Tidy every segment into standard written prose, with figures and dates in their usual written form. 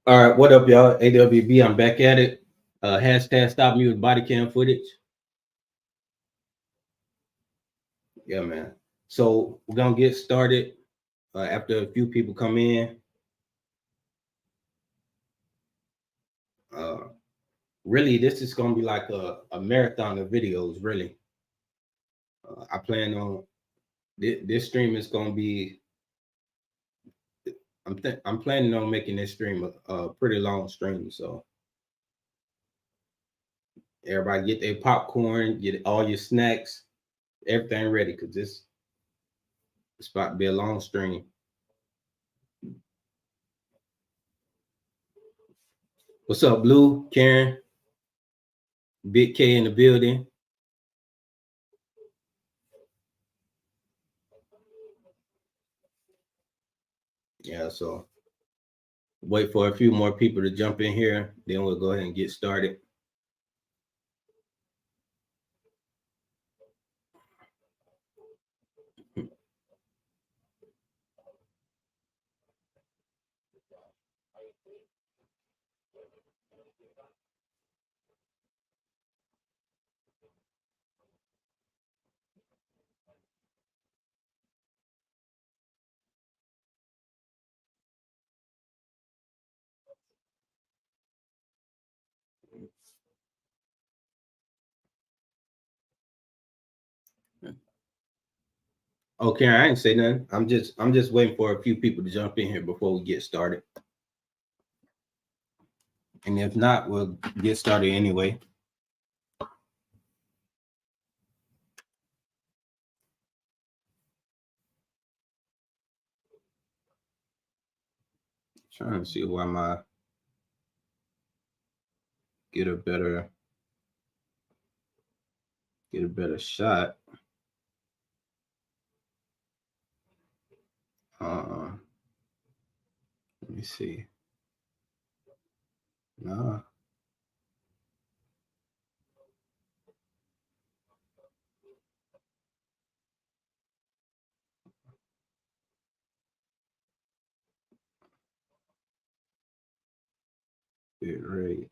All right, what up, y'all? AWB, I'm back at it. Hashtag stop me with body cam footage. Yeah, man. So we're gonna get started after a few people come in. Uh, really, this is gonna be like a marathon of videos. Really, I plan on this stream is gonna be. I'm planning on making this stream a pretty long stream. So everybody get their popcorn, get all your snacks, everything ready, cause this it's about to be a long stream. What's up, Blue, Karen, Big K in the building? Yeah, so wait for a few more people to jump in here, then we'll go ahead and get started. Okay, I ain't say nothing. I'm just waiting for a few people to jump in here before we get started. And if not, we'll get started anyway. Trying to see why my get a better shot. Let me see. Nah. Bit rate.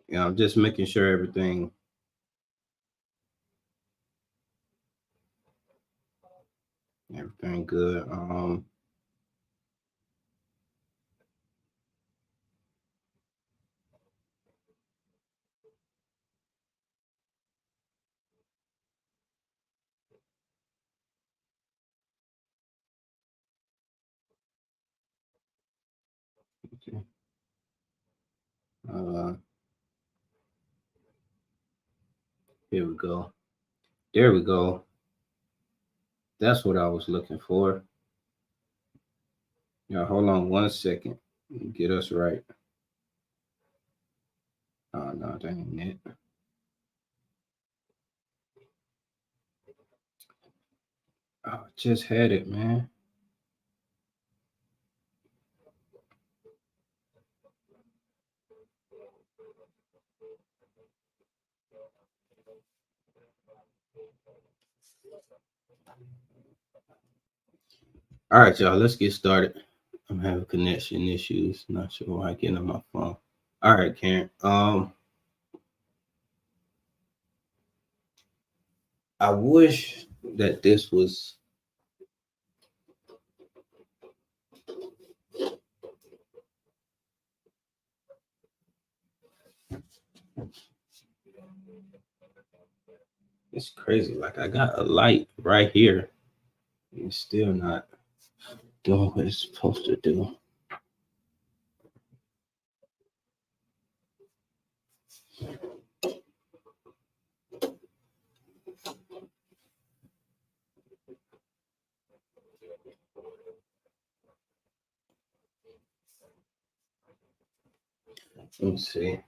Yeah, I'm just making sure everything good. Okay. Here we go. There we go. That's what I was looking for. Yeah, hold on 1 second. Get us right. Oh no, that ain't it. Oh, just had it, man. All right, y'all, let's get started. I'm having connection issues. Not sure why I get on my phone. All right, Karen. I wish that this was it's crazy. Like I got a light right here. It's still not doing what it's supposed to do. Let me see.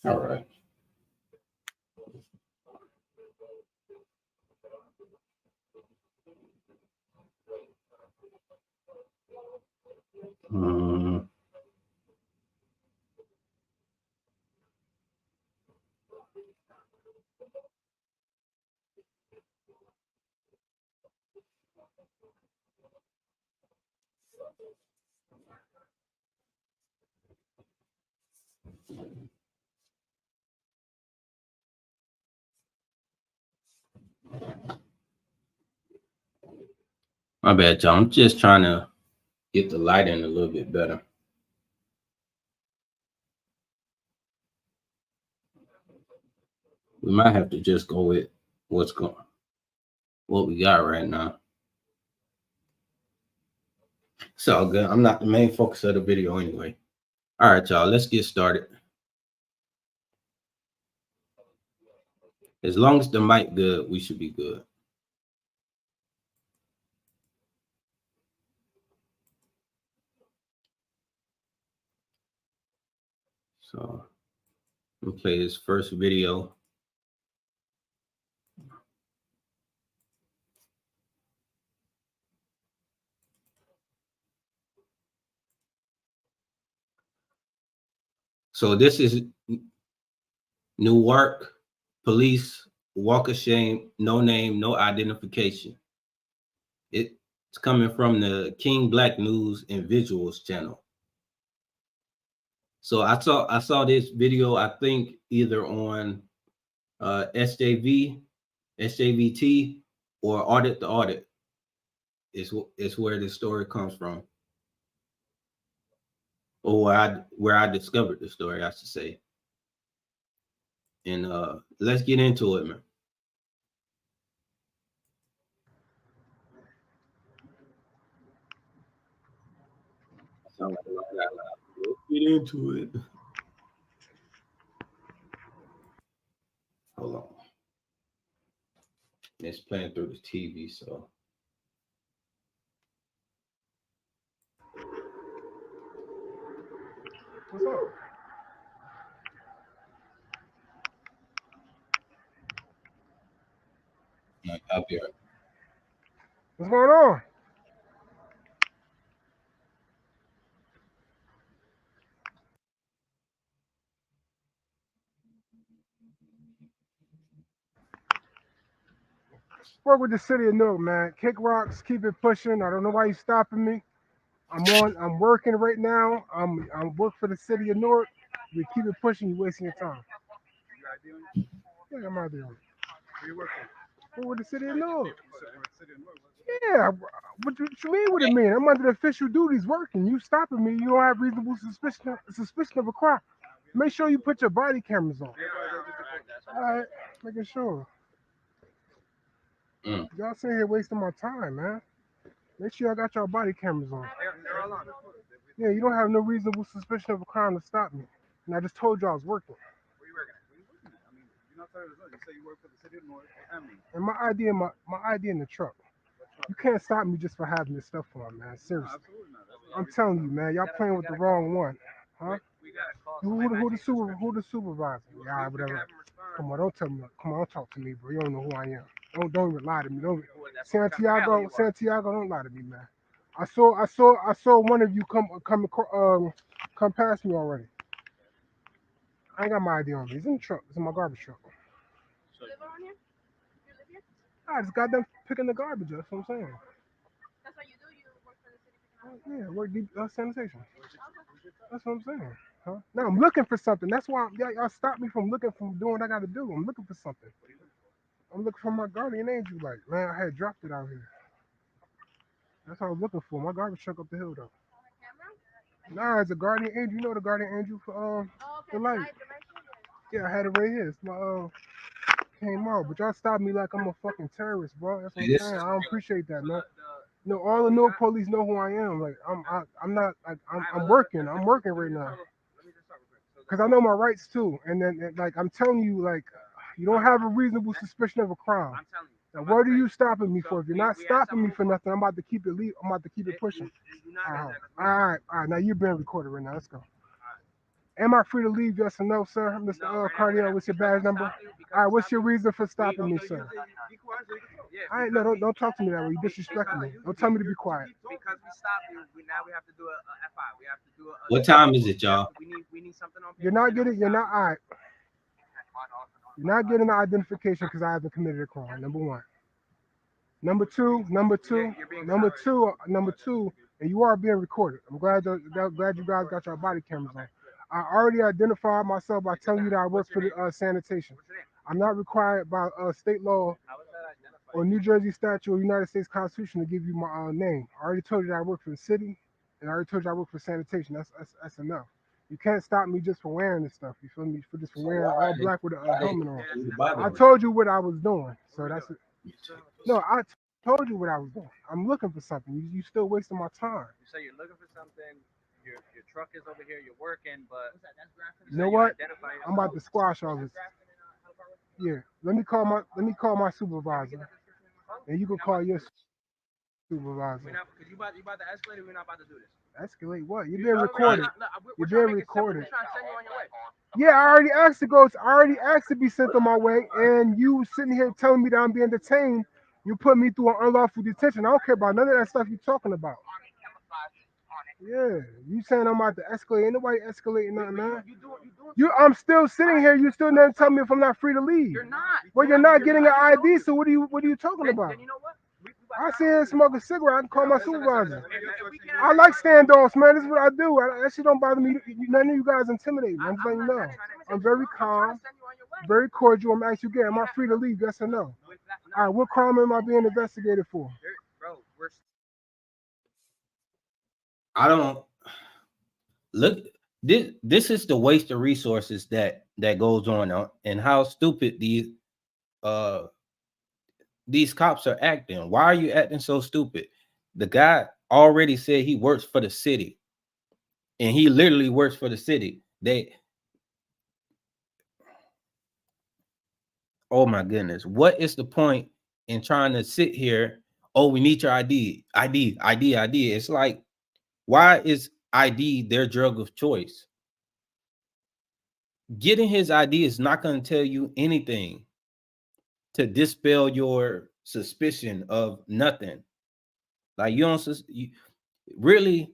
All right. My bad, y'all. I'm just trying to get the lighting a little bit better. We might have to just go with what we got right now. It's all good. I'm not the main focus of the video anyway. All right, y'all. Let's get started. As long as the mic good, we should be good. So we'll play his first video. So this is Newark Police Walk of Shame, no name, no identification. It's coming from the King Black News and Visuals channel. So I saw this video, I think either on SJVT, or Audit the Audit. Is where this story comes from, or where I discovered the story, I should say. And let's get into it, man. Let's get into it. Hold on. It's playing through the TV, so. What's up? I'll be right. What's going on? Work with the city of Newark, man. Kick rocks, keep it pushing. I don't know why you stopping me. I'm working right now. I'm work for the city of Newark. You keep it pushing, you wasting your time. Yeah, I'm out there. Where you working? Work with the city of Newark. Yeah, what you mean what it mean? I'm under the official duties working. You stopping me, you don't have reasonable suspicion of a crime. Make sure you put your body cameras on. Alright, making sure. Y'all sitting here wasting my time, man. Make sure y'all got your body cameras on. Yeah, you don't have no reasonable suspicion of a crime to stop me. And I just told you I was working. Where you working? I mean, you're not telling us. You say you work for the city of North. And my ID in my ID in the truck. You can't stop me just for having this stuff on, man. Seriously. I'm telling you, man, y'all playing with the wrong one. Huh? Who the supervisor? Yeah, whatever. Come on, don't tell me. Come on, don't talk to me, bro. You don't know who I am. Don't even lie to me. Don't Santiago, don't lie to me, man. I saw one of you come past me already. I ain't got my ID on me. It's in the truck. It's in my garbage truck. You live around here? You live here? I just got done picking the garbage up. That's what I'm saying. That's what you do? You work for the city? Yeah, work deep sanitation. That's what I'm saying. Huh? Now I'm looking for something. That's why y'all stopped me from looking from doing what I got to do. I'm looking for something. I'm looking for my guardian angel. Like, man, I had dropped it out here. That's what I was looking for. My garbage truck up the hill though. Nah, it's a guardian angel. You know the guardian angel for the light. Yeah, I had it right here. It's my came out, but y'all stopped me like I'm a fucking terrorist, bro. That's what I'm saying. I don't appreciate that, man. No, all the no police know who I am. Like I'm not like I'm working. I'm working right now. Cause I know my rights too. And then like I'm telling you, like you don't have a reasonable suspicion of a crime. Now what are you stopping me for? If you're not stopping me for nothing, I'm about to keep it I'm about to keep it pushing. All right. Now you're being recorded right now. Let's go. Am I free to leave? Yes or no, sir? Mr. Cardio, what's your badge number? All right, what's your reason for stopping me, sir? All right, no, don't talk to me that way. You disrespecting me. Don't tell me to be quiet. Because we stopped you, now we have to do a FI. We have to do a. What time is it, y'all? We need something on. You're not getting. You're not. All right. You're not getting the identification because I haven't committed a crime. Number one. Number two, and you are being recorded. I'm glad you guys got your body cameras on. I already identified myself by telling you that I work for the sanitation. I'm not required by state law or New Jersey statute or United States Constitution to give you my name. I already told you that I work for the city, and I already told you I work for sanitation. That's enough. You can't stop me just for wearing this stuff. You feel me? For just wearing all black with a helmet on. I told you what I was doing, so that's it. No, I told you what I was doing. I'm looking for something. You still wasting my time. You say you're looking for something. Your truck is over here. You're working, but you know what? I'm about to squash all this. Yeah, let me call my supervisor, and you can call your supervisor. Because you about to escalate. We're not about to do this. Escalate what? You're being recorded. You're being recorded. Yeah, I already asked to go. I already asked to be sent on my way, and you sitting here telling me that I'm being detained. You put me through an unlawful detention. I don't care about none of that stuff you're talking about. Yeah, you saying I'm about to escalate? Ain't nobody escalating nothing, man. I'm still sitting here. You still never tell me if I'm not free to leave. You're not. Well, you're not getting an ID. So what are you talking about? Then you know what? I see him smoke a cigarette. I can call my supervisor. I like standoffs, man. This is what I do. That shit don't bother me. None of you guys intimidate me. I'm just letting you know. I'm very calm, very cordial. I'm asking you again, am I free to leave? Yes or no? All right, what crime am I being investigated for? Bro, I don't look. This is the waste of resources that goes on, and how stupid these cops are acting. Why are you acting so stupid? The guy already said he works for the city, and he literally works for the city. Oh my goodness, what is the point in trying to sit here? Oh, we need your ID. It's like, why is ID their drug of choice? Getting his ID is not going to tell you anything to dispel your suspicion of nothing. Like, really,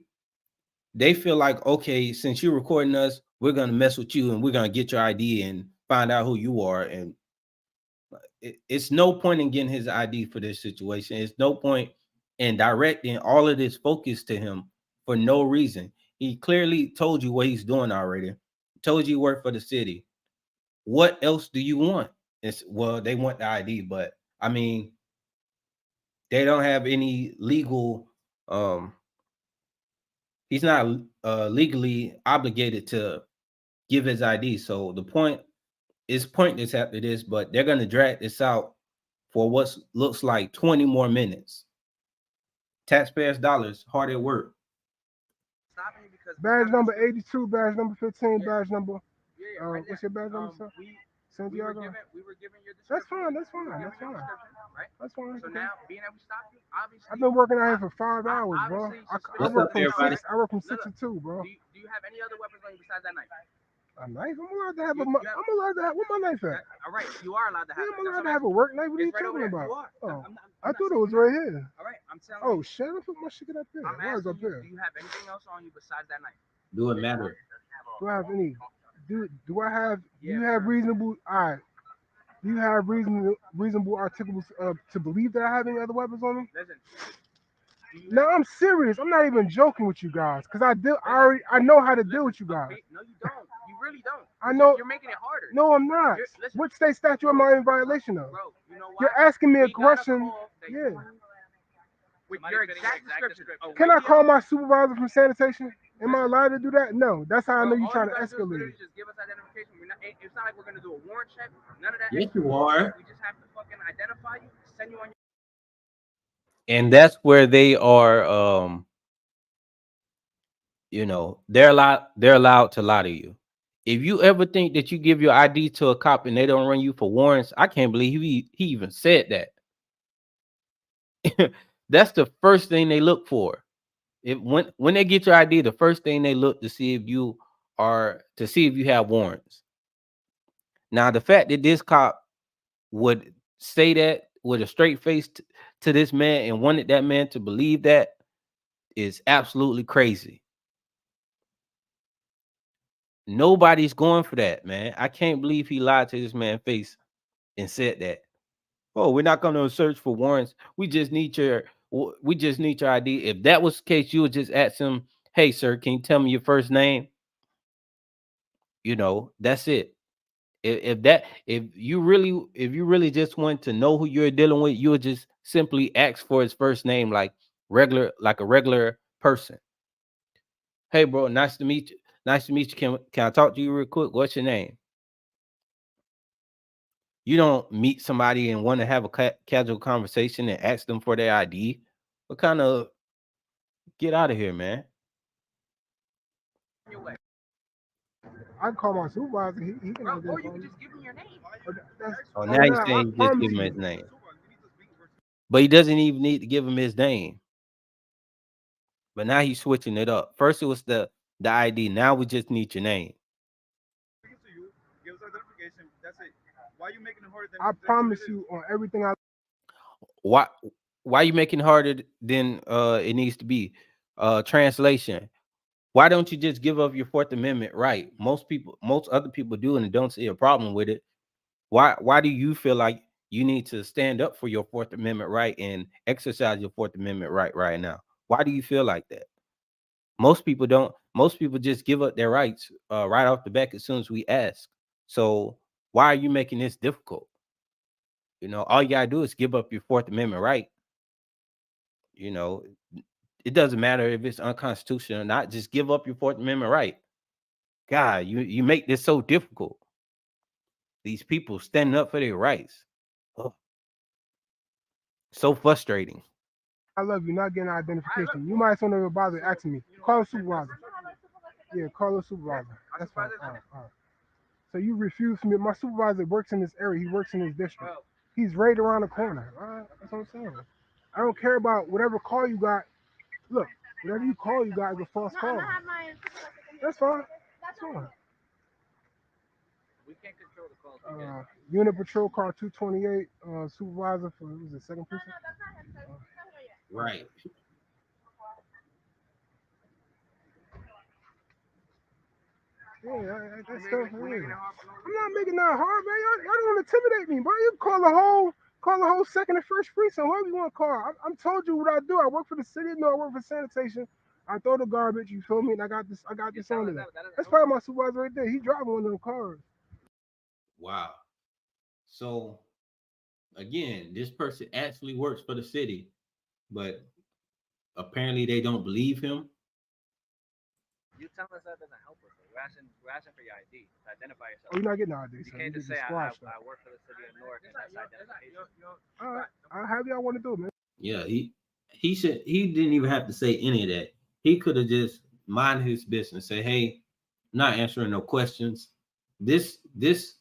they feel like, okay, since you're recording us, we're going to mess with you and we're going to get your ID and find out who you are. And it's no point in getting his ID for this situation. It's no point in directing all of this focus to him for no reason. He clearly told you what he's doing already. Told you he worked for the city. What else do you want? Well, they want the ID, but I mean, they don't have any legal. He's not legally obligated to give his ID. So the point is pointless after this, but they're going to drag this out for what looks like 20 more minutes. Taxpayers' dollars hard at work. Badge number 82, badge number 15, badge number. What's your badge number, sir? Santiago. We were given your That's description. fine. That's fine. That's fine. Right? That's fine. So now, being that we stopped you, obviously. I've been working out here for 5 hours, bro. I work from 6 to 2, bro. Do you have any other weapons on you besides that knife? A knife? I'm allowed to have I'm allowed to have. Where my knife at? All right, you are allowed to have. Yeah, I'm allowed to have a work knife. What are you right talking about? Oh, I thought it was right here. All right, I'm telling Oh you. shit! I put my shit up there. I'm Why is asking up there? you, do you have anything else on you besides that knife? Do it matter? Do I have any? Do I have? Do you have reasonable? All right. Do you have reasonable articles to believe that I have any other weapons on me? Listen. No, I'm serious. I'm not even joking with you guys, cause I know how to deal with you guys. No, you don't. You really don't. I know. You're making it harder. No, I'm not. What state statute am I in violation of? Bro, you know why? You're asking me a question. Yeah. With your exact description. Can I call my supervisor from sanitation? Am I allowed to do that? No. That's how I know you're trying to escalate. Just give us identification. It's not like we're gonna do a warrant check. None of that. Yes, you are. We just have to fucking identify you, send you on your. And that's where they are. They're allowed to lie to you. If you ever think that you give your ID to a cop and they don't run you for warrants, I can't believe he even said that. That's the first thing they look for. When they get your ID, the first thing they look to see if you are to see if you have warrants. Now, the fact that this cop would say that with a straight face to this man and wanted that man to believe that is absolutely crazy. Nobody's going for that, man. I can't believe he lied to this man's face and said that. Oh, we're not going to search for warrants. We just need your ID. If that was the case, you would just ask him, "Hey, sir, can you tell me your first name?" You know, that's it. If you really just want to know who you're dealing with, you would just simply ask for his first name, like a regular person. Hey, bro, nice to meet you. Nice to meet you. Can I talk to you real quick? What's your name? You don't meet somebody and want to have a casual conversation and ask them for their ID. What kind of get out of here, man? I can call my supervisor. He can identify me. Oh, Oh, now no, he's I saying you just promise give him you. his name, but he doesn't even need to give him his name. But now he's switching it up. First it was the ID. Now we just need your name. Give it to you. Give us identification. That's it. Why are you making it harder than I promise you on everything I. Why why you making it harder than it needs to be? Translation. Why don't you just give up your Fourth Amendment right? Most other people do and don't see a problem with it. Why do you feel like you need to stand up for your Fourth Amendment right and exercise your Fourth Amendment right now? Why do you feel like that? Most people don't. Most people just give up their rights right off the back as soon as we ask. So why are you making this difficult? You know, all you gotta do is give up your Fourth Amendment right. You know, it doesn't matter if it's unconstitutional or not. Just give up your Fourth Amendment right. God, you make this so difficult. These people standing up for their rights. Oh, so frustrating. I love you. Not getting identification. You might as well never bother asking me. Call a supervisor. Yeah, call a supervisor. That's fine. All right, all right. So you refuse me. My supervisor works in this area. He works in this district. He's right around the corner. All right, that's what I'm saying. I don't care about whatever call you got. Look, whatever you call you got is a false call. That's fine. That's fine. Unit Patrol Car 228, supervisor for was it second precinct? Right. Yeah, that's stuff. Yeah. I'm not making that hard, man. Y'all don't want to intimidate me, bro. You call the whole second and first precinct, whoever you want to call. I'm told you what I do. I work for the city. No, I work for sanitation. I throw the garbage. You feel me? And I got this on there. That's probably my supervisor right there. He driving one of them cars. Wow. So again, this person actually works for the city, but apparently they don't believe him. You telling us that doesn't help us. We're asking for your ID to identify yourself. Oh, you're not getting no ID. You So can't you just get say squashed. I work for the city of Newark and that's identification. All right, however y'all want to do it, man. Yeah, he didn't even have to say any of that. He could have just mind his business, say, "Hey, not answering no questions." This this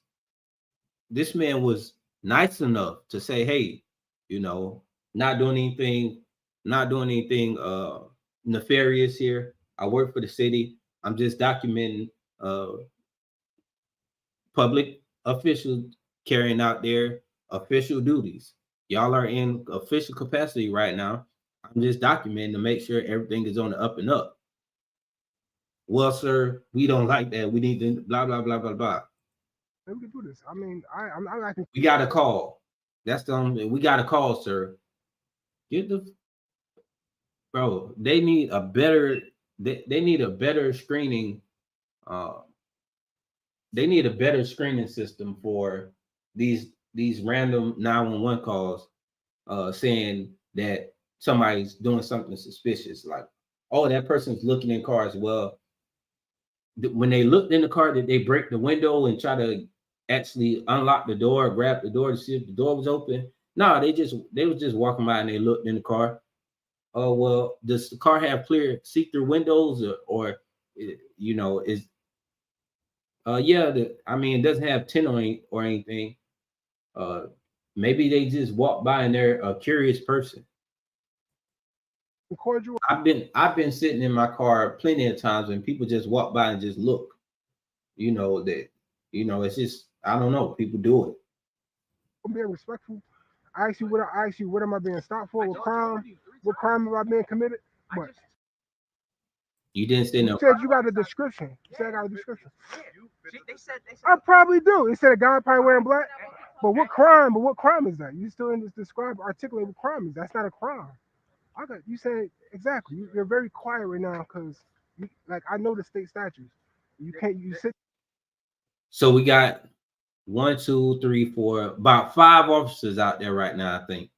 this man was nice enough to say, "Hey, you know, not doing anything, not doing anything nefarious here. I work for the city. I'm just documenting public officials carrying out their official duties. Y'all are in official capacity right now. I'm just documenting to make sure everything is on the up and up." Well, sir, we don't like that. We need to blah blah blah blah blah. We can do this. I mean, I'm acting. We got a call. That's the only we got a call, sir. Get the bro. They need a better screening. Uh, they need a better screening system for these random 911 calls saying that somebody's doing something suspicious. Like, oh, that person's looking in cars. Well, when they looked in the car, did they break the window and try to actually unlock the door, grab the door to see if the door was open? No, they was just walking by and they looked in the car. Oh well, does the car have clear see-through windows or you know is yeah I mean it doesn't have tint or anything. Uh, maybe they just walk by and they're a curious person. Cordial. I've been sitting in my car plenty of times and people just walk by and just look. you know, that, you know, it's just, I don't know, people do it. I'm being respectful. I ask you what am I being stopped for? What crime have I been committed? What? You didn't say You no. said you got a description. You said I got a description. They said I probably do. It said a guy probably wearing black. But what crime? But what crime is that? You still in this articulate what crime is. That's not a crime. I got you said exactly. You're very quiet right now because like I know the state statutes. You can't you sit So we got 1, 2, 3, 4, about 5 officers out there right now, I think.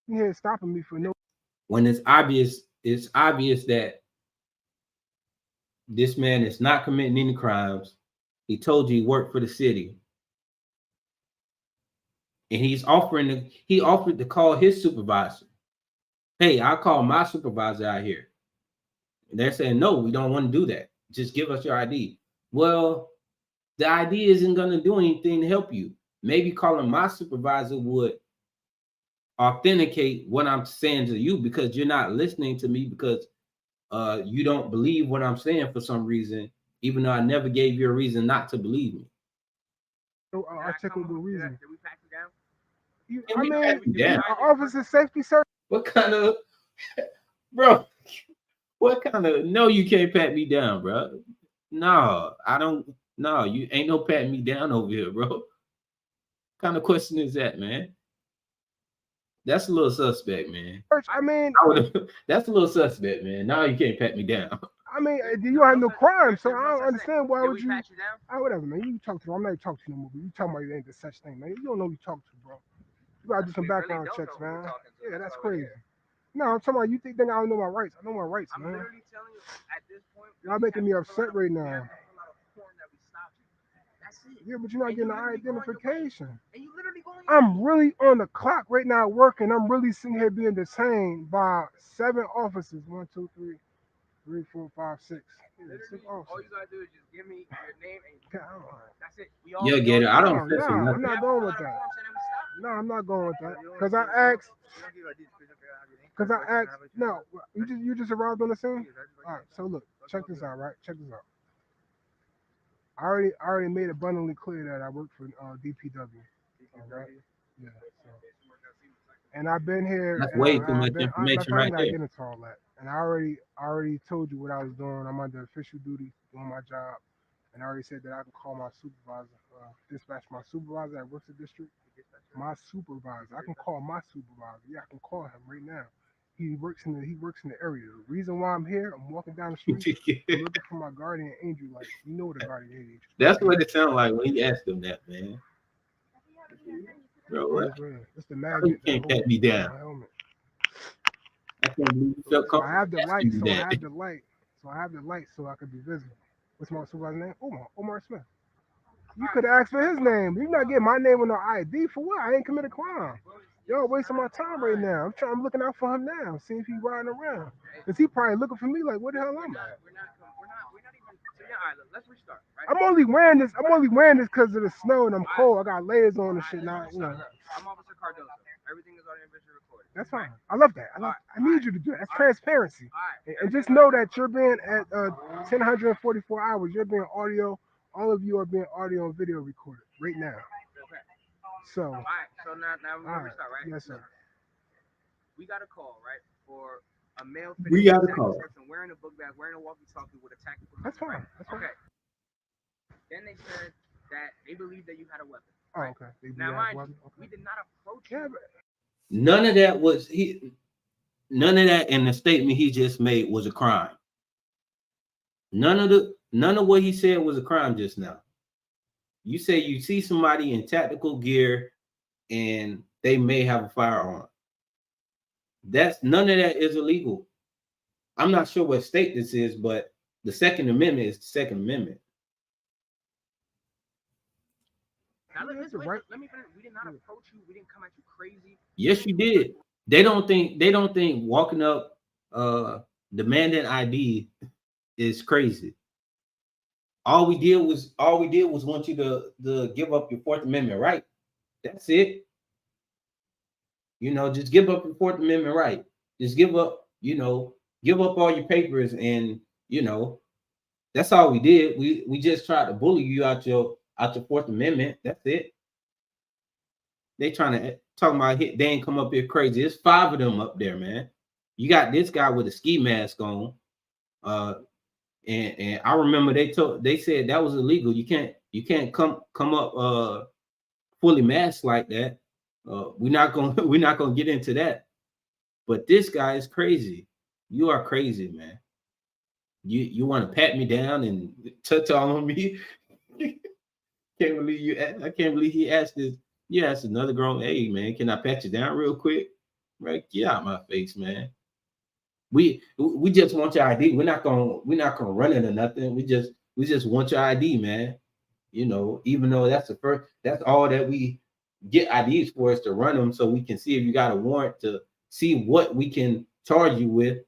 here stopping me for no When it's obvious that this man is not committing any crimes. He told you he worked for the city. And he offered to call his supervisor. Hey, I'll call my supervisor out here. And they're saying, no, we don't want to do that. Just give us your ID. Well, the ID isn't going to do anything to help you. Maybe calling my supervisor would authenticate what I'm saying to you, because you're not listening to me, because you don't believe what I'm saying for some reason, even though I never gave you a reason not to believe me. articulable reason. Did we pack you down? Can we pat you down? Officer safety search. What kind of, bro? What kind of? No, you can't pat me down, bro. No, I don't. No, you ain't no patting me down over here, bro. What kind of question is that, man? That's a little suspect, man. I mean, that's a little suspect, man. Now you can't pat me down. I mean, you have no crime, so I don't understand why Did would we you. pat you down? Whatever, man. You talk to. I'm not talking to you no more. You talking about you ain't the such thing, man. You don't know who you talk to, bro. You gotta do some We really background don't checks, know who we're man. talking to. Yeah, that's all it crazy. is. No, I'm talking about you think I don't know my rights. I know my rights, I'm man. literally telling you at this point. Y'all making me upset right now. That's it. Yeah, but you're not And getting you the literally going your identification. And you literally going. I'm really on the clock right now working. I'm really sitting here being detained by 7 officers. 1, 2, 3, 3, 4, 5, 6. Yeah, 6 All officers. you gotta do is just give me your name and God, that's it. Yeah, Gator. I don't no, censor I'm nothing. not going with that. No, I'm not going with that. Cause I asked. No, you just arrived on the scene. All right, so look, check this out, right? Check this out. I already made abundantly clear that I work for DPW. All right. Yeah. So. And I've been here. That's And way too much matter of information fact, I'm right not there. getting into all that. And I already told you what I was doing. I'm under official duty doing my job. And I already said that I can call my supervisor, dispatch my supervisor that works the district. My supervisor. I can call my supervisor. Yeah, I can call him right now. He works in the area. The reason why I'm here, I'm walking down the street, I'm looking for my guardian angel. Like, you know what a guardian angel is. That's what it sounds like when you ask them that, man. Bro, what? It's the You magnet. can't pat me down. I can't believe you felt So I have the comfortable light. asking So me I that. have the light. So I have the light so I could be visible. What's my supervisor's name? Omar Smith. You could ask for his name. You're not getting my name on no ID for what? I ain't committed a crime. Y'all wasting my time right now. I'm looking out for him now. See if he's riding around. Cause he probably looking for me like, what the hell am I? We're not even. So yeah, all right, let's restart. Right? I'm only wearing this because of the snow and I'm cold. I got layers on and shit now. You know. I'm Officer Cardoso. Everything is audio and visual recorded. That's fine. I love that. I need you to do that. That's transparency. And just know that you're being at 1,044 hours. You're being audio. All of you are being audio and video recorded right now. Okay. So. All right. So now we're gonna restart, right? Yes, sir. We got a call, right, for a male We got a call. wearing a book bag, wearing a walkie-talkie with a tactical. That's fine. Right? That's fine. Okay. Then they said that they believe that you had a weapon. Oh, Right? okay. Now, mind you, we did not approach you. None of that was none of that in the statement he just made was a crime. None of what he said was a crime just now. You say you see somebody in tactical gear and they may have a firearm. None of that is illegal. I'm not sure what state this is, but the Second Amendment is the Second Amendment. Now, let me finish. We did not approach you. We didn't come at you crazy. Yes, you did. They don't think walking up demanding ID is crazy. All we did was want you to give up your Fourth Amendment right. That's it. Just give up your Fourth Amendment right. Just give up all your papers and That's all we did. We just tried to bully you out your Fourth Amendment. That's it. They trying to talk about hit. They ain't come up here crazy. There's 5 of them up there, man. You got this guy with a ski mask on. And I remember they said that was illegal. You can't come up fully masked like that. We're not gonna get into that. But this guy is crazy. You are crazy, man. You want to pat me down and touch all on me? Can't believe you. I can't believe he asked this. You asked another grown, hey man, can I pat you down real quick? Right, get out my face, man. We just want your ID. We're not gonna run into nothing. We just want your ID, man. You know, even though that's all that we get IDs for is to run them so we can see if you got a warrant to see what we can charge you with.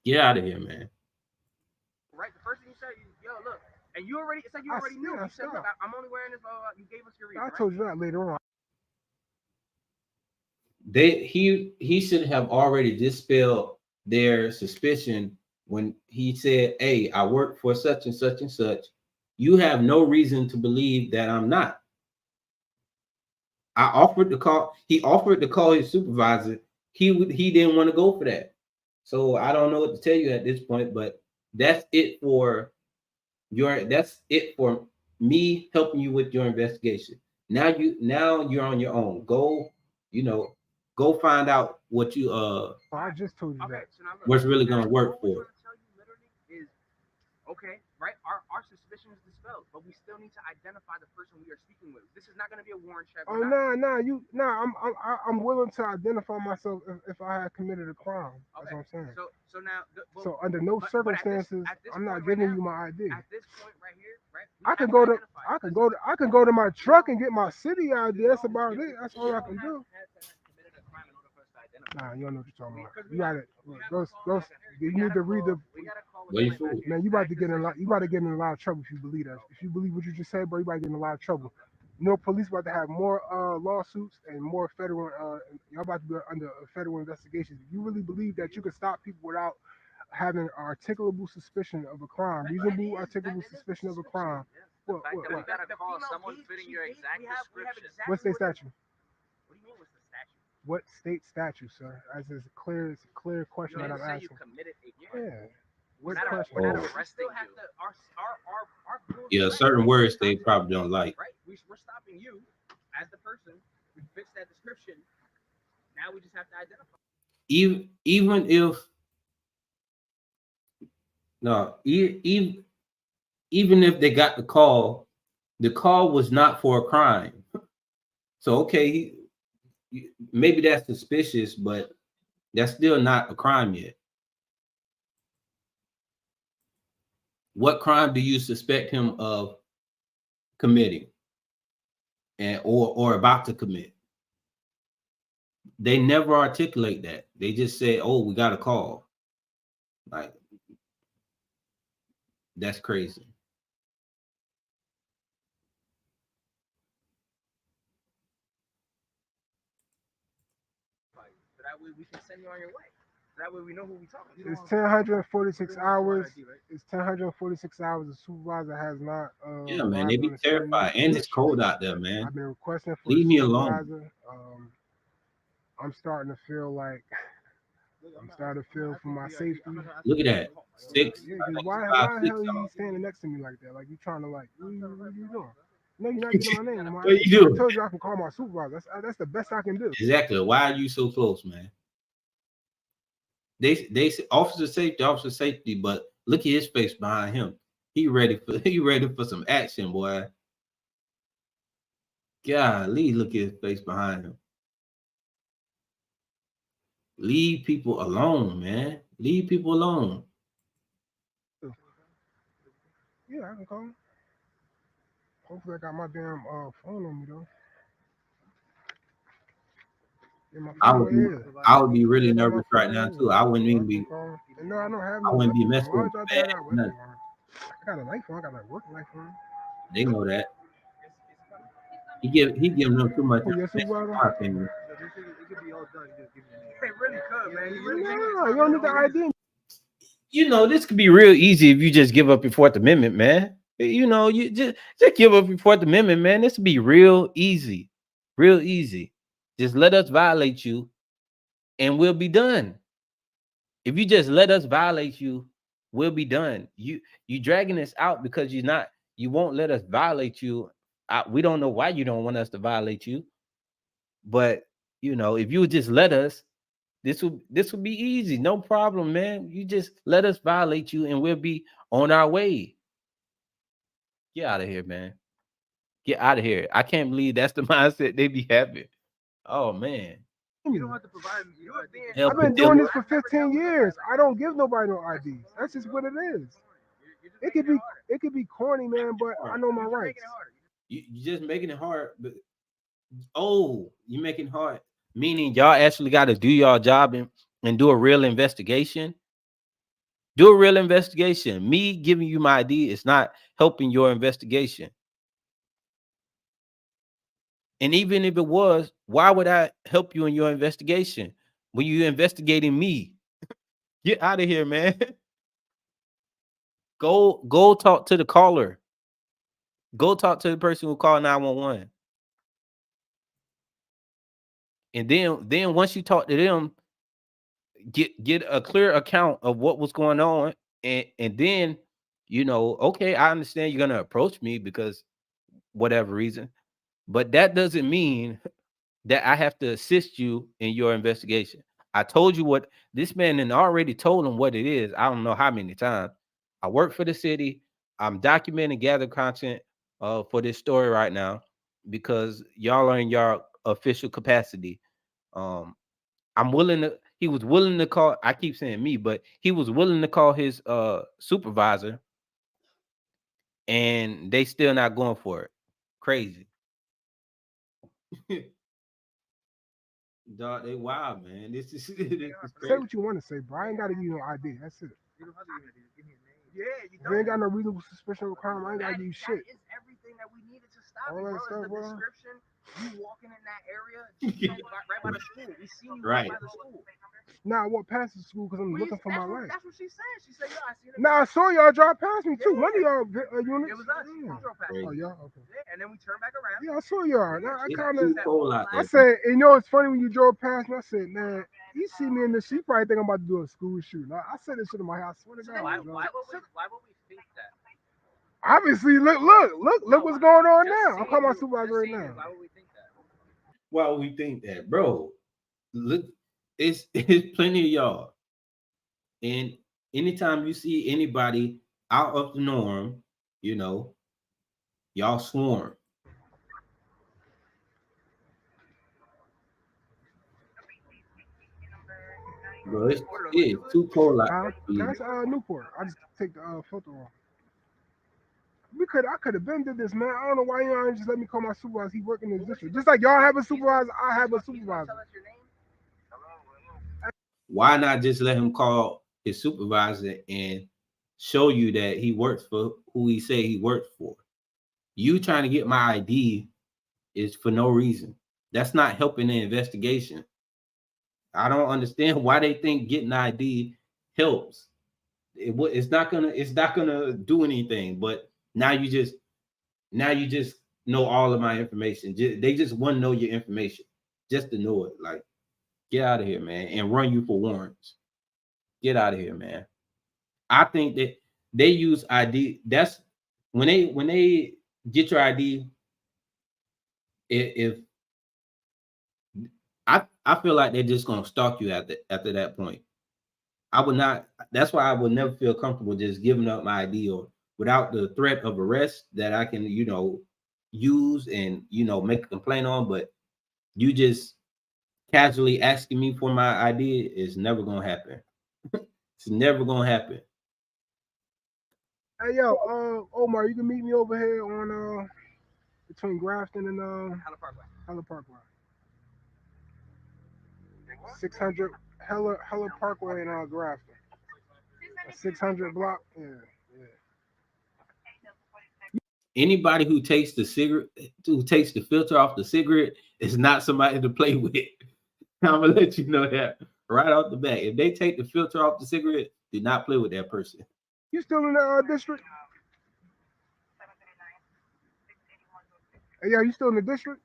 Get out of here, man. Right, the first thing you said, yo, look, and you already, it's like you already knew. You said, look, I'm only wearing this, you gave us your reason. I told you that later on. He should have already dispelled their suspicion when he said, hey, I work for such and such and such. You have no reason to believe that I'm not. I offered to call. He offered to call his supervisor. He didn't want to go for that. So I don't know what to tell you at this point, but that's it for me helping you with your investigation. Now you're on your own. Go find out what you I just told you Okay, that. so now look, what's really gonna all work we're for it. trying to tell you literally is, okay, right? Our suspicion is dispelled, but we still need to identify the person we are speaking with. This is not going to be a warrant check. Oh I'm willing to identify myself if I had committed a crime. That's what I'm saying. So now, So under no circumstances, I'm not giving you my ID. At this point right here, right? I can go to my truck and get my city ID. That's about it. That's all I can do. Nah, you don't know what you're talking about. You got it. Go. You need to read the. Man, you about to get in a lot. You about to get in a lot of trouble if you believe that. If you believe what you just said, bro, you about to get in a lot of trouble. You know, police about to have more lawsuits and more federal. Y'all about to be under a federal investigation. If you really believe that you can stop people without having articulable suspicion of a crime, reasonable articulable suspicion of a crime. What? We gotta call someone fitting your exact description. What state statute? What do you mean? What's the statute? What state statute, sir? As it's a clear question that I'm say you asking. committed a crime. Yeah. What We're question? not arresting you. Yeah, certain words they probably don't like. Right? We're stopping you as the person who fits that description. Now we just have to identify. Even if they got the call was not for a crime. So okay, maybe that's suspicious, but that's still not a crime yet. What crime do you suspect him of committing or about to commit? They never articulate that. They just say, oh, we got a call. Like, that's crazy. So that way we can send you on your way. That way we know who we talking to. It's 1046 hours. It's 1046 hours. The supervisor has not. Yeah, man, they be terrified, and it's cold out there, man. I've been requesting for leave me supervisor. alone. I'm starting to feel like for my safety. Look at that. 6. Yeah, why the hell are you standing next to me like that? Like you trying to what are you doing? No, you're not getting my name. What you doing? I told you I can call my supervisor. That's the best I can do. Exactly. Why are you so close, man? They say officer safety, but look at his face behind him. He ready for some action, boy. Golly, look at his face behind him. Leave people alone, man. Leave people alone. Yeah, I can call him. Hopefully I got my damn phone on me though. I would be really nervous right now too. I wouldn't even be. No, I don't have. I wouldn't be messing with bad. I got a knife on. I got a work knife on. They know that. He giving them too much. Yes, It really could, man. No, you don't need the ID. this could be real easy if you just give up your Fourth Amendment, man. You just give up your Fourth Amendment, man. This would be real easy. Real easy. Just let us violate you and we'll be done. If you just let us violate you, we'll be done. You dragging this out because you won't let us violate you. We don't know why you don't want us to violate you, but if you would just let us, this would be easy, no problem, man. You just let us violate you and we'll be on our way. Get out of here, man. Get out of here. I can't believe that's the mindset they be having. Oh man. You don't have to provide. You don't have to. Hell, I've been put them- doing this for 15 years. I don't give nobody no IDs. That's just what it is. It could be corny, man, but I know my rights. You just making it hard, but you making it hard. Meaning y'all actually got to do your job and do a real investigation. Do a real investigation. Me giving you my ID is not helping your investigation. And even if it was, why would I help you in your investigation when you're investigating me? Get out of here, man. Go talk to the caller. Go talk to the person who called 911. And then once you talk to them, get a clear account of what was going on. And then, okay, I understand you're gonna approach me because whatever reason, but that doesn't mean that I have to assist you in your investigation. I told you what this man and already told him what it is. I don't know how many times. I work for the city. I'm documenting, gather content for this story right now because y'all are in your official capacity. I'm willing to. He was willing to call. I keep saying me, but he was willing to call his supervisor, and they still not going for it. Crazy. Dog, they wild, man. This is Say crazy. what you want to say, bro. I ain't got to give you no ID. That's it. You don't have to give me a name. Yeah, you If you ain't got no reasonable suspicion requirement, I ain't got to give you shit. That is everything that we needed to stop All you, that bro. stuff, Is the bro. description. You walking in that area, right by the school. We seen you Right. right by the school. Nah, I walk past the school because I'm Well, looking for my life. That's what she said. She said, "Yo, I seen it." Nah, I saw y'all drive past me too. One of y'all units. It was us. We Yeah. drove past. Oh, you. y'all? Okay. Yeah, and then we turned back around. Yeah, I saw y'all. Nah, I It's kind of. too cold out I there. said, and it's funny when you drove past me. I said, man, you see me in this. You probably think I'm about to do a school shoot. I said this shit in my house. I swear to So God. why bro. would we think that? Obviously, look what's going on now. I'm calling my supervisor right now. Why would we think that? Why would we think that, bro? Look, it's plenty of y'all. And anytime you see anybody out of the norm, y'all swarm. Bro, it's too cold out there. That's Newport. I just take the filter off. I could have been did this, man. I don't know why y'all ain't just let me call my supervisor. He working in this district. Just like y'all have a supervisor, I have a supervisor. Tell us your name. Why not just let him call his supervisor and show you that he works for who he say he works for? You trying to get my ID is for no reason. That's not helping the investigation. I don't understand why they think getting ID helps. It's not gonna do anything. But now you just know all of my information. They just want to know your information just to know it. Like, get out of here, man, and run you for warrants. Get out of here, man. I think that they use ID. That's when they get your ID. If I feel like they're just gonna stalk you after that point. I would not. That's why I would never feel comfortable just giving up my ID or without the threat of arrest that I can use and make a complaint on. But you just casually asking me for my ID is never gonna happen. It's never gonna happen. Hey yo, Omar, you can meet me over here on between Grafton and Hella Parkway. Heller Parkway. 600 Heller Parkway in Grafton. A 600 block. Yeah. Anybody who takes the filter off the cigarette is not somebody to play with. I'm gonna let you know that right off the bat. If they take the filter off the cigarette, Do not play with that person. You still in the district? Hey, yeah, you still in the district?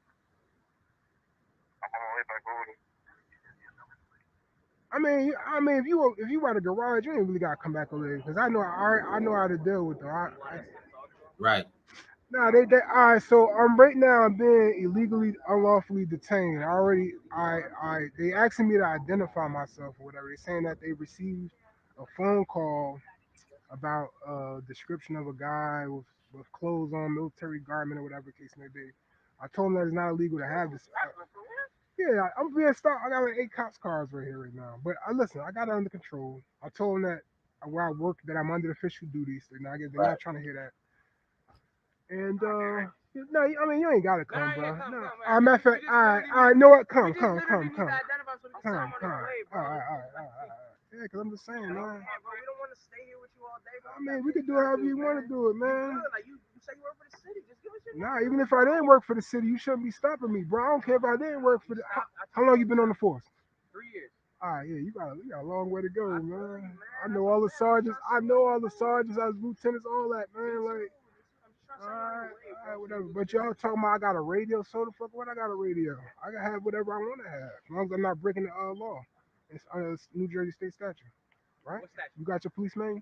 I mean, if you at a garage, you ain't really gotta come back over there because I know how to deal with them. Right. No, they all right. So right now I'm being illegally, unlawfully detained. They asking me to identify myself or whatever. They saying that they received a phone call about a description of a guy with clothes on, military garment or whatever the case may be. I told them that it's not illegal to have this. Yeah, I'm being stopped. I got like 8 cops cars right here right now. But listen, I got it under control. I told them that where I work that I'm under official duties. I guess they're Right. not trying to hear that. And no, I mean you ain't gotta come, Nah, yeah, bro. come, No, come, man. matter of fact, We just I know what. Come. We just literally need to identify so we can Come. stop on our way, bro. All right. Yeah, cause I'm just saying, man. Yeah, bro, we don't want to stay here with you all day, bro. I mean, we could do it however you want to do it, man. Like you say you work for the city, just give us your Nah, name. even if I didn't work for the city, you shouldn't be stopping me, bro. I don't care if I didn't work for the. How long you been on the force? 3 years. All right, yeah, you got a long way to go, man. I know all the sergeants. I know all the sergeants, as lieutenants, all that, man. Like, all right, whatever. But y'all talking about I got a radio? So the fuck what? I got a radio. I can have whatever I want to have, as long as I'm not breaking the law. It's New Jersey state statute, right? What statute? You got your police manual?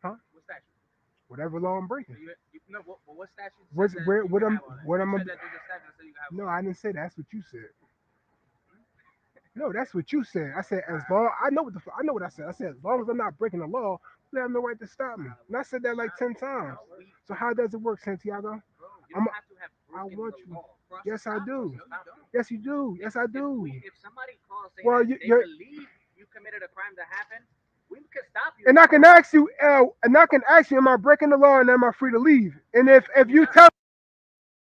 What statute? Whatever law I'm breaking. No, what statute? What I'm? You said that there's a statute that you can have. No, I didn't say that. That's what you said. No, that's what you said. I said as long I know what I said. I said as long as I'm not breaking the law, you have no right to stop me. And I said that like 10 times. So how does it work, Santiago? You don't have to have I broken want the you. law for us Yes, to I stop do. you. No, you don't. Yes, you do. Yes, I do. If somebody calls saying Well, that they you're- believe you committed a crime that happened, we could stop you. And I can ask you, am I breaking the law and am I free to leave? And if you tell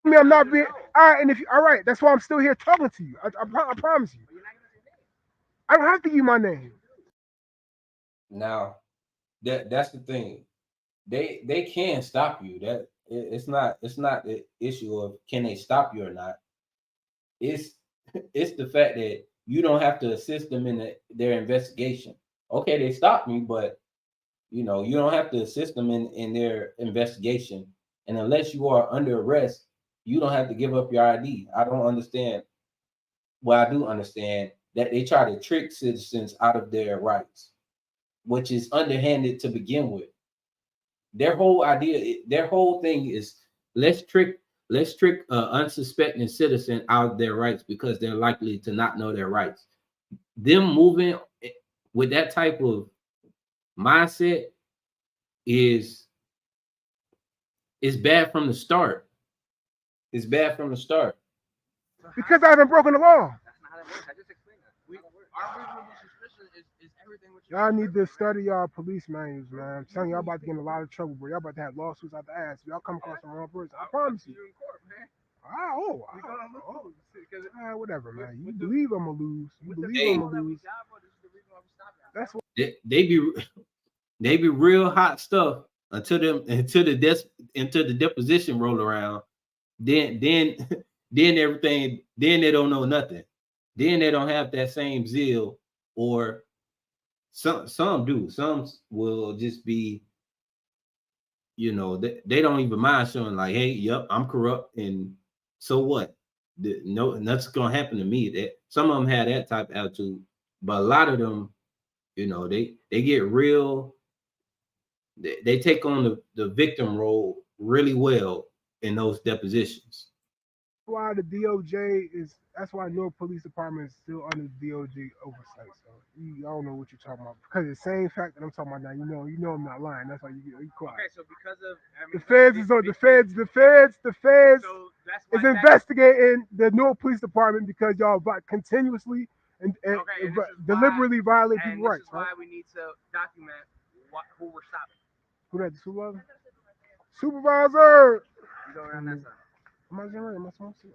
me I'm not being, all right, and if you, all right, that's why I'm still here talking to you. I promise you. You're not gonna say name. I don't have to give my name. Now, that's the thing. They can stop you. It's not the issue of can they stop you or not. It's the fact that you don't have to assist them in their investigation. Okay, they stopped me, but you don't have to assist them in their investigation. And unless you are under arrest, you don't have to give up your ID. I don't understand. Well, I do understand that they try to trick citizens out of their rights, which is underhanded to begin with. Their whole thing is let's trick unsuspecting citizen out of their rights because they're likely to not know their rights. Them moving with that type of mindset is bad from the start. It's bad from the start. Because I haven't broken the law. That's not how that works. I just explained that. Our reasonable suspicion is everything what you Y'all need to study y'all police manuals, man. I'm telling y'all about to get in a lot of trouble, bro. Y'all about to have lawsuits out the ass. Y'all come across the wrong person. I promise you. in court, man. Whatever, man. You believe I'm gonna lose. You believe Hey. I'm gonna lose. That's what. They be real hot stuff until the deposition roll around. Then everything. Then they don't know nothing. Then they don't have that same zeal, or some do. Some will just be, they don't even mind showing like, hey, yep, I'm corrupt, and so what? Nothing's gonna happen to me. That some of them have that type of attitude, but a lot of them, they get real. They take on the victim role really well in those depositions. Why the DOJ is? That's why no police department is still under DOJ oversight. So I don't know what you're talking about because the same fact that I'm talking about now. You know I'm not lying. That's why you quiet. Okay, so because of The feds is on the feds. So that's is why investigating the Newark Police Department because y'all continuously and and this is deliberately violate and people's this rights, is why right? we need to document who we're stopping. Who that, the supervisor? Supervisor! You go around that side. Am I doing right? Am I supposed to?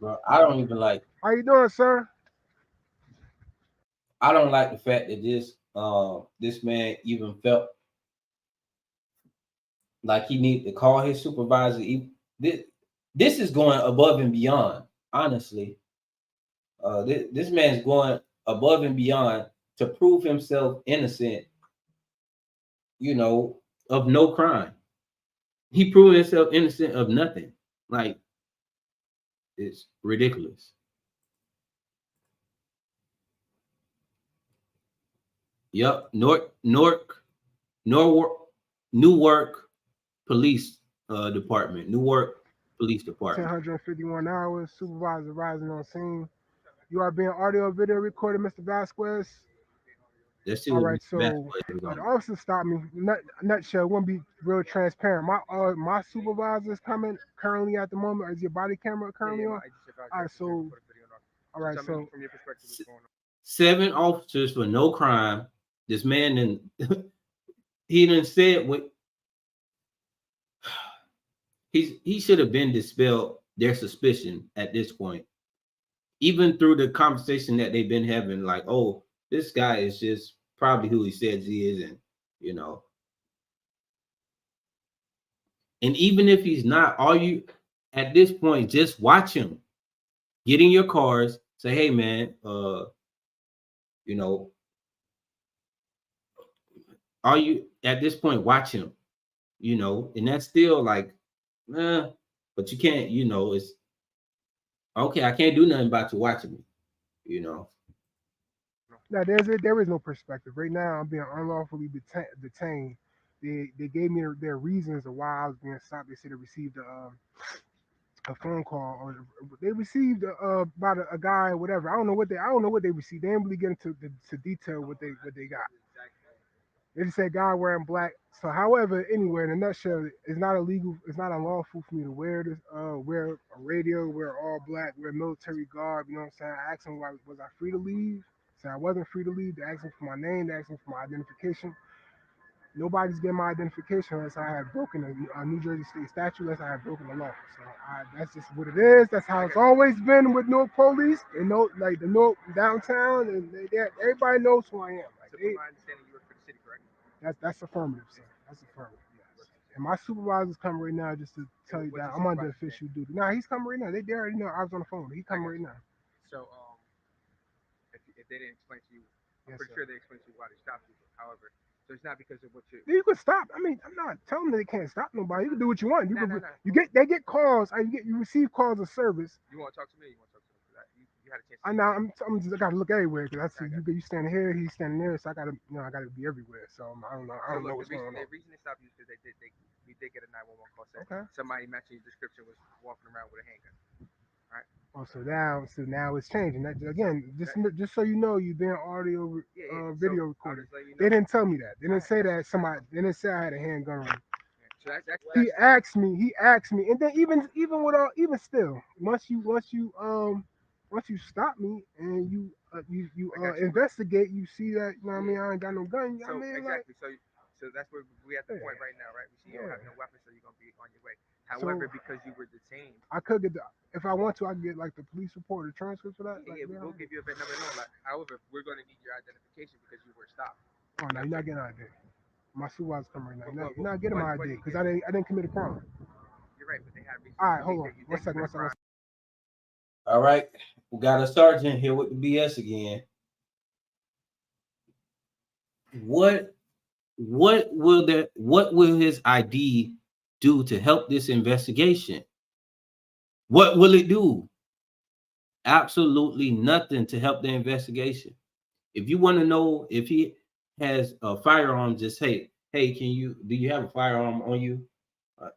Bro, I don't even like. How you doing, sir? I don't like the fact that this man even felt like he needed to call his supervisor. This is going above and beyond, honestly. This man's going above and beyond to prove himself innocent, you know, of no crime. He proved himself innocent of nothing. Like, it's ridiculous. Yep. Norwalk, Newark Police Department. Newark Police Department. 1051 hours. Supervisor rising on scene. You are being audio video recorded, Mr. Vasquez. Let's see All what right, Mr. so Vasquez is the on. officer stopped me. Nutshell, want to be real transparent. My supervisor is coming currently at the moment. Is your body camera currently on? All right, so all right, so from your perspective, what's going on? 7 officers for no crime. This man didn't he didn't said what he should have been dispelled their suspicion at this point. Even through the conversation that they've been having, like, oh, this guy is just probably who he says he is, and you know. And even if he's not, all you at this point, just watch him. Get in your cars, say, hey man, you know, all you at this point, watch him, you know, and that's still like, but you can't, you know, it's okay, I can't do nothing about you watching me, you know. now there is no perspective right now. I'm being unlawfully detained. They gave me their reasons of why I was being stopped. They said they received a phone call, or they received about a guy or whatever. I don't know what they received. They didn't really get into to detail what they got. They just said guy wearing black. So, however, anyway, in a nutshell, it's not illegal. It's not unlawful for me to wear this, wear a radio, wear all black, wear military garb. You know what I'm saying? I asked him why was I free to leave. Said I wasn't free to leave. They asked him for my name. They asked him for my identification. Nobody's getting my identification unless I have broken a New Jersey state statute, unless I have broken the law. So that's just what it is. That's how it's always been with Newark police. They know, like the Newark downtown, and everybody knows who I am. Like, So from my understanding, you work for the city, correct? that's affirmative, sir. That's affirmative. Yes. And my supervisor's coming right now just to tell you What's that your I'm under supervisor's official duty. Nah, he's coming right now. They already know I was on the phone. He's coming right now. So if they didn't explain to you, I'm Yes, pretty sir. sure they explained to you why they stopped you. However, so it's not because of what you. You can stop. I mean, I'm not telling them they can't stop nobody. You can do what you want. You Nah, can. nah, nah. They get calls. You receive calls of service. You want to talk to me? Or you want to talk to them? 'Cause you had a chance. I know. I gotta look everywhere because I see I got you standing here, he's standing there, so I gotta be everywhere. So I don't know. I So don't know look, what's going on. the reason they stopped you is because we did get a 911 call saying Okay. somebody matching your description was walking around with a handgun. Oh, so now it's changing. That again, just so you know, you've been audio video recorded. They didn't tell me that. They didn't say that somebody. They didn't say I had a handgun on me. So that's He asked me, and then even with all, even still, once you stop me and you investigate, you see that, you know what I mean, I ain't got no gun. You know so what I mean, exactly. So that's where we at the point right now, right? We see you don't have no weapons, so you're gonna be on your way. However, because you were detained, I could get if I want to, I can get like the police report or transcript for that. we'll give you a bit number. No, however, we're gonna need your identification because you were stopped. Oh no, you're not getting ID. My supervisor's coming right now. But- You're not getting my but ID you because get- I didn't commit a crime. You're right, but they had reason All to right, hold believe on. that you One did second. commit a crime. All right, we got a sergeant here with the BS again. What will his ID do to help this investigation? What will it do? Absolutely nothing to help the investigation. If you want to know if he has a firearm, just hey, do you have a firearm on you?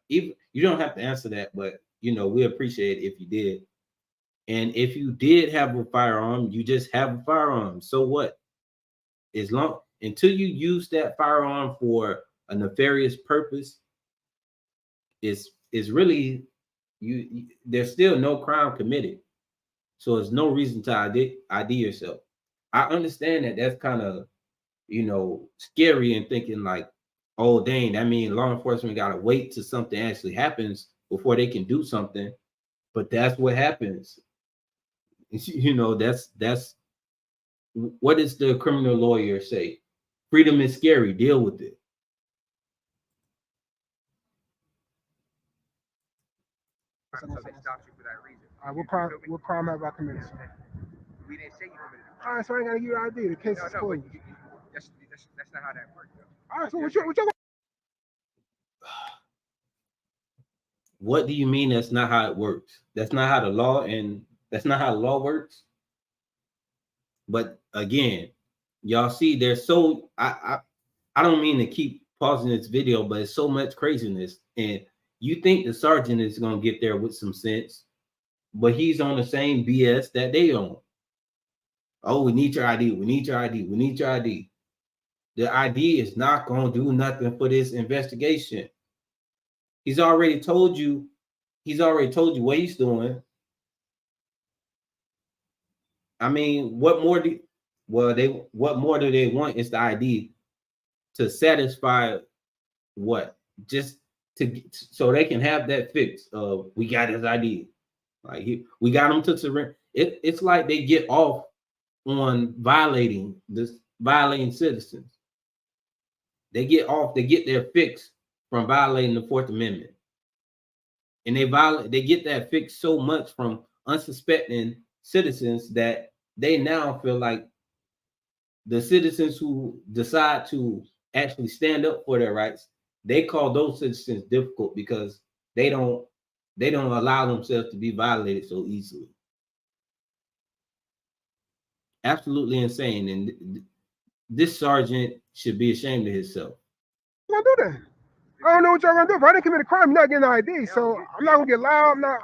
Even you don't have to answer that, but you know we appreciate it if you did. And if you did have a firearm, you just have a firearm. So what? As long until you use that firearm for a nefarious purpose, it's really there's still no crime committed. So there's no reason to ID yourself. I understand that that's kind of, you know, scary and thinking like, oh dang, that means law enforcement gotta wait till something actually happens before they can do something. But that's what happens. You know, that's what does the criminal lawyer say? Freedom is scary, deal with it. So they stopped you for that reason. What crime have I committed, sir? We didn't say you committed a crime. All right, so I ain't gotta give you ID. The case No, is no, but closed. that's not how that works, though. All right, so You're- what you What do you mean that's not how it works? That's not how the law works. But again, y'all see, there's so I don't mean to keep pausing this video, but it's so much craziness. And you think the sergeant is gonna get there with some sense, but he's on the same BS that they on. Oh, we need your ID. We need your ID. We need your ID. The ID is not gonna do nothing for this investigation. He's already told you. He's already told you what he's doing. I mean, what more do what more do they want is the ID to satisfy what? Just so they can have that fix of we got his ID. Like we got him to surrender. It's like they get off on violating citizens. They get their fix from violating the Fourth Amendment. And they get that fix so much from unsuspecting citizens that they now feel like the citizens who decide to actually stand up for their rights, they call those citizens difficult because they don't allow themselves to be violated so easily. Absolutely insane. And this sergeant should be ashamed of himself. gonna do that? I don't know what y'all gonna do. If I didn't commit a crime, you're not getting an ID. So I'm not gonna get loud. I'm not.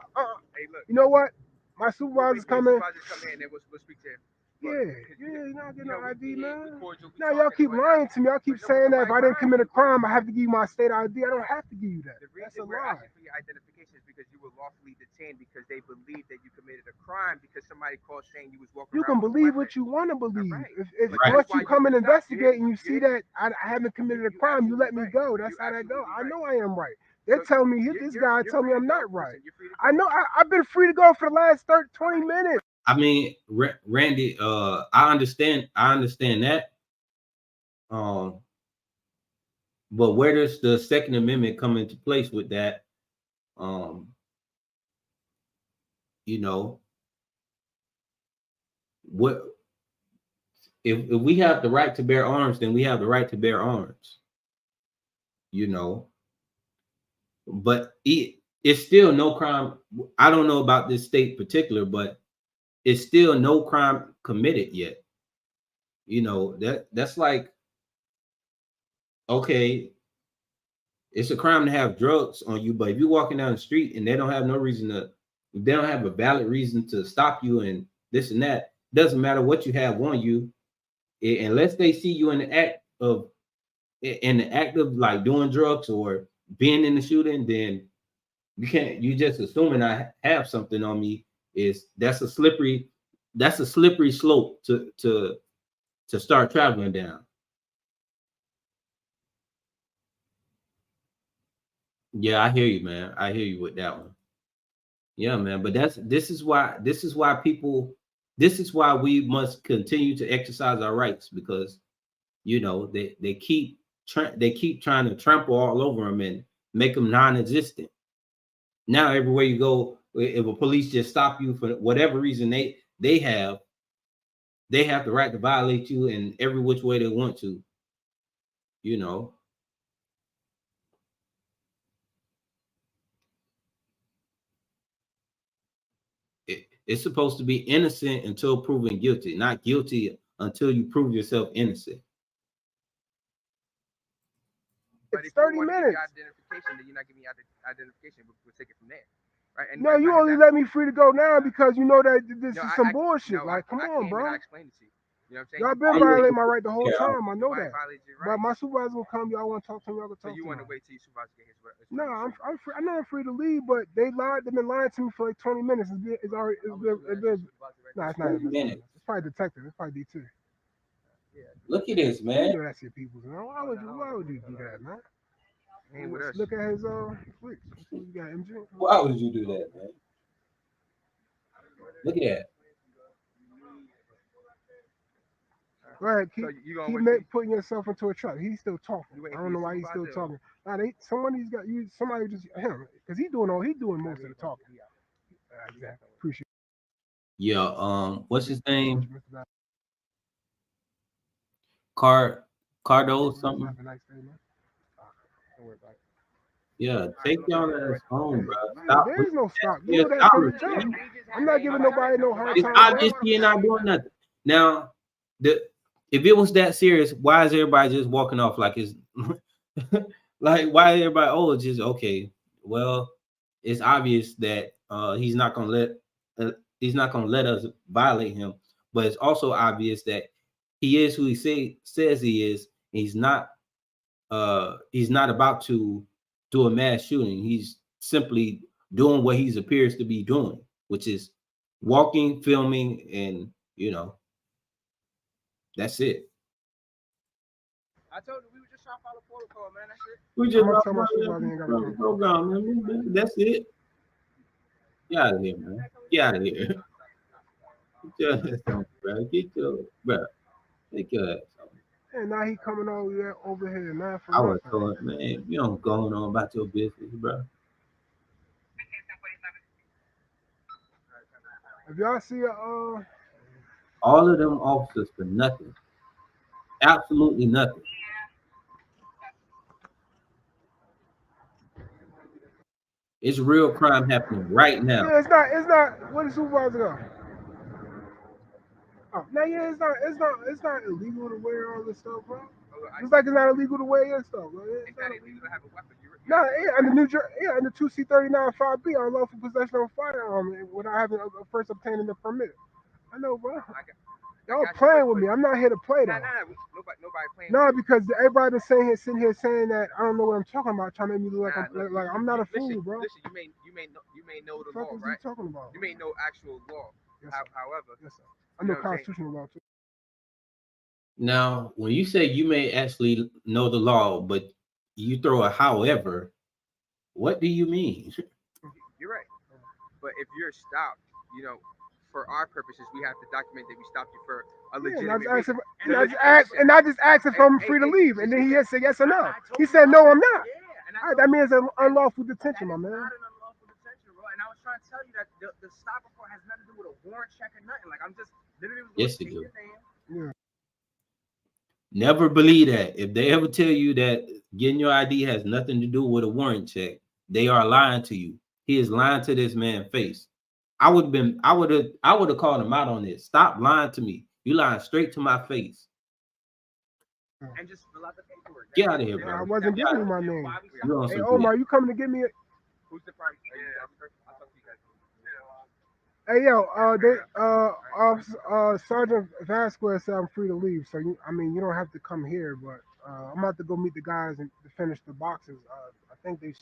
Hey, look. You know what? My supervisor's coming. Supervisor's coming in, and we'll speak to him. Yeah, you're not getting an ID, man. Cordial, we Now y'all talking keep and whatnot. lying to me. Y'all keep But saying that if I didn't lying commit a to you, crime, I have to give you my state ID. I don't have to give you that. The That's reason a we're lie. asking for your identification is because you were lawfully detained because they believe that you committed a crime because somebody called saying you was walking You around can with a believe weapon. what you want to believe. Right. If Right. once Why you come and stop. investigate and you see You're- that I haven't committed a you crime, you let me absolutely go. right. That's You how that go. absolutely I know right. I am right. They So tell me this guy tell me I'm not right. I know I've been free to go for the last 20 minutes. I mean, Randy, I understand that. But where does the Second Amendment come into place with that? You know, what if we have the right to bear arms, then we have the right to bear arms. You know, but it's still no crime. I don't know about this state particular, but it's still no crime committed yet. You know, that's like, okay, it's a crime to have drugs on you, but if you're walking down the street and they don't have a valid reason to stop you and this and that, doesn't matter what you have on you, unless they see you in the act of like doing drugs or being in the shooting, then you just assuming I have something on me that's a slippery slope to start traveling down. Yeah, I hear you, man. I hear you with that one. Yeah, man. But this is why we must continue to exercise our rights, because they keep trying to trample all over them and make them non-existent. Now everywhere you go, if a police just stop you for whatever reason, they have the right to violate you in every which way they want to. You know. It's supposed to be innocent until proven guilty, not guilty until you prove yourself innocent. But It's if you 30 want to give minutes. your identification, then you're not giving me identification. We'll take it from there. Right? And No, you only let me free to go now because you know that this is some bullshit. Like, come on, bro. I explained it to you. You know what I'm saying? Y'all been violating my right the whole time. I know Nobody that. violated your But rights. my supervisor will come. Y'all want to talk to me? Y'all can So talk you to want me. to wait till your supervisor get his No, I'm free. I know I'm free to leave, but they lied. They've been lying to me for like 20 minutes. It's already. It's been. No, it's not him. It's probably detective. It's probably D2. Look at this, You man. know that's your people's. Man. Why would you do that, man? Ain't with us. Look at his flicks. You got MG. Why would you do that, man? Look at that. Go ahead, So you gonna keep putting yourself into a trap. He's still talking. I don't know why he's still talking. Nah, somebody just him because he's doing most of the talking. Exactly. Appreciate. Yeah. What's his name? Cardo something. Have a nice day, man. Don't worry about it. Yeah, take y'all ass home, bro. Man, Stop. there is no stop. You Yeah, know that stop from the it, jump. man. I'm not giving nobody no hard It's time. obvious you're not doing nothing. Now, if it was that serious, why is everybody just walking off like it's like why is everybody it's just okay? Well, it's obvious that he's not gonna let us violate him, but it's also obvious that he is who he says he is. He's not about to do a mass shooting. He's simply doing what he appears to be doing, which is walking, filming, and that's it. I told you we were just trying to follow protocol, man. That's it. We I'm just gonna tell my supervisor he ain't gotta come. program, man. That's it. Get out of here, man. Get out of here. Get your ass on, bro. Take your ass on. And now he coming over here, man. For I was nothing. told, man, you don't go on about your business, bro. If y'all see All of them officers for nothing. Absolutely nothing. It's real crime happening right now. yeah, it's not. Where the supervisor go? Oh, no, yeah, it's not illegal to wear all this stuff, bro. It's like it's not illegal to wear your stuff, bro. It's not illegal to have a weapon. No, yeah, under New Jersey, yeah, under 2C39 5B, unlawful possession of a firearm without having first obtaining the permit. I know, bro. Y'all playing with me. I'm not here to play though. Nobody playing. No, because everybody been sitting here saying that I don't know what I'm talking about, trying to make me look like I'm not a fool, bro. Listen, you may know the What law, the fuck is right? you talking about? You may know actual law. Yes, sir. However, Yes, sir. I know constitutional law too. Now, when you say you may actually know the law, but you throw a however, what do you mean? you're right. But if you're stopped, for our purposes, we have to document that we stopped you for a legitimate reason. And I just asked if I'm free to leave, and then he just said yes or no. He said no, I'm not. All right, that means an unlawful detention, my man. Not an unlawful detention, bro. And I was trying to tell you that the stop report has nothing to do with a warrant check or nothing. Like I'm just literally was going Yes, to it take do. your name. Yeah. Never believe that. If they ever tell you that getting your ID has nothing to do with a warrant check, they are lying to you. He is lying to this man's face. I would have called him out on this. Stop lying to me. You lying straight to my face. And just fill out the paperwork. Get out of here, bro. I wasn't giving you my name. Hey, Hey, Omar, you coming to get me? Who's the primary? I'll talk to you guys. Hey, yo, Sergeant Vasquez said I'm free to leave, so you don't have to come here, but I'm about to go meet the guys and to finish the boxes. I think they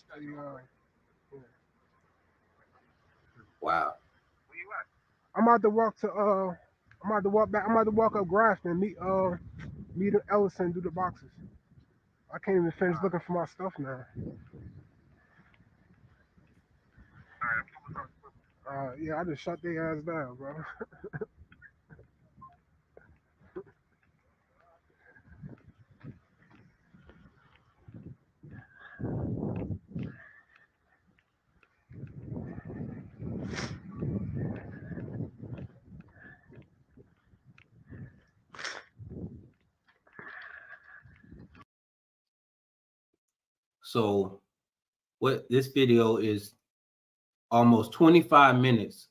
wow. I'm about to walk to I'm about to walk back. I'm about to walk up Grafton and meet Ellison, do the boxes. I can't even finish looking for my stuff now. Yeah, I just shut their ass down, bro. So what this video is almost 25 minutes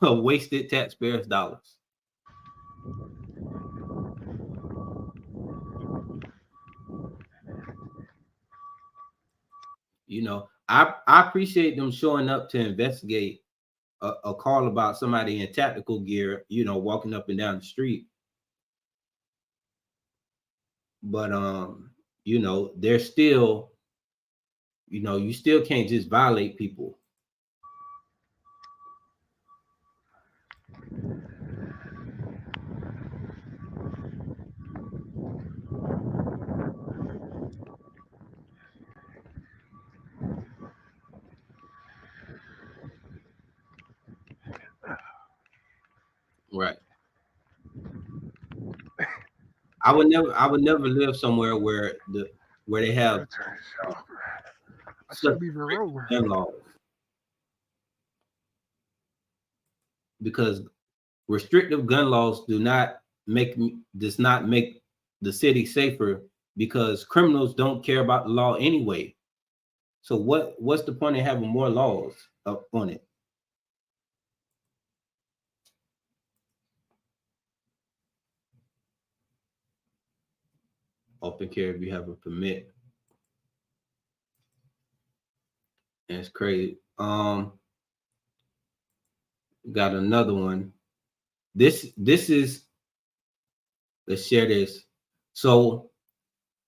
of wasted taxpayers' dollars. I appreciate them showing up to investigate a call about somebody in tactical gear, walking up and down the street. But they're still, you still can't just violate people. Right. I would never live somewhere where they have I should leave it rolling. gun laws, because restrictive gun laws does not make the city safer because criminals don't care about the law anyway. So what's the point of having more laws up on it? Open carry if you have a permit. And it's crazy. Got another one. This is, let's share this. So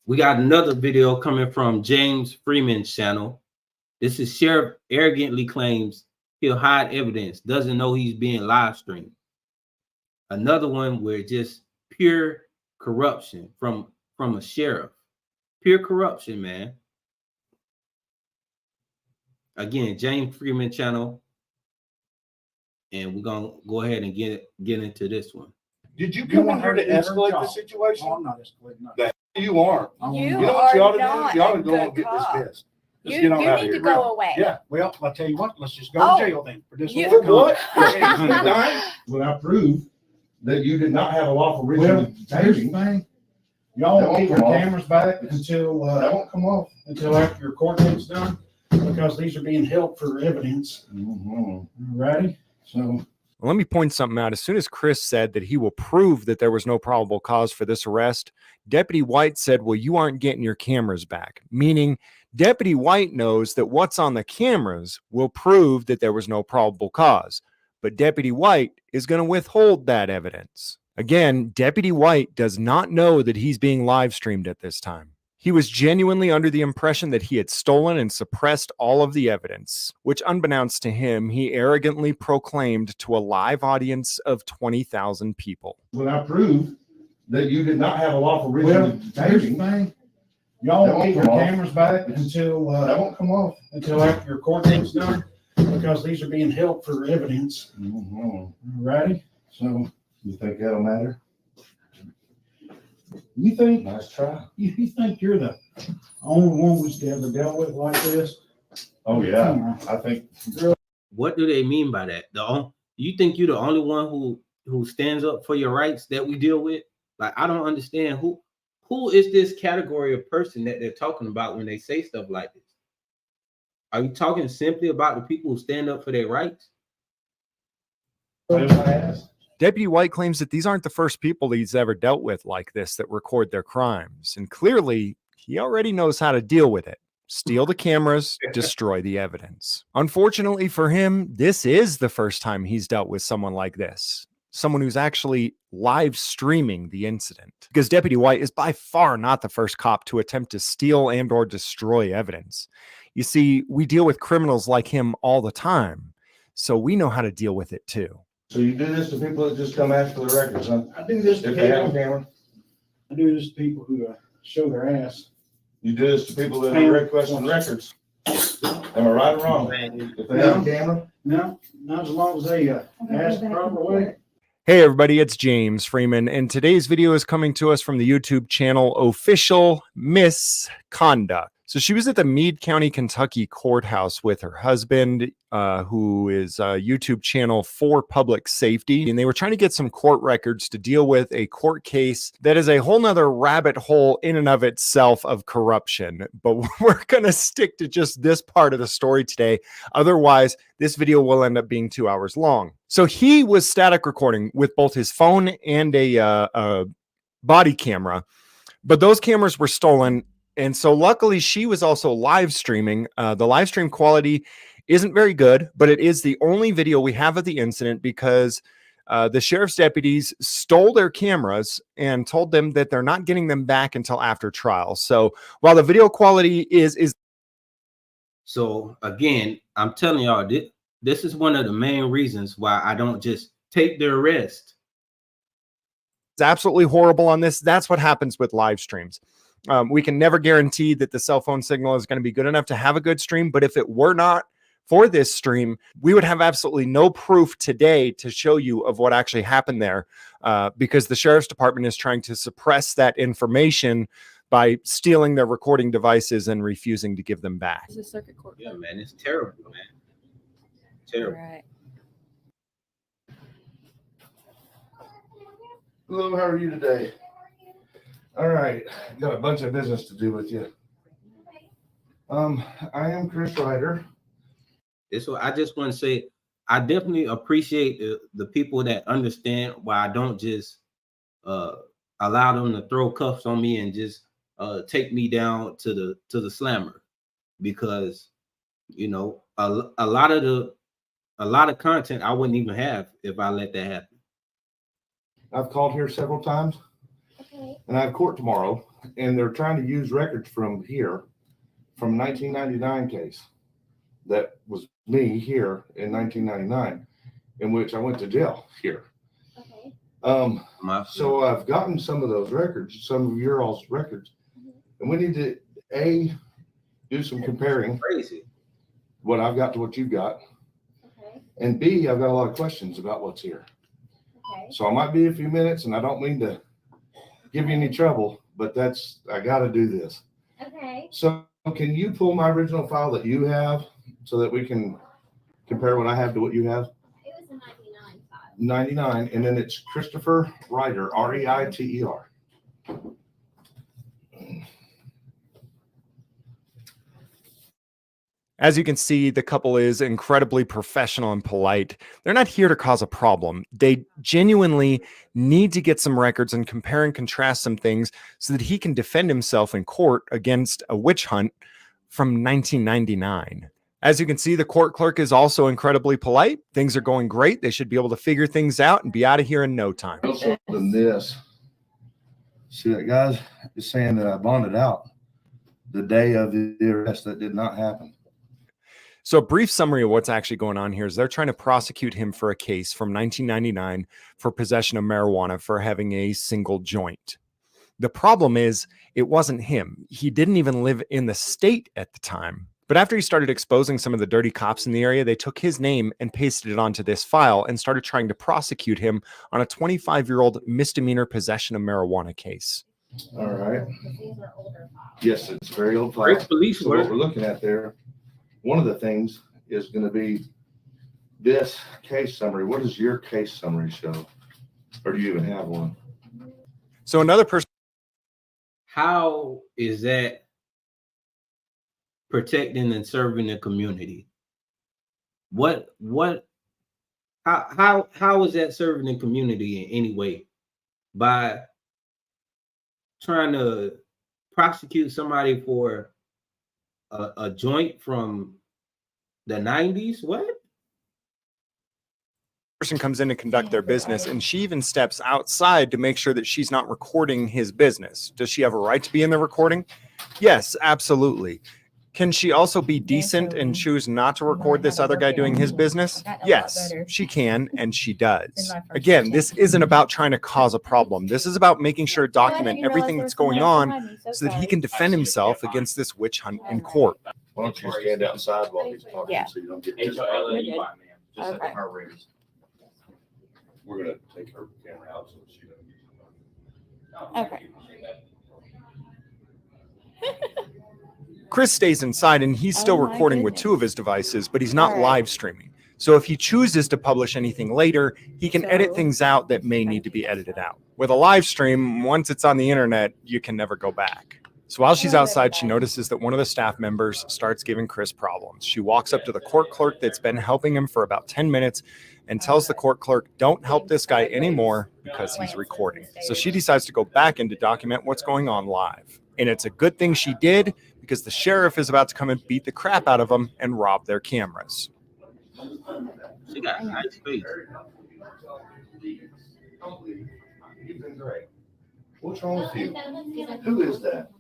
we got another video coming from James Freeman's channel. This is sheriff arrogantly claims he'll hide evidence, doesn't know he's being live streamed. Another one where just pure corruption from a sheriff. Pure corruption, man. Again, James Freeman channel. And we're gonna go ahead and get into this one. Did you come in here to escalate the situation? I'm not escalating. No. That you are. You know what you ought to are do? You ought to not go a and get good cop. dismissed. Let's get on You out of need here. to go away. Yeah, well, I'll tell you what, let's just go Oh. to jail then for You- disorderly What? conduct. When I prove that you did not have a lawful reason. Well, here's the thing. Y'all That won't keep your come off. cameras back until, That won't come off. until after your court date's done, because these are being held for evidence. Ready? So. Well, let me point something out. As soon as Chris said that he will prove that there was no probable cause for this arrest, Deputy White said, well, you aren't getting your cameras back, meaning Deputy White knows that what's on the cameras will prove that there was no probable cause. But Deputy White is going to withhold that evidence. Again, Deputy White does not know that he's being live streamed at this time. He was genuinely under the impression that he had stolen and suppressed all of the evidence, which unbeknownst to him, he arrogantly proclaimed to a live audience of 20,000 people. When I prove that you did not have a lawful Well, reason. here's the thing. Y'all That won't keep your come off. cameras back until, That won't come off. until after your court date's done, because these are being held for evidence. Ready? So. You think that'll matter? You think, Nice try. you think you're the only one who's ever dealt with like this? Oh, yeah. I think. What do they mean by that? You think you're the only one who stands up for your rights that we deal with? Like, I don't understand who is this category of person that they're talking about when they say stuff like this? Are you talking simply about the people who stand up for their rights? Deputy White claims that these aren't the first people he's ever dealt with like this that record their crimes. And clearly, he already knows how to deal with it. Steal the cameras, destroy the evidence. Unfortunately for him, this is the first time he's dealt with someone like this. Someone who's actually live streaming the incident. Because Deputy White is by far not the first cop to attempt to steal and or destroy evidence. You see, we deal with criminals like him all the time. So we know how to deal with it too. So you do this to people that just come ask for the records, huh? I do this to If they have a people, camera? I do this to people who show their ass. You do this to people that are requesting records. Am I right or wrong? If they have a camera? No, not as long as they ask the proper way. Hey everybody, it's James Freeman, and today's video is coming to us from the YouTube channel Official Misconduct. So she was at the Meade County, Kentucky courthouse with her husband, who is a YouTube channel for public safety. And they were trying to get some court records to deal with a court case that is a whole nother rabbit hole in and of itself of corruption. But we're going to stick to just this part of the story today. Otherwise, this video will end up being 2 hours long. So he was static recording with both his phone and a body camera, but those cameras were stolen. And so luckily she was also live streaming. The live stream quality isn't very good, but it is the only video we have of the incident because the sheriff's deputies stole their cameras and told them that they're not getting them back until after trial. So while the video quality is So again, I'm telling y'all, this is one of the main reasons why I don't just take the arrest. it's absolutely horrible on this. That's what happens with live streams. We can never guarantee that the cell phone signal is going to be good enough to have a good stream. But if it were not for this stream, we would have absolutely no proof today to show you of what actually happened there because the sheriff's department is trying to suppress that information by stealing their recording devices and refusing to give them back. It's a circuit court. Yeah, man, it's terrible, man. Terrible. Right. Hello, how are you today? All right, got a bunch of business to do with you. I am Chris Ryder. This what I just want to say. I definitely appreciate the people that understand why I don't just allow them to throw cuffs on me and just take me down to the slammer, because you know a lot of content I wouldn't even have if I let that happen. I've called here several times, and I have court tomorrow, and they're trying to use records from here, from 1999 case. That was me here in 1999, in which I went to jail here. So I've gotten some of those records, some of your all's records, and we need to do some comparing. Crazy. What I've got to what you've got, and B, I've got a lot of questions about what's here. So I might be a few minutes, and I don't mean to give you any trouble, but I got to do this. So can you pull my original file that you have so that we can compare what I have to what you have? It was a 99 file. 99, and then it's Christopher Ryder, R-E-I-T-E-R. As you can see, the couple is incredibly professional and polite. They're not here to cause a problem. They genuinely need to get some records and compare and contrast some things so that he can defend himself in court against a witch hunt from 1999. As you can see, the court clerk is also incredibly polite. Things are going great. They should be able to figure things out and be out of here in no time. Also than this, see that, guys? It's saying that I bonded out the day of the arrest. That did not happen. So a brief summary of what's actually going on here is they're trying to prosecute him for a case from 1999 for possession of marijuana for having a single joint. The problem is it wasn't him. He didn't even live in the state at the time. But after he started exposing some of the dirty cops in the area, they took his name and pasted it onto this file and started trying to prosecute him on a 25-year-old misdemeanor possession of marijuana case. All right. These are older files. Yes, it's very old file. Great police So what work. we're looking at there, one of the things is going to be this case summary. What does your case summary show? Or do you even have one? So another person. How is that protecting and serving the community? How is that serving the community in any way? By trying to prosecute somebody for a joint from the 90s? What? Person comes in to conduct their business, and she even steps outside to make sure that she's not recording his business. Does she have a right to be in the recording? Yes, absolutely. Can she also be decent and choose not to record this other guy doing his business? Yes, she can, and she does. Again, this isn't about trying to cause a problem. This is about making sure to document everything that's going on so that he can defend himself against this witch hunt in court. Why don't you stand outside while he's talking so you don't get Okay. We're going to take her camera out so she doesn't get Okay. Chris stays inside, and he's still recording with two of his devices, but he's not live streaming. So if he chooses to publish anything later, he can edit things out that may need to be edited out. With a live stream, once it's on the internet, you can never go back. So while she's outside, she notices that one of the staff members starts giving Chris problems. She walks up to the court clerk that's been helping him for about 10 minutes and tells the court clerk, don't help this guy anymore because he's recording. So she decides to go back in to document what's going on live. And it's a good thing she did, because the sheriff is about to come and beat the crap out of them and rob their cameras. She got a nice face. You've been great. What's wrong with you? Who is that?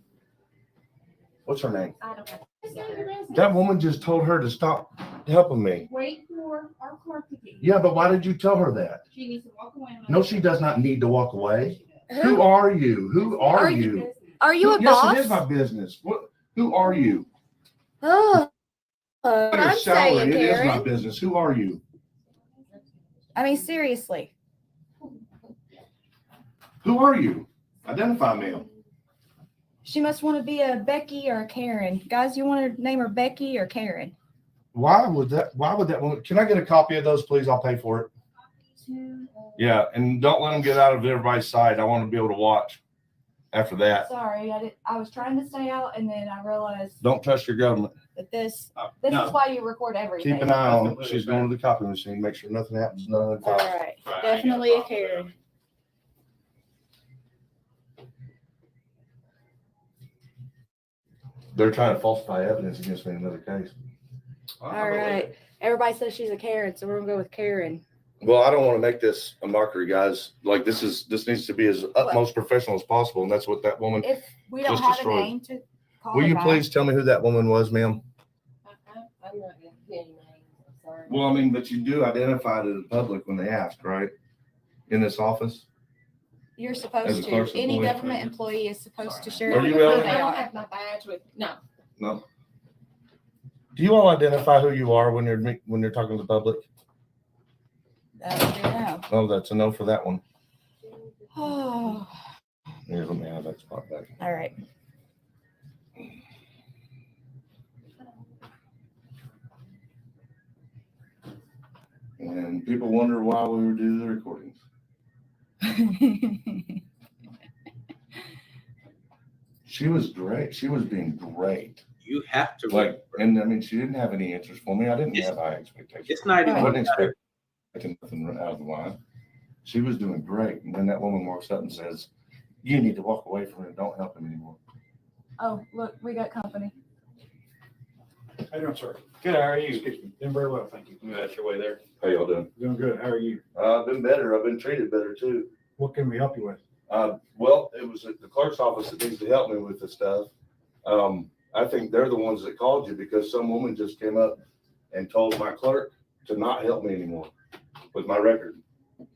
What's her name? I don't know. That woman just told her to stop helping me. Wait for our clerk to get you. Yeah, but why did you tell her that? She needs to walk away. No, she does not need to walk away. Who are you? Who are you? Are you a Yes, boss? it is my business. What? Who are you? Oh, Your I'm salary, saying, it is my Karen. business. Who are you? I mean, seriously. Who are you? Identify me. She must want to be a Becky or a Karen. Guys, you want to name her Becky or Karen? Why would that woman? Can I get a copy of those, please? I'll pay for it. Yeah, and don't let them get out of everybody's sight. I want to be able to watch. after that. Sorry, I was trying to stay out and then I realized Don't trust your government. that this No. is why you record everything. Keep an eye on, she's going to the copy machine, make sure nothing happens, none of the All files. right, definitely a Karen. They're trying to falsify evidence against me in another case. All right, everybody says she's a Karen, so we're gonna go with Karen. Well, I don't want to make this a mockery, guys. Like, this needs to be as utmost professional as possible, and that's what that woman. If we don't Just have a destroyed. name to call Will her you by. please tell me who that woman was, ma'am? I'm not gonna get any names, I'm sorry. Well, I mean, but you do identify to the public when they ask, right? In this office? You're As a supposed to. clerk's Any employee. government employee is supposed to share Are who you they relevant? I don't are. have my badge with, no. No. Do you all identify who you are when you're talking to the public? No. Oh, that's a no for that one. Oh, Here, let me have that spot back. all right. And people wonder why we would do the recordings. She was great. She was being great. You have to Like, and I mean, she didn't have any answers for me. I didn't have high expectations. It's not I even. wasn't expecting nothing out of the line. She was doing great. And then that woman walks up and says, you need to walk away from him. Don't help him anymore. Oh, look, we got company. How you doing, sir? Good, how are you? Excuse me. Doing very well, thank you. That's your way there. How y'all doing? Doing good. How are you? I've been better. I've been treated better too. What can we help you with? Well, it was at the clerk's office that needs to help me with this stuff. I think they're the ones that called you because some woman just came up and told my clerk to not help me anymore with my record,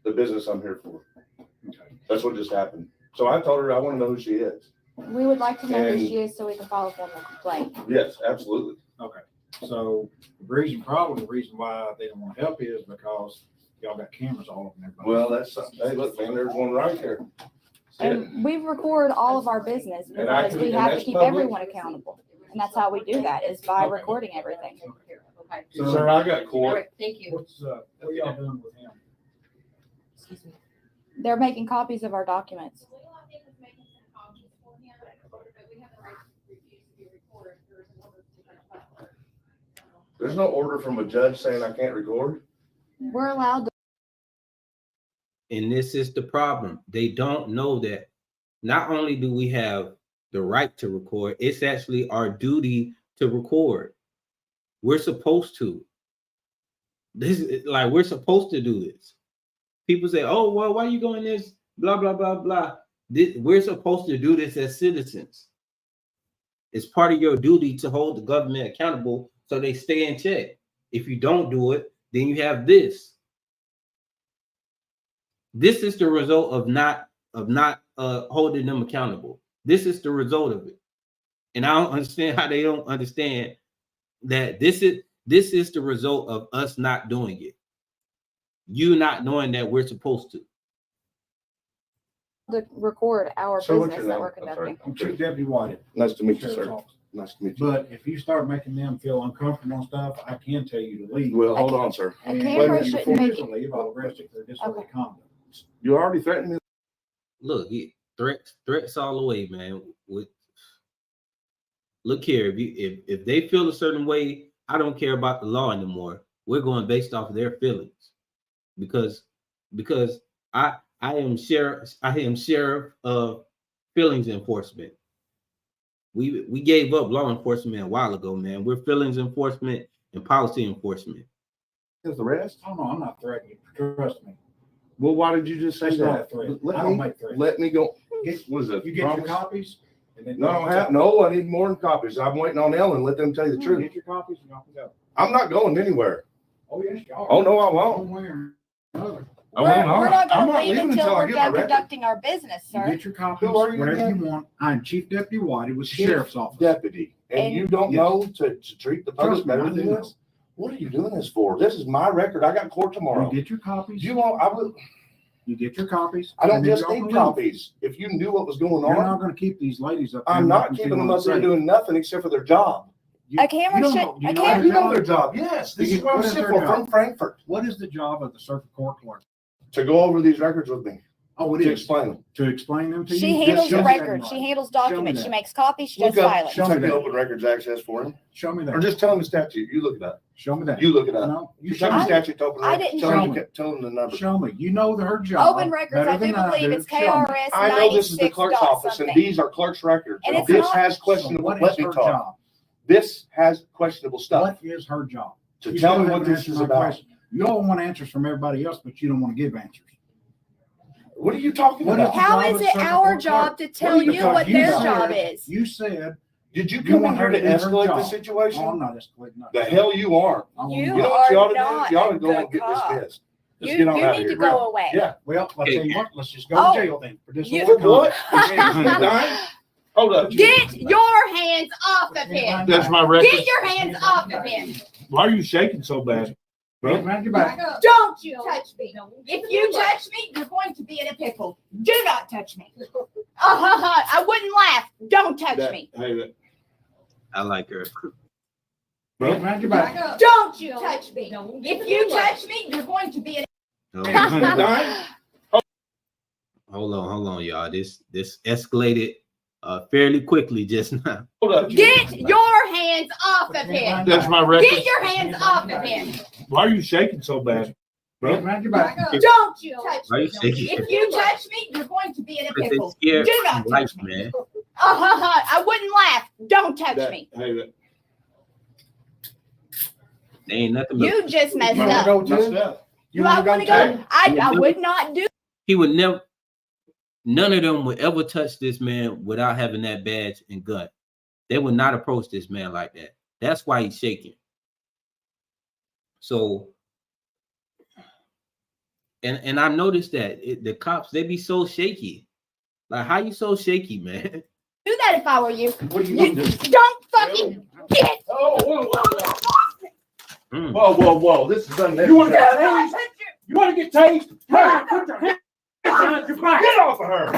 the business I'm here for. Okay. That's what just happened. So I told her I want to know who she is. We would like to know who And- she is so we can file a formal complaint. Yes, absolutely. Okay. So probably the reason why they don't want to help you is because y'all got cameras all over everybody. Well, that's something. Hey, look, man, there's one right here. And we record all of our business And I because we can- have and to that's keep public. everyone accountable. And that's how we do that, is by Okay. recording everything. Okay. So- Sir, I got All court. right, thank you. What y'all doing with him? Excuse me. They're making copies of our documents. Legal, I think, is making some copies for him, but we have the right to refuse to be recorded. There's an order to There's no order from a judge saying I can't record. We're allowed to. And this is the problem. They don't know that not only do we have the right to record, it's actually our duty to record. We're supposed to. This is like we're supposed to do this. People say, "Oh, well, why are you going this?" Blah blah blah blah. We're supposed to do this as citizens. It's part of your duty to hold the government accountable so they stay in check. If you don't do it, then you have this. This is the result of not holding them accountable. This is the result of it. And I don't understand how they don't understand that this is the result of us not doing it. You not knowing that we're supposed to. Record our So what's business your that name? we're I'm sorry. conducting. I'm Chief Deputy White. Nice to meet you, Sheriff's sir. Office. Nice to meet you. But if you start making them feel uncomfortable and stuff, I can tell you to leave. Well, hold on, sir. A And camera if you shouldn't refuse make to it. leave, I'll arrest you for disorderly conduct. You already threatened me. Look, threats all the way, man. Look here, if they feel a certain way, I don't care about the law anymore. We're going based off of their feelings, because I am sheriff of feelings enforcement. We gave up law enforcement a while ago, man. We're feelings enforcement and policy enforcement. Is the rest? Oh, no, I'm not threatening you. Trust me. Well, why did you just say It's not a that? threat. Let I don't me- make threats. Let me go. Get- What is it? You get your promise? copies and then. No, I don't have. No, I need more than copies. I'm waiting on Ellen. Let them tell you the You truth. Get your copies and y'all can go. I'm not going anywhere. Oh, yes, y'all. Oh, no, I won't. One way or another. I We're will not I'm going to leave leaving until we're I get my done record. conducting our business, You sir. get your copies, Who are you whatever again? you want. I'm Chief Deputy White with the Chief Sheriff's Office. Deputy, and And- you don't Yes. know to treat the public Trust me, better I than do. this? What are you doing this for? This is my record. I got court You tomorrow. get your copies. You won't, I will, You get your copies. I don't and then just y'all need can leave. copies. If you knew what was going You're on, not gonna keep these ladies up there. I'm and not make keeping feel them up there unsafe. doing nothing except for their job. You- A camera you don't should- know- do you a know camera- their You know job? their job. Yes, this is what I'm What is sitting their for job? from Frankfurt, What is the job of the circuit court clerk? to go over these records with me. Oh, it to is. explain them. To explain them to you? She Just handles show the me that records. in She writing. handles Show me documents. She that. makes copies. She Look does up, filing. Show me take the that. open records access for him, Show me or that. just tell him the statute. You look it up. Show me that. You look it up. No, You show him the statute to open I records. didn't Tell him the number. Show me. You know her job. Open records, better I do than believe do. it's Show me. KRS I know this is the 96 clerk's dot office, and something. these are clerk's records. And And it's this not- has So questionable. what Let is me her talk. job? This has questionable stuff. What is her job? To You tell still me what haven't this answered is my about. question. You all want answers from everybody else, but you don't want to give answers. What are you talking What about? is- How job is of it circuit our court job clerk? to tell you you talking- what you their said- job is? You said, Did you You come in want here her to to do her escalate the job. situation? oh, I'm not escalating. nothing. The hell you aren't. I want You to- You know what you are ought to not do? You ought to a go and good get cop. dismissed. Let's You get on out of need here. to go away. Yeah. Well, I'll tell you what, let's just go Oh. to jail then. For You- disorderly For what? conduct. Hold up. Get your hands off of him. That's my Get your hands off of him. Why are you shaking so bad? Get behind your back. Don't you touch me. If you touch me, you're going to be in a pickle. Do not touch me. I wouldn't laugh. Don't touch me. Hey, I like her. Get behind your back. Don't you touch me. If you touch me, you're going to be in a Hold on, y'all. This escalated fairly quickly just now. hold up. Get your hands off of him. That's my record. Get your hands off of him. Why are you shaking so bad? Get behind your back. Don't you touch Why are me. you shaking? If you touch me, you're going to be in a Because they pickle. scared Do not life, touch me. man. I wouldn't laugh. Don't touch me. Hey, They ain't nothing but You just messed You wanna up. go that's to? that. You Do I want want to to go to? go? I would not do. he would never, none of them would ever touch this man without having that badge and gun. They would not approach this man like that. That's why he's shaking. So, and I noticed that the cops, they be so shaky. Like, how you so shaky, man? Do that if I were you. What do you You want to do? don't fucking get. Oh, whoa. Mm. Whoa. This is unnecessary. You want that? You want to get tased? Hey, put your hands behind your back. Get off of her.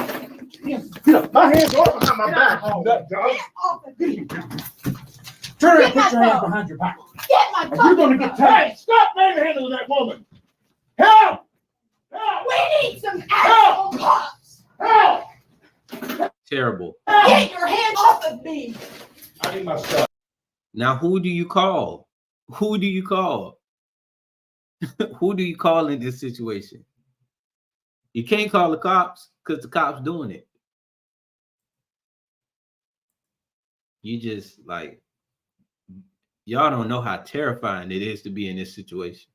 Get up. My hands are behind my back. You nut job. Get off of me. Turn around, Get my put your hands phone. behind your back. Get my Or you're going to fucking get phone. tased. Stop manhandling that woman. Help! Help! We need some actual cops. Help! Terrible. Get your hands off of me. I need my stuff. Now, who do you call? Who do you call? Who do you call in this situation? You can't call the cops because the cops doing it. You just like, y'all don't know how terrifying it is to be in this situation.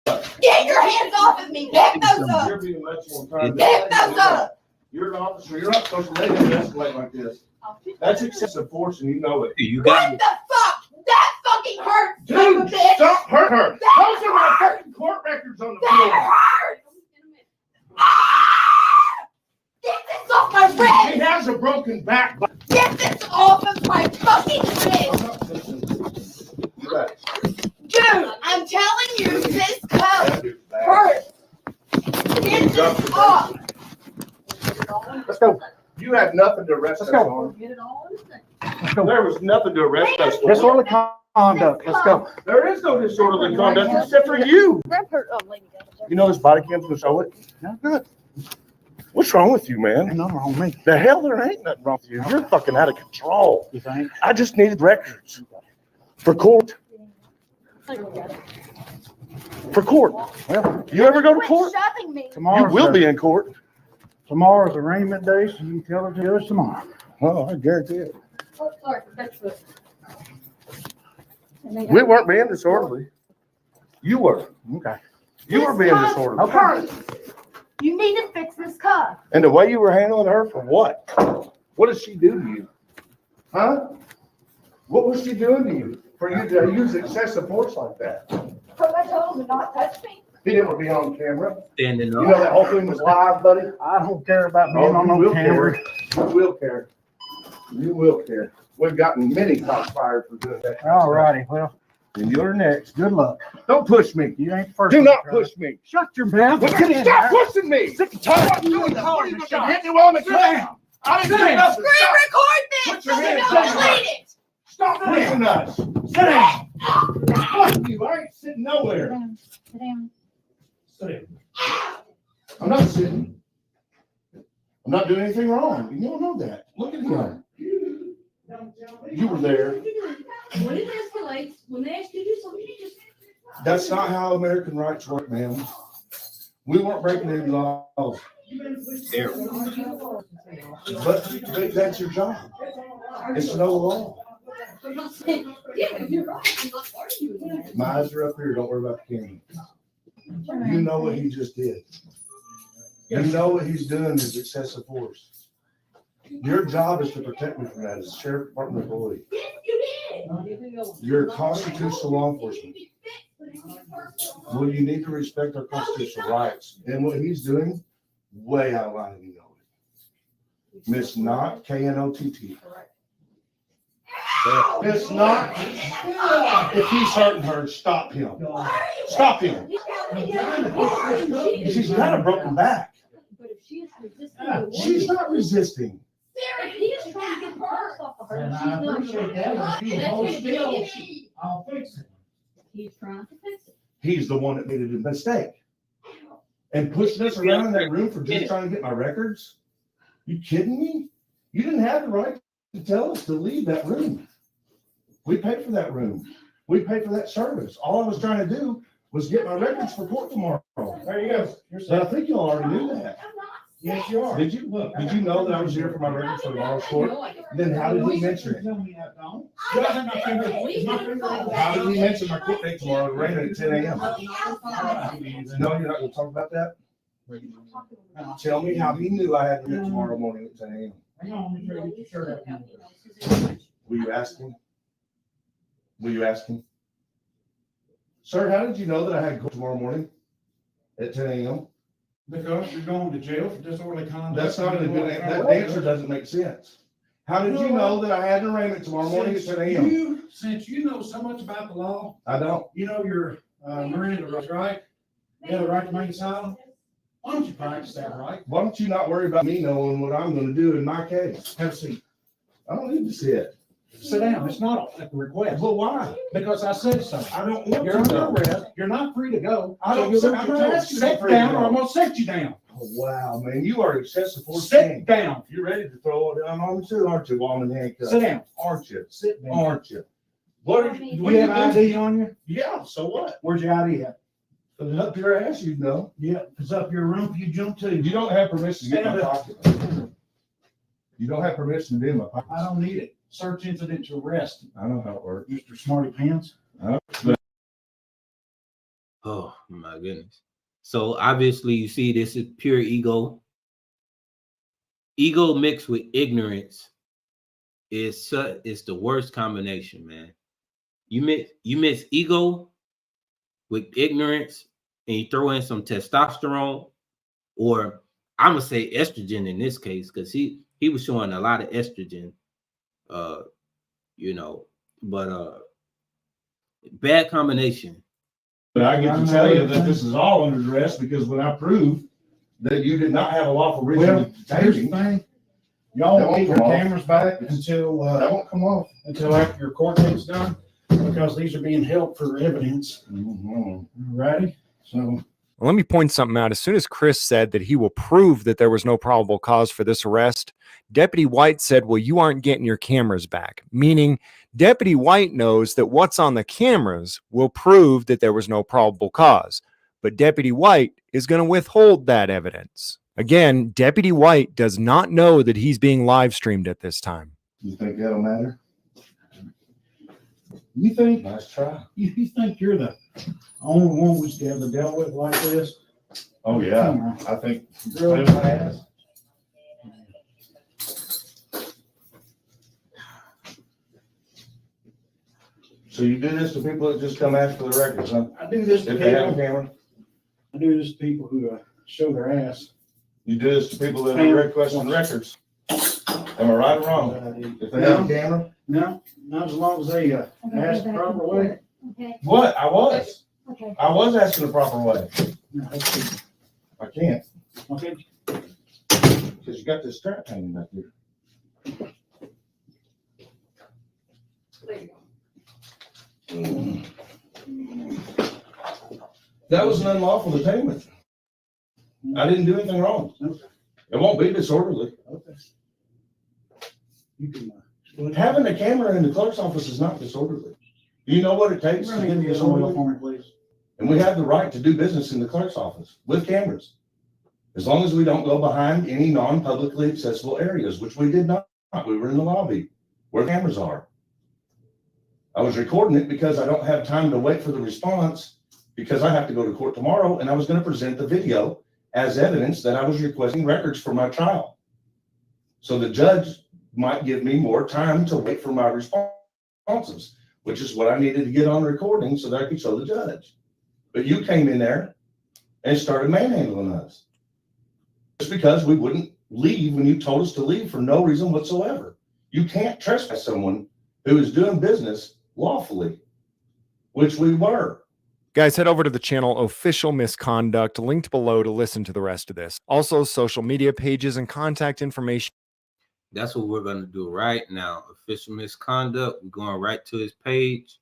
Get your hands off of me. Pick those up. You're being much more time. Pick those up. You're an officer. You're not supposed to let him escalate like this. That's excessive force, and you know it. You got What the fuck? That fucking hurts, son of a Dude, bitch. stop hurt her. That Those are my fucking court records on the That floor. hurts. Ah! Get this off my She wrist. has a broken back. Get this off of my fucking wrist. You got it. Dude, I'm telling you, this cuff That dude's bad. hurts. Get this off. Let's go. You had nothing to arrest us on. There was nothing to arrest us for. Disorderly conduct. Let's go. There is no disorderly conduct except for you. You know this body cam's gonna show it? Yeah, good. What's wrong with you, man? Ain't nothing wrong with me. The hell, there ain't nothing wrong with you. You're fucking out of control. You think? I just needed records. For court. For court. Well, You ever go to court? Shoving me. You tomorrow's will the- be in court. Tomorrow's arraignment day, so you can tell the judge tomorrow. Oh, I guarantee it. Oh, sorry, that's good. We weren't being disorderly. You were. Okay. You were being disorderly. Hurts. You need to fix this cuff. And the way you were handling her for what? What did she do to you? Huh? What was she doing to you for you to use excessive force like that? Because I told him to not touch me. He didn't be on camera. standing You know up. that whole thing was live, buddy? I don't care about Oh, being on you no will camera. care. You will care. You will care. We've gotten many cops fired for doing that. All righty, well, you're next. Good luck. Don't push me. You ain't the first. Do one not to try. push me. Shut your mouth. Stop Get in there. pushing me. Sick and tired of you What and are calling you the gonna shots. hit me while I'm in Sit class? down. I didn't Sit do down. nothing. Screen Stop. record this Put so your we hands don't down. delete it. Stop pushing us. Sit down. Fuck you. I ain't sitting nowhere. Sit down. Sit down. I'm not sitting. I'm not doing anything wrong. You don't know that. Look at him. You were there. When it escalates, when they ask you to do something, you just. That's not how American rights work, ma'am. We weren't breaking any laws. There. But that's your job. It's no law. Yeah, you're right. I'm not arguing with that. My eyes are up here. Don't worry about the camera. You know what he just did. You know what he's doing is excessive force. Your job is to protect me from that as a sheriff department employee. You're a constitutional law enforcement. Well, you need to respect our constitutional rights. And what he's doing, way out of line, you know it. Miss Knott, K-N-O-T-T. Miss Knott, if he's hurting her, stop him. Stop him. She's got a broken back. But if she is resisting. She's not resisting. If he is trying to get the purse off of her. And she's I not appreciate that, but if he That's holds what still, it is. I'll fix it. He's trying to fix it. He's the one that made a mistake. And pushing us around in that room for just trying to get my records? You kidding me? You didn't have the right to tell us to leave that room. We paid for that room. We paid for that service. All I was trying to do was get my records for court tomorrow. There you go. You're But I set. think you all already knew that. Yes, you are. Did you know that I was here for my records for tomorrow's court? Then how did he mention it? Tell me that, don't. Go ahead, my finger. Is my finger on the- How did he mention my court date tomorrow, raining at 10 a.m.? No, you're not gonna talk about that? Tell me how he knew I had to meet tomorrow morning at 10 a.m. Hang on, let me try to get your shirt out. Will you ask him? Will you ask him? Sir, how did you know that I had court tomorrow morning at 10 a.m.? Because you're going to jail for disorderly conduct. That's not a good, that answer doesn't make sense. How did you know that I had an arraignment tomorrow morning at 10 a.m.? Since you know so much about the law, I don't. you know your Miranda rights, right? You have the right to remain silent. Why don't you practice that, right? Why don't you not worry about me knowing what I'm gonna do in my case? Have a seat. I don't need to sit. Sit down. It's not a request. But why? Because I said so. I don't want You're to under go. arrest. You're not free to go. I don't- So I'm you're not gonna asking you to sit free to down or go. I'm gonna set you down. Oh, wow, man, you are excessive force. Sit down. You're ready to throw it down on me too, aren't you, while I'm in handcuffs? Sit down. Aren't you? Sit down. Aren't you? What are Do you? you what have are you ID on you? Yeah, so what? Where's your ID at? Put it up your ass, you know. Yeah, if it's up your room, you jump to. You don't have permission to get my Stand pocket. You don't have permission to be in my pocket. I don't need it. Search incident to arrest, I know how it works. Mr. Smarty Pants. Oh my goodness. So obviously you see this is pure ego. Ego mixed with ignorance is the worst combination, man. You mix ego with ignorance and you throw in some testosterone, or I'm gonna say estrogen in this case, because he was showing a lot of estrogen, but bad combination. But I get to tell you that this is all under duress because when I prove that you did not have a lawful reason Well, to here's detain the me, thing. Y'all That won't won't leave your come off. cameras back until, that won't come off. until after your court date's done, because these are being held for evidence. Ready? So. Well, let me point something out. As soon as Chris said that he will prove that there was no probable cause for this arrest, Deputy White said, well, you aren't getting your cameras back, meaning Deputy White knows that what's on the cameras will prove that there was no probable cause. But Deputy White is going to withhold that evidence. Again, Deputy White does not know that he's being live streamed at this time. You think that'll matter? You think, Nice try. you think you're the only one we should ever dealt with like this? Oh, yeah. I think. Really? Play my ass. So you do this to people that just come ask for the records, huh? I do this to If they have a people, camera? I do this to people who show their ass. You do this to people that are requesting records? Am I right or wrong? If they have a camera? No, not as long as they ask the proper way. Okay, What? I was okay. asking the proper way. No, that's- I can't, Okay, because you got this strap hanging back here. That was an unlawful detainment. I didn't do anything wrong. It won't be disorderly. Okay. You can, Having a camera in the clerk's office is not disorderly. Do you know what it takes to get disorderly? for me, please. And we have the right to do business in the clerk's office with cameras. As long as we don't go behind any non-publicly accessible areas, which we did not. We were in the lobby where cameras are. I was recording it because I don't have time to wait for the response because I have to go to court tomorrow, and I was going to present the video as evidence that I was requesting records for my trial. So the judge might give me more time to wait for my responses, which is what I needed to get on recording so that I could show the judge. But you came in there and started manhandling us just because we wouldn't leave when you told us to leave for no reason whatsoever. You can't trespass someone who is doing business lawfully, which we were. Guys, head over to the channel Official Misconduct, linked below to listen to the rest of this. Also, social media pages and contact information. That's what we're going to do right now. Official Misconduct. We're going right to his page.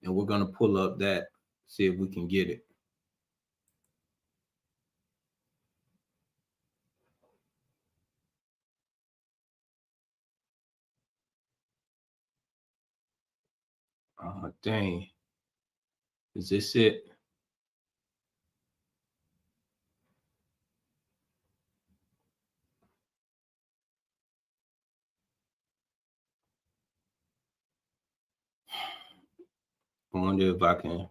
And we're going to pull up that, see if we can get it. Oh, dang. Is this it? I wonder if I can.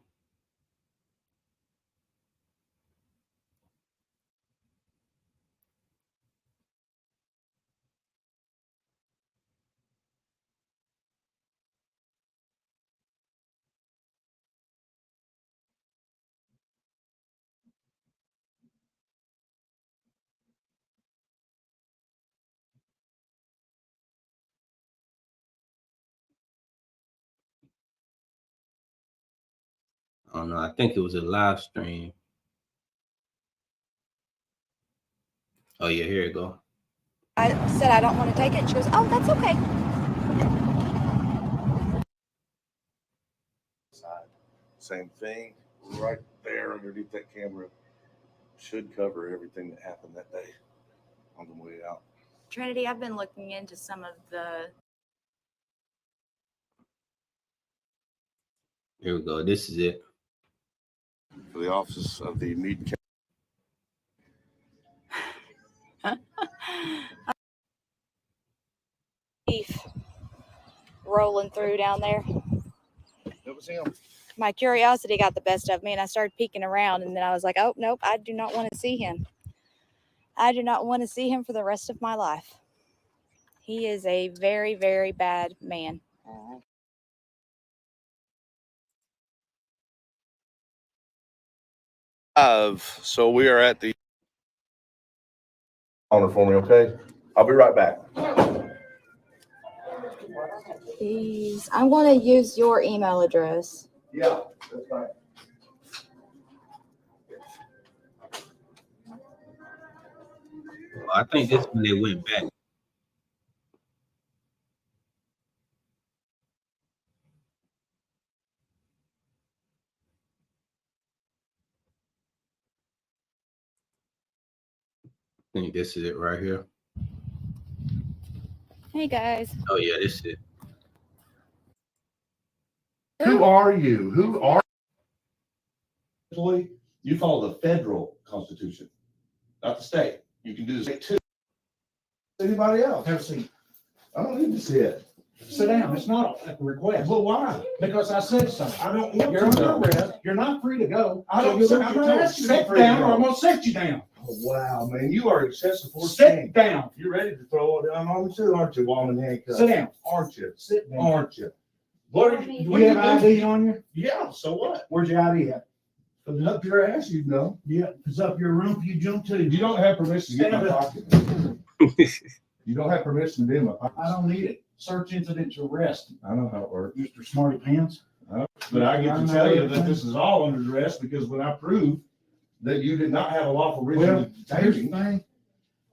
I don't know. I think it was a live stream. Oh, yeah, here you go. I said I don't want to take it. She goes, oh, that's okay. Same thing, right there underneath that camera should cover everything that happened that day on the way out. Trinity, I've been looking into some of the. Here we go. This is it. For the office of the Meade Beef rolling through down there. It was him. My curiosity got the best of me, and I started peeking around, and then I was like, oh, nope, I do not want to see him. I do not want to see him for the rest of my life. He is a very, very bad man. So we are at the owner for me, okay? I'll be right back. Please, I want to use your email address. Yeah, that's fine. Well, I think this when they went back. I think this is it right here. Hey, guys. Oh, yeah, this is it. Who are you? Who are you? You follow the federal constitution, not the state. You can do the state too. Anybody else? Have a seat. I don't need to see it. Sit down. It's not a request. Well, why? Because I said so. I don't want You're to under go. arrest. You're not free to go. I don't. So I'm you're not to asking you sit for it, down, or no. I'm gonna sit you down. Oh, wow, man, you are excessive force. Sit down. You're ready to throw it down on me too, aren't you, while I'm in handcuffs? Sit down. Aren't you? Sit down. Aren't you? What are you? Do What you are have you ID doing? on you? Yeah. So what? Where's your ID at? Put it up your ass, you know. Yeah, it's up your room. You jump to. You don't have permission to get in my pocket. You don't have permission to be in my pocket. I don't need it. Search incident to arrest, I know how it works. Mr. Smarty Pants. But I get to tell you that this is all under arrest because when I prove that you did not have a lawful reason. Well, here's the thing.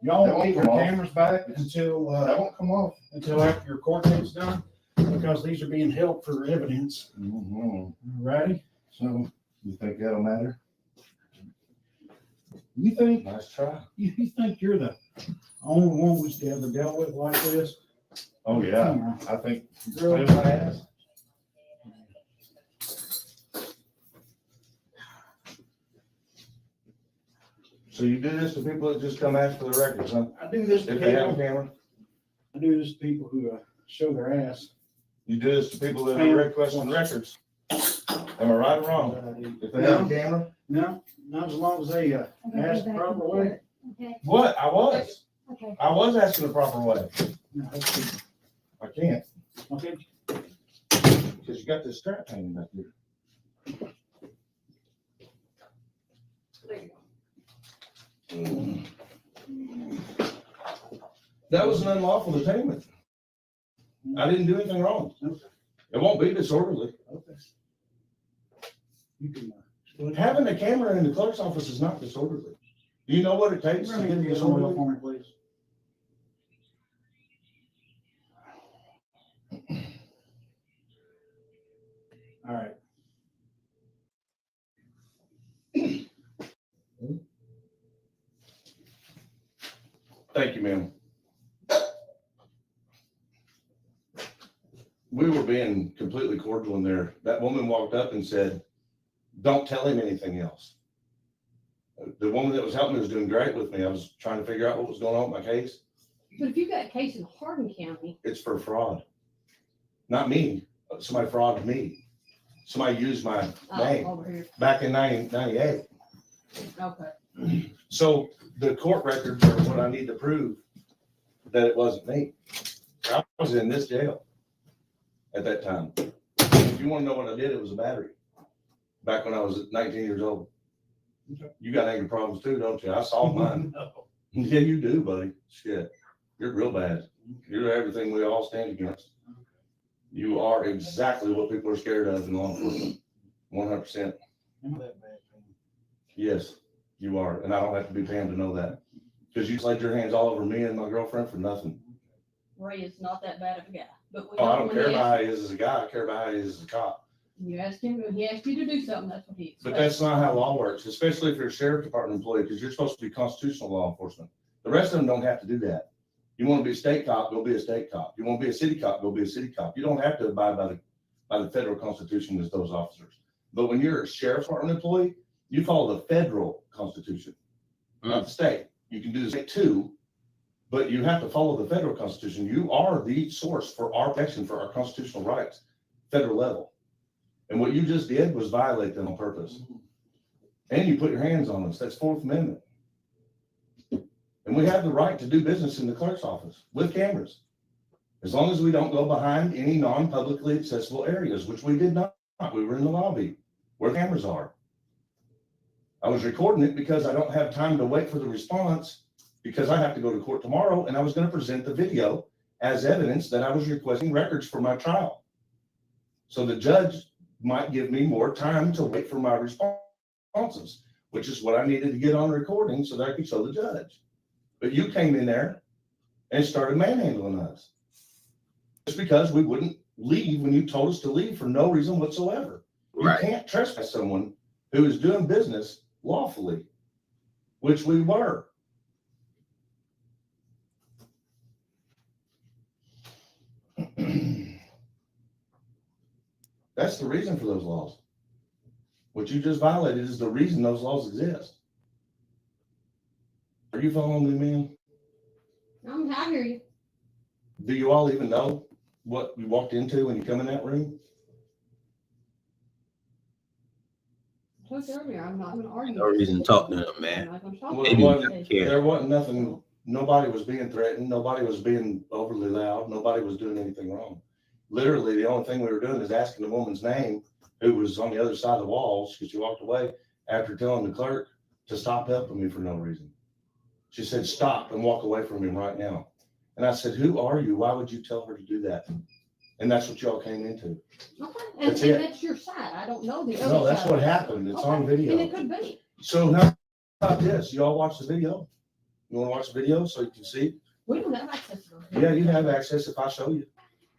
Y'all That won't won't leave your come off. cameras back until, That won't come off. until after your court date's done, because these are being held for evidence. Mm-hmm. Ready? So, You think that'll matter? You think, Nice try. you think you're the only one we ever dealt with like this? Oh, Come yeah. on. I think. Really? So you do this to people that just come ask for the records, huh? I do this to If they have a people, camera? I do this to people who show their ass. You do this to people that are requesting records? Am I right or wrong? If they have a camera? No, not as long as they ask the proper way. Okay, What? I was okay. asking the proper way. No, that's- I can't, Okay, because you got this strap hanging back here. That was an unlawful detainment. I didn't do anything wrong. It won't be disorderly. okay. You can, Having a camera in the clerk's office is not disorderly. Do you know what it takes to get disorderly? for me, please. All right. Thank you, ma'am. We were being completely cordial in there. That woman walked up and said, "Don't tell him anything else." The woman that was helping me was doing great with me. I was trying to figure out what was going on with my case. But if you got a case in Hardin County, It's for fraud. Not me. Somebody frauded me. Somebody used my name over here, back in 1998. okay. So the court records are what I need to prove that it wasn't me. I was in this jail at that time. If you want to know what I did, it was a battery. Back when I was 19 years old. You got anger problems too, don't you? I solved mine. No. Yeah, you do, buddy. Shit. You're real bad. You're everything we all stand against. You are exactly what people are scared of in law enforcement. 100%. I'm that bad. Yes, you are. And I don't have to be Pam to know that. Because you laid your hands all over me and my girlfriend for nothing. Ray is not that bad of a guy, but we Oh, I know don't when care he about how asks- he is as a guy. I care about how he is as a cop. You ask him, when he asks you to do something, that's what he expects. But that's not how law works, especially if you're a sheriff department employee, because you're supposed to be constitutional law enforcement. The rest of them don't have to do that. You want to be a state cop, go be a state cop. You want to be a city cop, go be a city cop. You don't have to abide by the federal constitution as those officers. But when you're a sheriff's department employee, you follow the federal constitution, not the state. You can do the state too, but you have to follow the federal constitution. You are the source for our protection, for our constitutional rights, federal level. And what you just did was violate them on purpose. And you put your hands on us. That's Fourth Amendment. And we have the right to do business in the clerk's office with cameras. As long as we don't go behind any non-publicly accessible areas, which we did not. We were in the lobby where cameras are. I was recording it because I don't have time to wait for the response because I have to go to court tomorrow and I was going to present the video as evidence that I was requesting records for my trial. So the judge might give me more time to wait for my responses, which is what I needed to get on recording so that I could show the judge. But you came in there and started manhandling us just because we wouldn't leave when you told us to leave for no reason whatsoever. Right. You can't trespass someone who is doing business lawfully, which we were. That's the reason for those laws. What you just violated is the reason those laws exist. Are you following me, man? I hear you. Do you all even know what you walked into when you come in that room? I told you earlier, I'm not gonna argue. No reason to talk to him, man. I'm not gonna talk Well, to it him. wasn't- care. There wasn't nothing, nobody was being threatened, nobody was being overly loud, nobody was doing anything wrong. Literally, the only thing we were doing is asking the woman's name, who was on the other side of the walls, because she walked away after telling the clerk to stop helping me for no reason. She said, "Stop and walk away from him right now." And I said, "Who are you? Why would you tell her to do that?" And that's what y'all came into. Okay, and That's it. that's your side. I don't know the other side. No, that's what happened. It's on Okay, video. And it could be. So now, about this, you all watch the video? You want to watch the video so you can see? We don't have access to them. Yeah, you have access if I show you.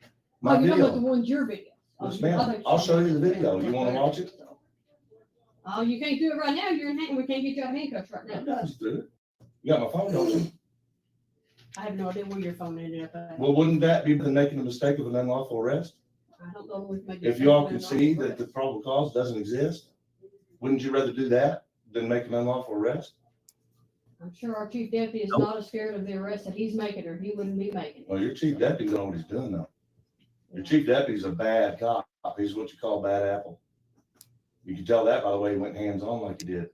Oh, My you're talking about the video. ones your video. Yes, ma'am. I'll show you the video. You want to watch it? Oh, you can't do it right now. You're in hand. We can't get you out of handcuffs right You now. guys do it. You got my phone, don't you? I have no idea where your phone ended up at. Well, wouldn't that be the making a mistake of an unlawful arrest? I don't know where we If y'all can see that the probable cause doesn't exist, wouldn't you rather do that than make an unlawful arrest? I'm sure our chief deputy is not as scared of the arrest that he's making or he wouldn't be making it. Well, your chief deputy knows what he's doing though. Your chief deputy's a bad cop. He's what you call bad apple. You can tell that by the way he went hands on like he did.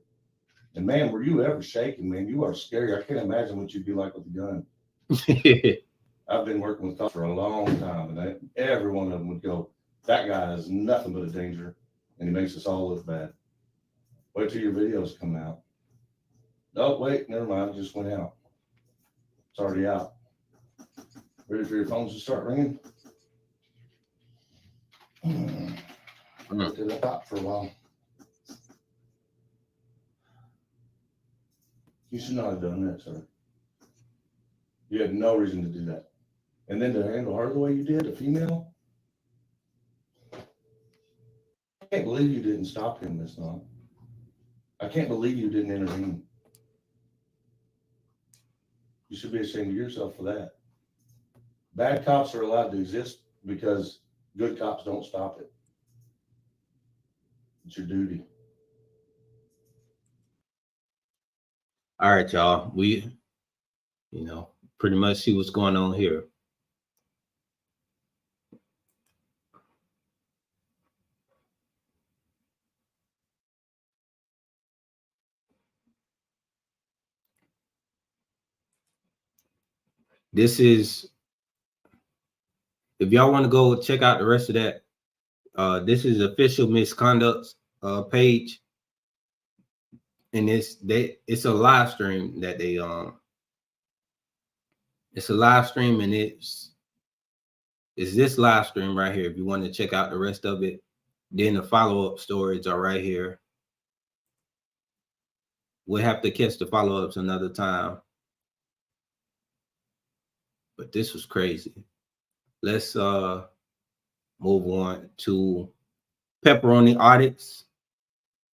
And man, were you ever shaking, man? You are scary. I can't imagine what you'd be like with a gun. I've been working with cops for a long time, and every one of them would go, that guy is nothing but a danger, and he makes us all look bad. Wait till your videos come out. Oh, wait, never mind, it just went out. It's already out. Ready for your phones to start ringing? I looked at the top for a while. You should not have done that, sir. You had no reason to do that. And then to handle her the way you did, a female? I can't believe you didn't stop him, Miss Non. I can't believe you didn't intervene. You should be ashamed of yourself for that. Bad cops are allowed to exist because good cops don't stop it. It's your duty. All right, y'all. We, pretty much see what's going on here. This is, if y'all want to go check out the rest of that, this is official misconduct page. And it's a live stream that they it's a live stream, and it's this live stream right here. If you want to check out the rest of it, then the follow-up stories are right here. We'll have to catch the follow-ups another time. But this was crazy. Let's move on to pepperoni audits.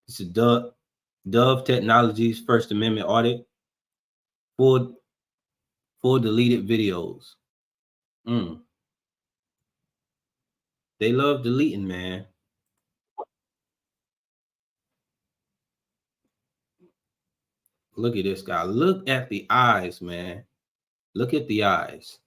It's a Dove Technologies First Amendment audit. Full deleted videos. They love deleting, man. Look at this guy. Look at the eyes, man. Look at the eyes.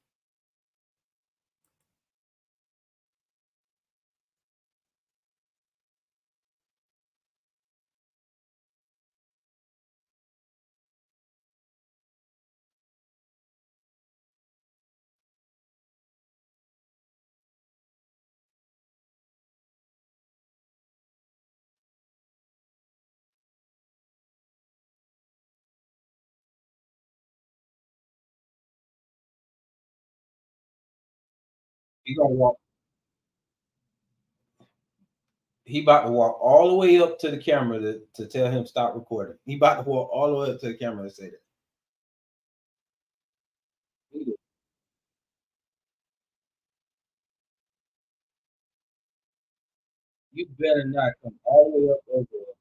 He gonna walk. He about to walk all the way up to the camera to tell him stop recording. He about to walk all the way up to the camera and say that. You better not come all the way up over there.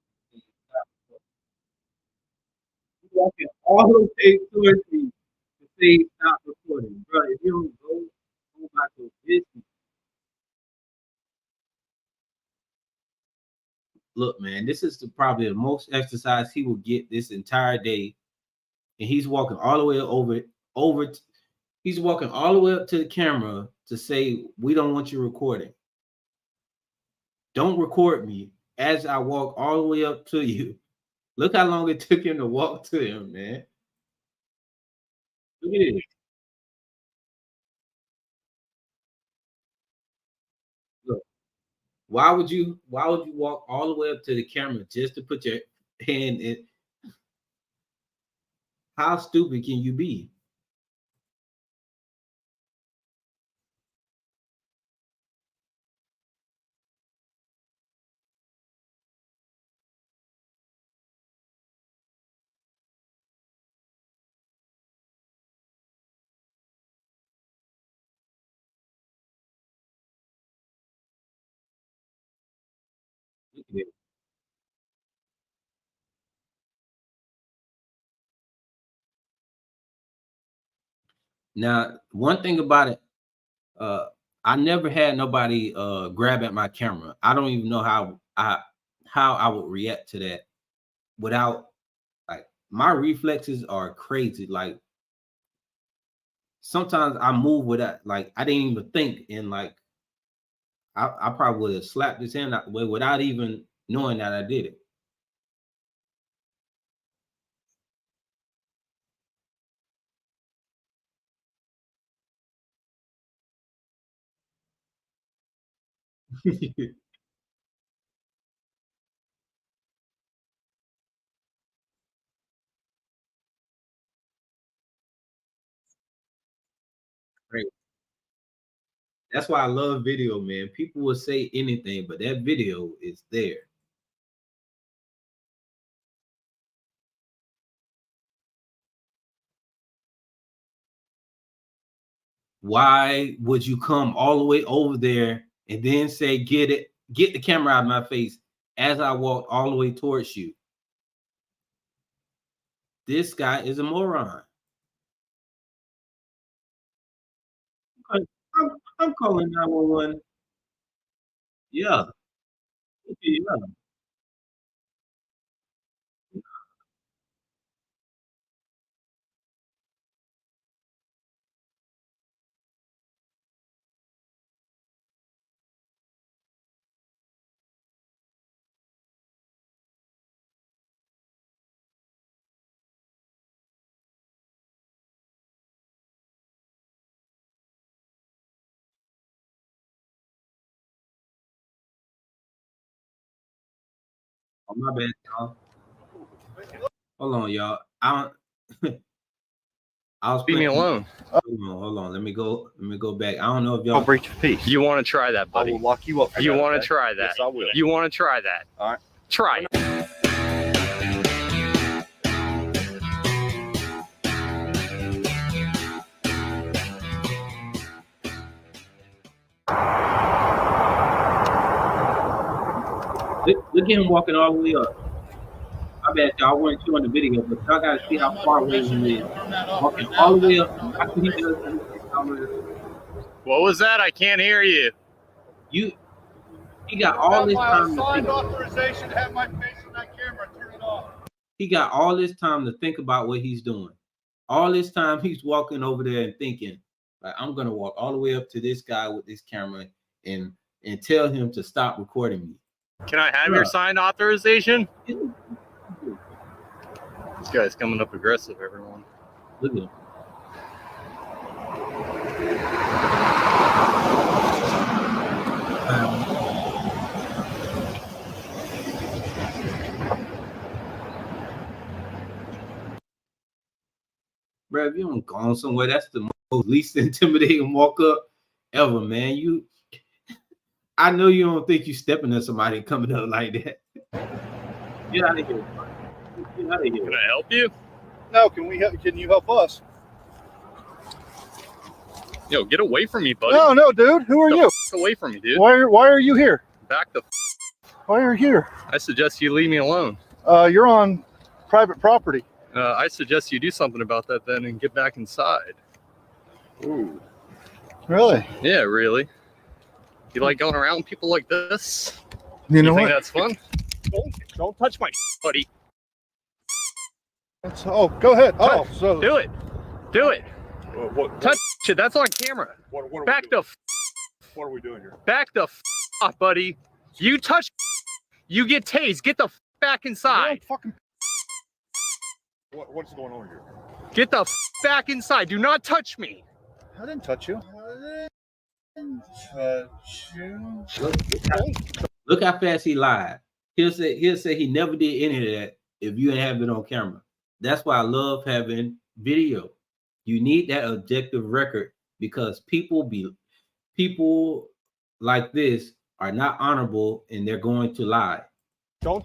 You walking all the way towards me to say stop recording, bro. If you don't go back to business. Look, man, this is probably the most exercise he will get this entire day, and he's walking all the way over. He's walking all the way up to the camera to say, "We don't want you recording. Don't record me as I walk all the way up to you." Look how long it took him to walk to him, man. Look at this. Look, why would you walk all the way up to the camera just to put your hand in? How stupid can you be? Look at this. Now, one thing about it, I never had nobody grab at my camera. I don't even know how I would react to that without, like, my reflexes are crazy. Like, sometimes I move without, like, I didn't even think, and like I probably would have slapped his hand out the way without even knowing that I did it. Right. That's why I love video, man. People will say anything, but that video is there. Why would you come all the way over there and then say, get the camera out of my face as I walk all the way towards you? This guy is a moron. I'm calling 911. Yeah. Yeah. Oh, my bad, y'all. Hold on, y'all. I was Leave me playing. alone. Hold on. Let me go back. I don't know if y'all Don't breach of peace. You want to try that, buddy? I will lock you up. You want to try that? Yes, I will. You want to try that? All right. Try it. look at him walking all the way up. I bet y'all weren't showing the video, but y'all gotta see how far away he is. Walking all the way up. After he does What was that? I can't hear you. He got all this time to think. Authorization to have my face on that camera. Turn it off. He got all this time to think about what he's doing. All this time he's walking over there and thinking, like, I'm gonna walk all the way up to this guy with this camera and tell him to stop recording me. Can I have your signed authorization? This guy's coming up aggressive, everyone. Look at him. Bro, if you don't go somewhere, that's the most least intimidating walk up ever, man. I know you don't think you stepping on somebody coming up like that. Get out of here. Get out of here. Can I help you? No, can we help? Can you help us? Yo, get away from me, buddy. No, dude. Who are you? Away from me, dude. Why are you here? Back the. Why are you here? I suggest you leave me alone. You're on private property. I suggest you do something about that then and get back inside. Ooh. Really? Yeah, really. You like going around people like this? You know think what? that's fun? Don't touch my buddy. Oh, go ahead. Oh, so Do it. Do it. what? Touch it. That's on camera. What Back the. What are we doing here? Back the off, buddy. You touch. You get tased. Get the back inside. Fucking. What's going on here? Get the back inside. Do not touch me. I didn't touch you. Look how fast he lied. He'll say he never did any of that if you ain't have it on camera. That's why I love having video. You need that objective record because people like this are not honorable and they're going to lie. Don't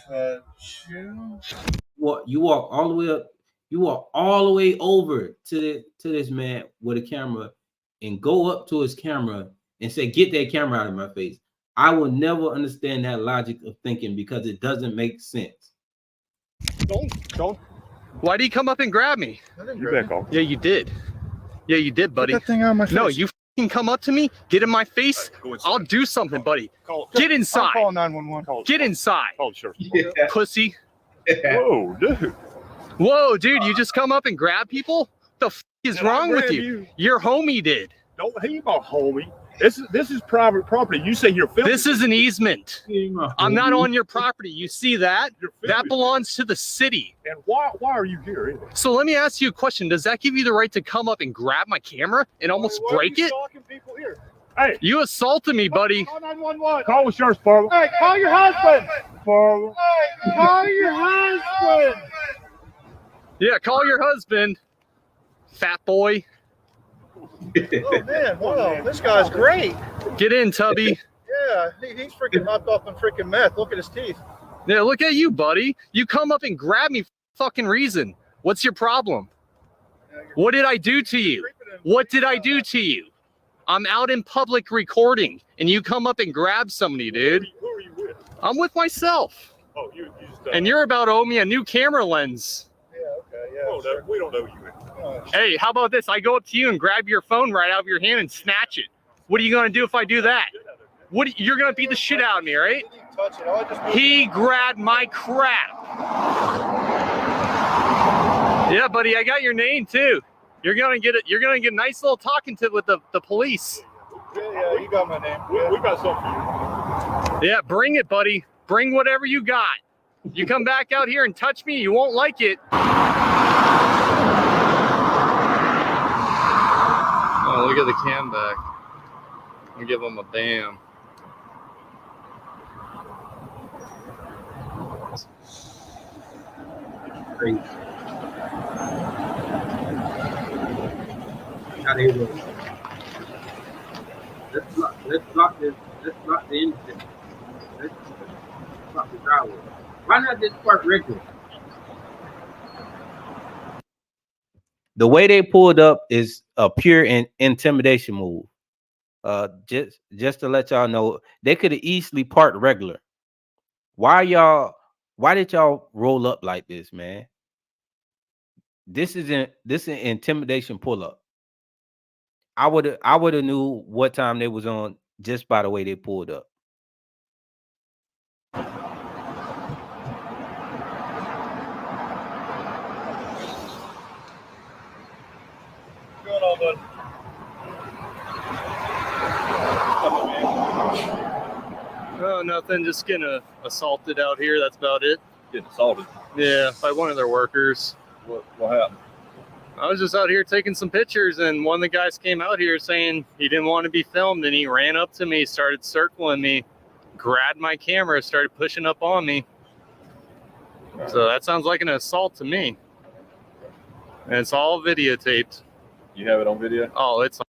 touch you. You walk all the way up. You walk all the way over to this man with a camera and go up to his camera and say, "Get that camera out of my face." I will never understand that logic of thinking because it doesn't make sense. Don't. Why did he come up and grab me? You back off. Yeah, you did. Yeah, you did, buddy. Put that thing on my face. No, you fucking come up to me, get in my face. I'll do something, buddy. Get inside. Call 911. Get inside. Call the sheriff. Pussy. Whoa, dude. Whoa, dude, you just come up and grab people? The f is wrong with you? Your homie did. Don't he my homie. This is private property. You say you're filming. This is an easement. I'm not on your property. You see that? That belongs to the city. And why are you here anyway? So let me ask you a question. Does that give you the right to come up and grab my camera and almost break it? People here? Hey, you assaulted me, buddy. Call 911. Call the sheriff's department. Hey, call your husband. Father. Hey, call your husband. Yeah, call your husband, fat boy. Oh man, wow, this guy's great. Get in, Tubby. Yeah, he's freaking hopped off on freaking meth. Look at his teeth. Yeah, look at you, buddy. You come up and grab me for fucking reason. What's your problem? What did I do to you? What did I do to you? I'm out in public recording, and you come up and grab somebody, dude. Who are you with? I'm with myself. Oh, you just. And you're about to owe me a new camera lens. Yeah, okay, yeah. Oh, no, we don't know you. Hey, how about this? I go up to you and grab your phone right out of your hand and snatch it. What are you gonna do if I do that? You're gonna beat the shit out of me, right? He grabbed my crap. Yeah, buddy, I got your name too. You're gonna get it. You're gonna get a nice little talking to with the police. Yeah, you got my name. We got something for you. Yeah, bring it, buddy. Bring whatever you got. You come back out here and touch me, you won't like it. Oh, look at the cam back. I'll give him a bam. Crazy. Let's block the incident. Let's block the driveway. Why not just park regular? The way they pulled up is a pure intimidation move. Just to let y'all know, they could have easily parked regular. Why did y'all roll up like this, man? This is an intimidation pull up. I would have knew what time they was on just by the way they pulled up. What's going on, bud? Oh, nothing. Just getting assaulted out here. That's about it. Getting assaulted? Yeah, by one of their workers. What happened? I was just out here taking some pictures, and one of the guys came out here saying he didn't want to be filmed, and he ran up to me, started circling me, grabbed my camera, started pushing up on me. So that sounds like an assault to me. And it's all videotaped. You have it on video? Oh, it's.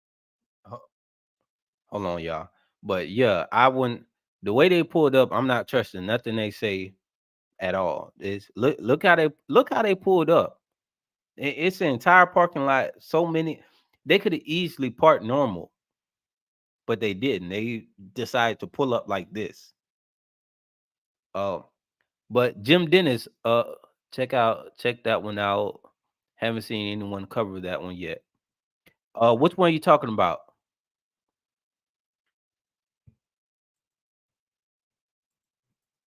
Hold on, y'all. But yeah, I wouldn't. The way they pulled up, I'm not trusting nothing they say at all. It's look how they pulled up. It's an entire parking lot. So many, they could have easily parked normal, but they didn't. They decided to pull up like this. But Jim Dennis, check that one out. Haven't seen anyone cover that one yet. Which one are you talking about?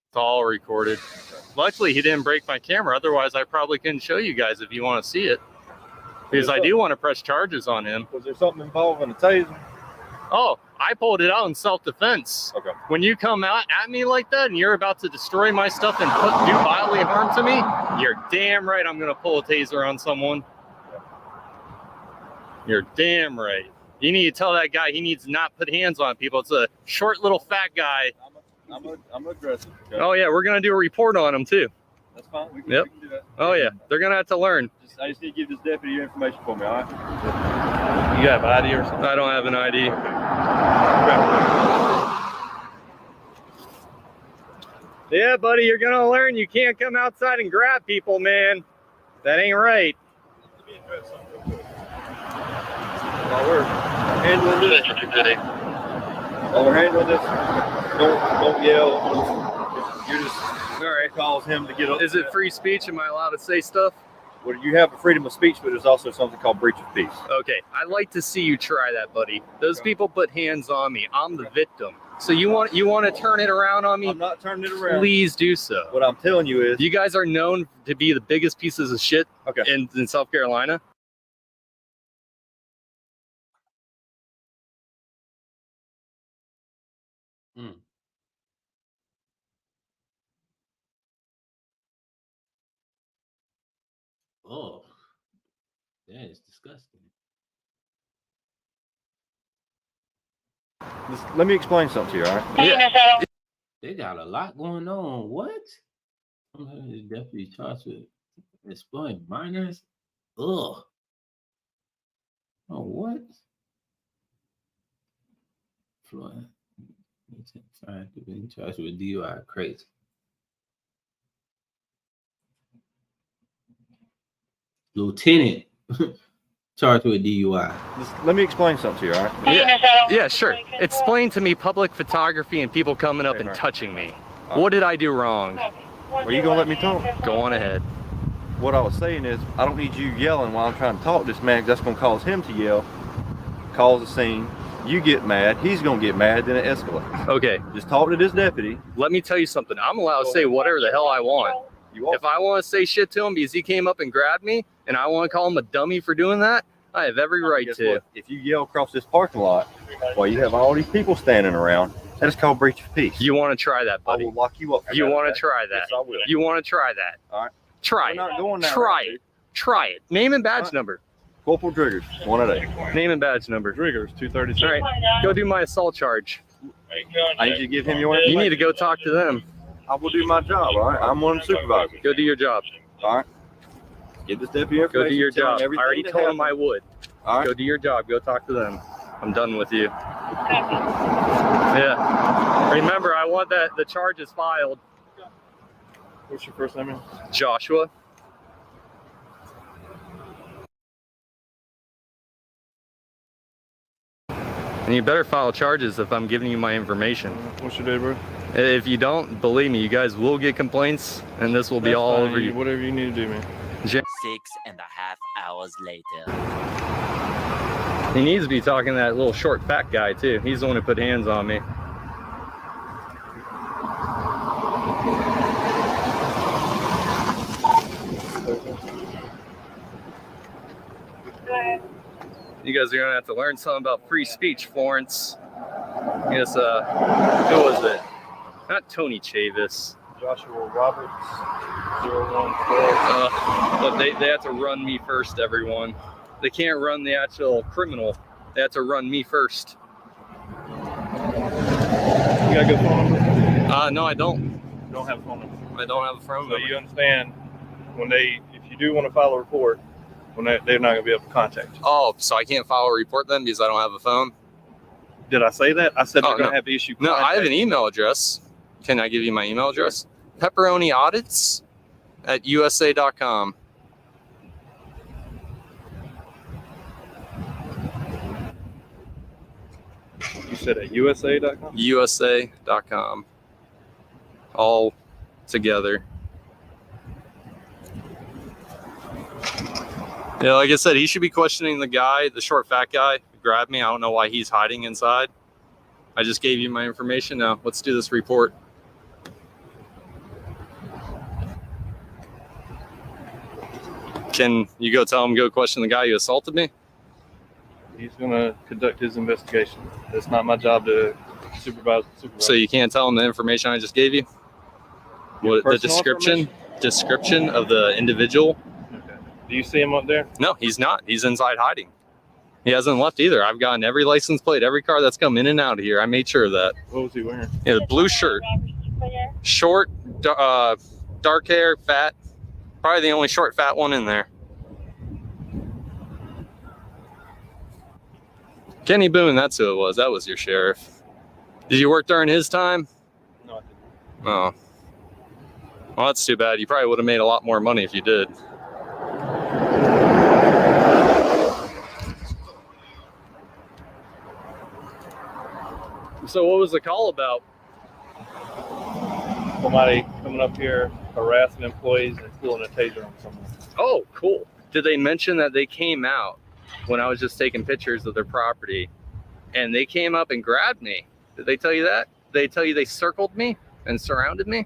It's all recorded. Luckily, he didn't break my camera. Otherwise, I probably couldn't show you guys if you want to see it. Because I do want to press charges on him. Was there something involving a taser? Oh, I pulled it out in self-defense. Okay. When you come out at me like that and you're about to destroy my stuff and do bodily harm to me, you're damn right I'm going to pull a taser on someone. You're damn right. You need to tell that guy he needs to not put hands on people. It's a short little fat guy. I'm aggressive. Okay? Oh, yeah, we're going to do a report on him, too. That's fine. We can do that. Oh, yeah, they're going to have to learn. I just need to give this deputy your information for me, all right? You have an ID or something? I don't have an ID. Yeah, buddy, you're going to learn you can't come outside and grab people, man. That ain't right. While we're handling this, don't yell. You just all right. Cause him to get up. Is it free speech? Am I allowed to say stuff? Well, you have a freedom of speech, but there's also something called breach of peace. Okay, I'd like to see you try that, buddy. Those people put hands on me. I'm the victim. So you want to turn it around on me? I'm not turning it around. Please do so. What I'm telling you is, You guys are known to be the biggest pieces of shit okay. in South Carolina. Mm. Oh, that is disgusting. Let me explain something to you, all right? Yeah. They got a lot going on. What? Deputy charged with exploiting minors. Ugh. Oh, what? Floyd. Charged with DUI. Crazy. Lieutenant charged with DUI. Let me explain something to you, all right? Yeah, sure. Explain to me public photography and people coming up and touching me. What did I do wrong? Are you gonna let me talk? Go on ahead. What I was saying is, I don't need you yelling while I'm trying to talk to this man, because that's gonna cause him to yell, cause a scene. You get mad, he's gonna get mad, then it escalates. Okay. Just talk to this deputy. Let me tell you something. I'm allowed to say whatever the hell I want. If I want to say shit to him because he came up and grabbed me, and I want to call him a dummy for doing that, I have every right Guess to. what? If you yell across this parking lot while you have all these people standing around, that is called breach of peace. You want to try that, buddy? I will lock you up. You want to try that? Yes, I will. You want to try that? All right. Try We're it. not going that Try route, it. dude. Try it. Name and badge number. Corporal Driggers, 1-8. Name and badge number. Driggers, 236. All right. Go do my assault charge. I need you to give him your You information. need to go talk to them. I will do my job, all right? I'm one of the supervisors. Go do your job. All right. Get this deputy information. Go do your tell him job. I everything already that told him I happened. would. All right. Go do your job. Go talk to them. I'm done with you. Yeah. Remember, I want that the charges filed. What's your first name? Joshua. And you better file charges if I'm giving you my information. What's your day, bro? If you don't, believe me, you guys will get complaints, and this will be all over you. Whatever you need to do, man. 6.5 hours later. He needs to be talking to that little short fat guy too. He's the one who put hands on me. You guys are gonna have to learn something about free speech, Florence. I guess, who was it? Not Tony Chavis. Joshua Roberts, 0112. But they have to run me first, everyone. They can't run the actual criminal. They have to run me first. You got a good phone number? No, I don't. You don't have a phone number. I don't have a phone So number. you understand, if you do want to file a report, they're not going to be able to contact you. Oh, so I can't file a report then because I don't have a phone? Did I say that? I said they're going no. to have to issue. No, I have contact. an email address. Can I give you my email address? pepperoniaudits@usa.com. You said at USA.com? USA.com. All together. Yeah, like I said, he should be questioning the guy, the short fat guy who grabbed me. I don't know why he's hiding inside. I just gave you my information. Now, let's do this report. Can you go tell him, go question the guy who assaulted me? He's going to conduct his investigation. It's not my job to supervise. So you can't tell him the information I just gave you? What the personal description of the individual? Okay. Do you see him up there? No, he's not. He's inside hiding. He hasn't left either. I've gotten every license plate, every car that's come in and out of here. I made sure of that. What was he wearing? Yeah, the blue shirt. Short, dark hair, fat. Probably the only short, fat one in there. Kenny Boone, that's who it was. That was your sheriff. Did you work during his time? No, I didn't. Oh. Well, that's too bad. You probably would have made a lot more money if you did. So what was the call about? Somebody coming up here harassing employees and pulling a taser on someone. Oh, Cool. Did they mention that they came out when I was just taking pictures of their property and they came up and grabbed me? Did they tell you that? Did they tell you they circled me and surrounded me?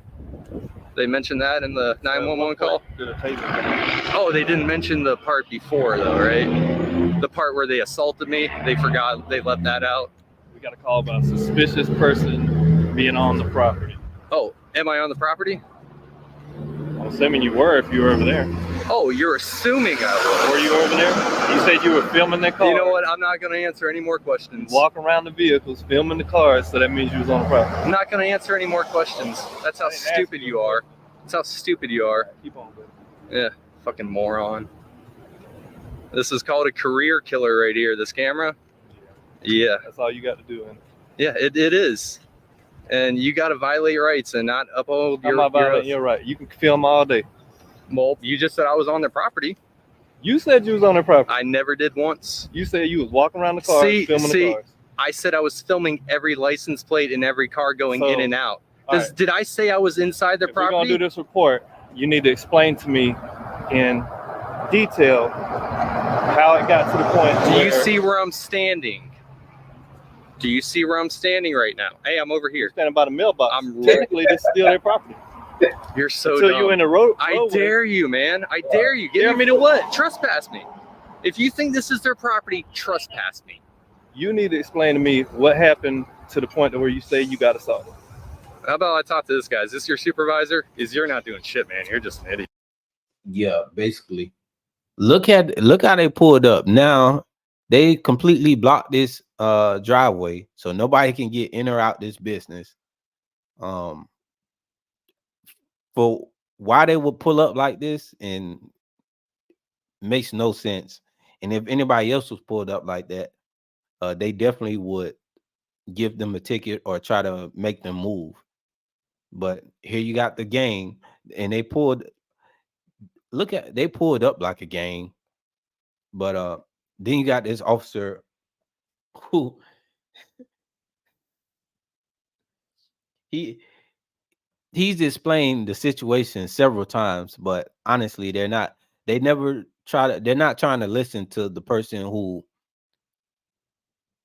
They mentioned that in the 911 call? Oh, they didn't mention the part before though, right? The part where they assaulted me, they forgot, they left that out. We got a call about a suspicious person being on the property. Oh, am I on the property? I'm assuming you were if you were over there. Oh, you're assuming I was. Were you over there? You said you were filming the car. You know what? I'm not going to answer any more questions. Walking around the vehicles, filming the cars, so that means you was on the property. I'm not going to answer any more questions. That's how stupid you are. That's how stupid you are. Keep on, buddy. Yeah, fucking moron. This is called a career killer right here, this camera. Yeah. That's all you got to do. Isn't it? Yeah, it is. And you got to violate rights and not uphold I'm not violating your right. You can film all day. Well, you just said I was on their property. You said you was on their property. I never did once. You said you was walking around the car, filming the cars. I said I was filming every license plate in every car going in and out. Right. Did I say I was inside their property? If we're gonna do this report, you need to explain to me in detail how it got to the point. Do you see where I'm standing? Do you see where I'm standing right now? Hey, I'm over here. Standing by the mailbox. Technically, this is still their property. You're so Until dumb. you're in the road. I dare you, man. I dare you. Dare me to what? Trespass me. If you think this is their property, trespass me. You need to explain to me what happened to the point where you say you got assaulted. How about I talk to this guy? Is this your supervisor? You're not doing shit, man. You're just an idiot. Yeah, basically. Look how they pulled up. Now they completely blocked this driveway, so nobody can get in or out this business. For why they would pull up like this and makes no sense. And if anybody else was pulled up like that, they definitely would give them a ticket or try to make them move. But here you got the gang, and they pulled. They pulled up like a gang. But then you got this officer who he's explained the situation several times, but honestly, they're not trying to listen to the person who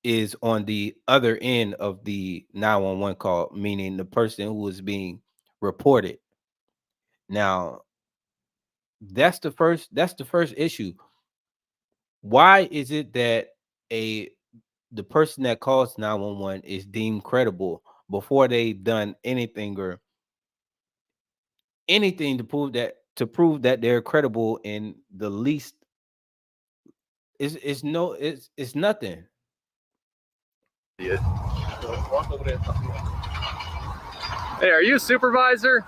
is on the other end of the 911 call, meaning the person who is being reported. Now, that's the first issue. Why is it that the person that calls 911 is deemed credible before they've done anything or anything to prove that they're credible in the least? It's nothing. Yeah. Hey, are you a supervisor?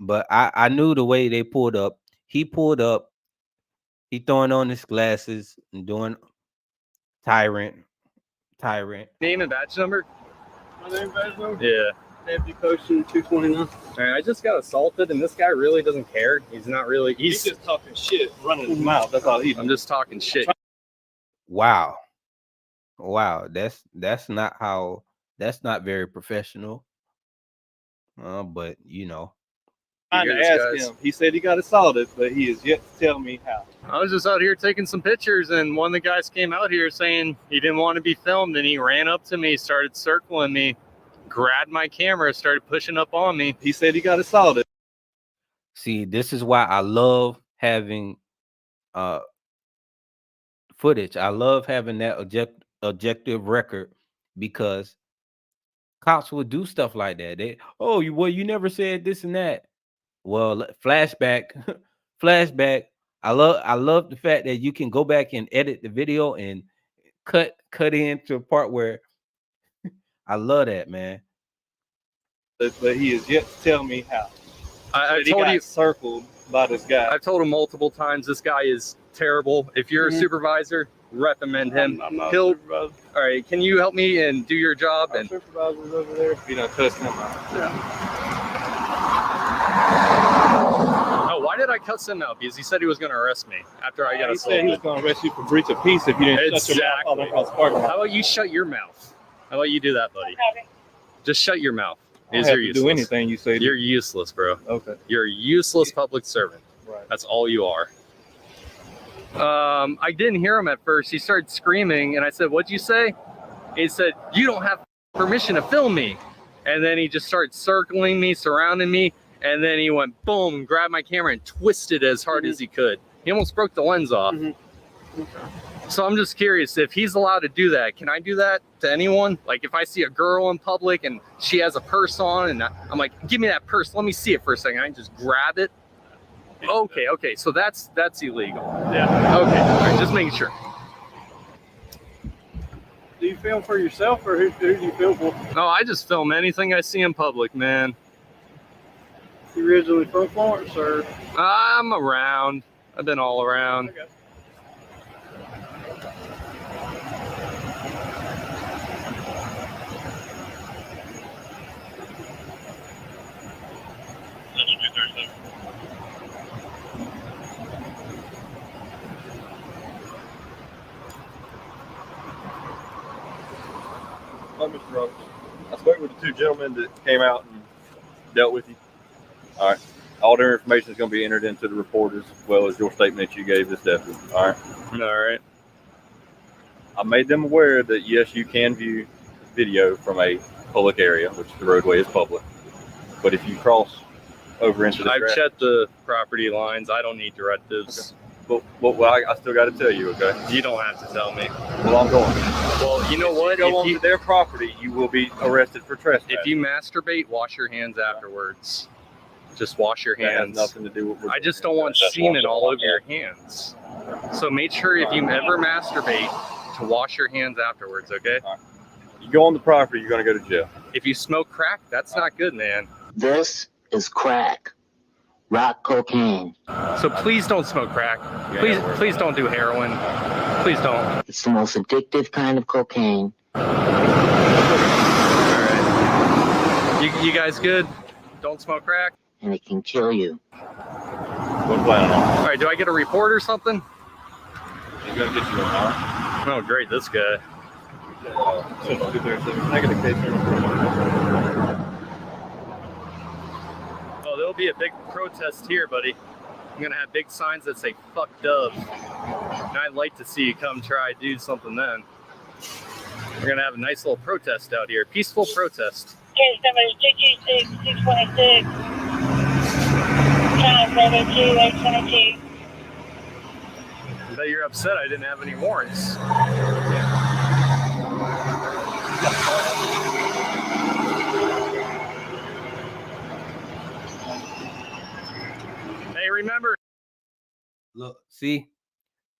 But I knew the way they pulled up. He pulled up. He throwing on his glasses and doing tyrant. Name and badge number? My name and badge number? Yeah. Deputy Potion 229. All right, I just got assaulted, and this guy really doesn't care. He's not really. He's just talking shit, running his mouth. That's all he does. I'm just talking shit. Wow. That's not very professional. But you know. I'm trying to ask him. He said he got assaulted, but he is yet to tell me how. I was just out here taking some pictures, and one of the guys came out here saying he didn't want to be filmed, and he ran up to me, started circling me, grabbed my camera, started pushing up on me. He said he got assaulted. See, this is why I love having footage. I love having that objective record, because cops would do stuff like that. You never said this and that. Well, flashback. I love the fact that you can go back and edit the video and cut into a part where I love that, man. But he is yet to tell me how. I told you, circled by this guy. I've told him multiple times this guy is terrible. If you're a supervisor, recommend him. I'm not a supervisor. All right, can you help me and do your job? Our supervisor's over there. You don't cuss him out. Yeah. Oh, why did I cuss him out? Because he said he was going to arrest me after I got assaulted. He said he was going to arrest you for breach of peace if you didn't shut your mouth all across the parking lot. How about you shut your mouth? How about you do that, buddy? Just shut your mouth. Is have you're to useless. do anything you say. You're useless, bro. Okay. You're a useless public servant. Right. That's all you are. I didn't hear him at first. He started screaming, and I said, "What'd you say?" He said, "You don't have permission to film me." And then he just started circling me, surrounding me, and then he went boom, grabbed my camera and twisted as hard as he could. He almost broke the lens off. So I'm just curious if he's allowed to do that. Can I do that to anyone? Like if I see a girl in public and she has a purse on, and I'm like, "Give me that purse. Let me see it for a second." I can just grab it. Okay. So that's illegal. Yeah. Okay. All right, just making sure. Do you film for yourself, or who do you film for? No, I just film anything I see in public, man. You originally from Florence, or? I'm around. I've been all around. Okay. Hi, Mr. Roberts. I spoke with the two gentlemen that came out and dealt with you. All right. All their information is going to be entered into the report as well as your statement you gave this deputy. All right. All right. I made them aware that yes, you can view video from a public area, which the roadway is public. But if you cross over into the I've checked the property lines. I don't need directives. Okay. Well, I still got to tell you, okay? You don't have to tell me. Well, I'm going. Well, you know what? If you go onto their property, you will be arrested for trespassing. If you masturbate, wash your hands afterwards. Just wash your That hands. has nothing to do with. I just don't want semen all over your hands. So make sure if you ever masturbate to wash your hands afterwards, okay? You go on the property, you're going to go to jail. If you smoke crack, that's not good, man. This is crack. Rock cocaine. So please don't smoke crack. Please don't do heroin. Please don't. It's the most addictive kind of cocaine. All right. You guys good? Don't smoke crack? And it can kill you. What plan on? All right, do I get a report or something? He's going to get you an hour. Oh, great, this guy. Negative case. Oh, there'll be a big protest here, buddy. I'm gonna have big signs that say "fuck Dove," and I'd like to see you come try do something then. We're gonna have a nice little protest out here, peaceful protest. Case number is 226-626. Channel 72822. I bet you're upset I didn't have any warrants. Hey, remember. Look, see,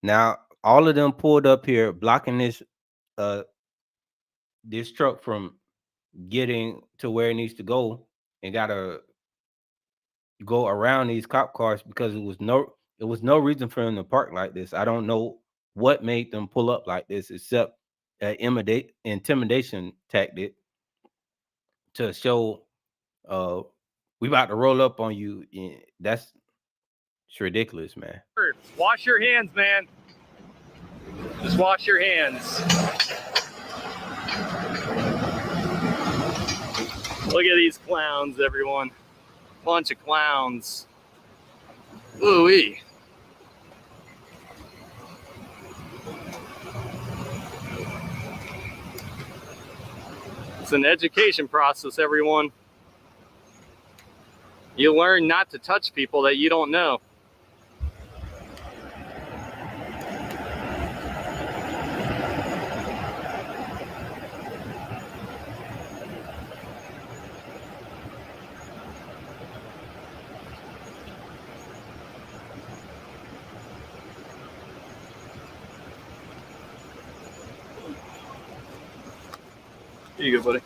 now all of them pulled up here, blocking this truck from getting to where it needs to go, and gotta go around these cop cars because it was no reason for them to park like this. I don't know what made them pull up like this, except an intimidation tactic to show we about to roll up on you. It's ridiculous, man. Wash your hands, man. Just wash your hands. Look at these clowns, everyone. Bunch of clowns. Ooh-wee. It's an education process, everyone. You learn not to touch people that you don't know. Here you go, buddy.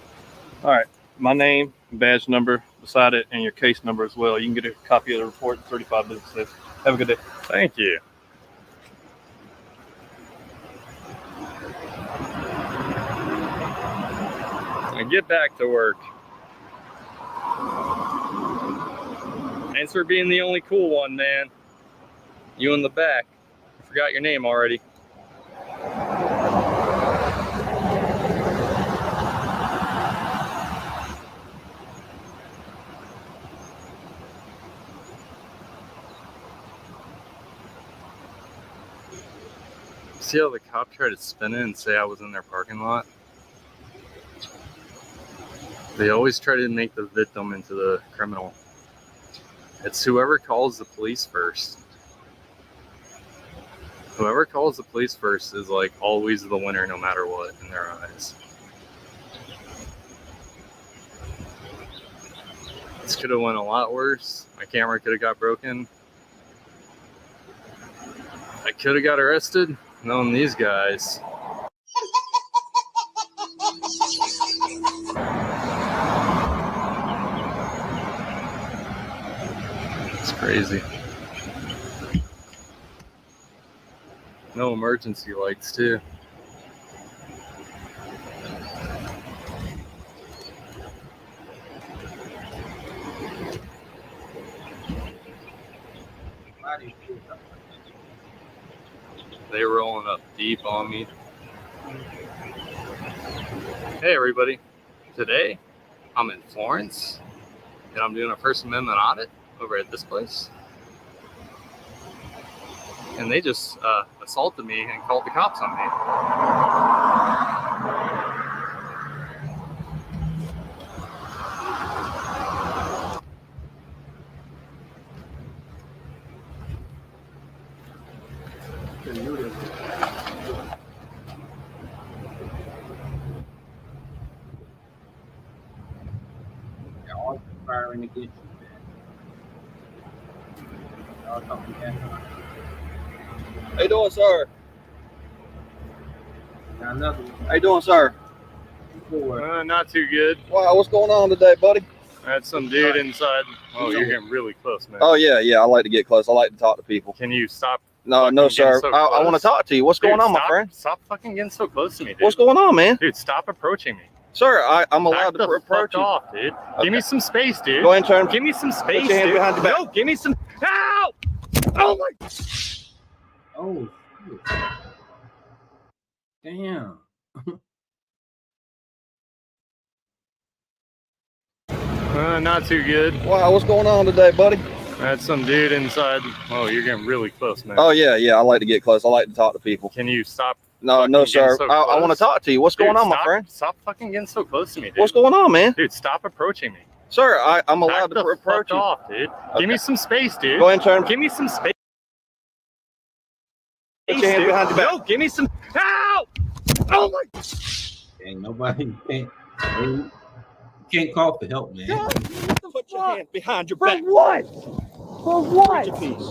All right. My name, badge number beside it, and your case number as well. You can get a copy of the report in 35 business days. Have a good day. Thank you. Now get back to work. Thanks for being the only cool one, man. You in the back. I forgot your name already. See how the cop tried to spin it and say I was in their parking lot? They always try to make the victim into the criminal. It's whoever calls the police first. Whoever calls the police first is like always the winner no matter what in their eyes. This could have went a lot worse. My camera could have got broken. I could have got arrested. Knowing these guys. It's crazy. No emergency lights too. They rolling up deep on me. Hey everybody, today I'm in Florence and I'm doing a First Amendment audit over at this place. And they just assaulted me and called the cops on me. Firing against you, man. How you doing, sir? Got another one. How you doing, sir? Not too good. Wow, what's going on today, buddy? I had some dude inside. Oh, you're getting really close, man. Oh yeah, I like to get close. I like to talk to people. Can you stop? No, sir. So I want to talk to you. What's going on, my friend? Stop fucking getting so close to me, dude. What's going on, man? Dude, stop approaching me. Sir, I'm allowed to approach you. Off, dude. Okay. Give me some space, dude. Go ahead and turn. Give me some space, Put your hand dude. behind your back. No, give me some. Ow! Oh my. Oh, shit. Damn. Not too good. Wow, what's going on today, buddy? I had some dude inside. Oh, you're getting really close, man. Oh yeah, I like to get close. I like to talk to people. Can you stop? No, sir. So I want to talk to you. What's going on, my friend? Stop fucking getting so close to me, dude. What's going on, man? Dude, stop approaching me. Sir, I'm allowed to approach you. Off, dude. Okay. Give me some space, dude. Go ahead and turn. Give me some space. Put your hand behind your back. No, give me some. Ow! Oh my. Ain't nobody can't call for help, man. Put your hand behind your For back. what? For what? Reach a piece.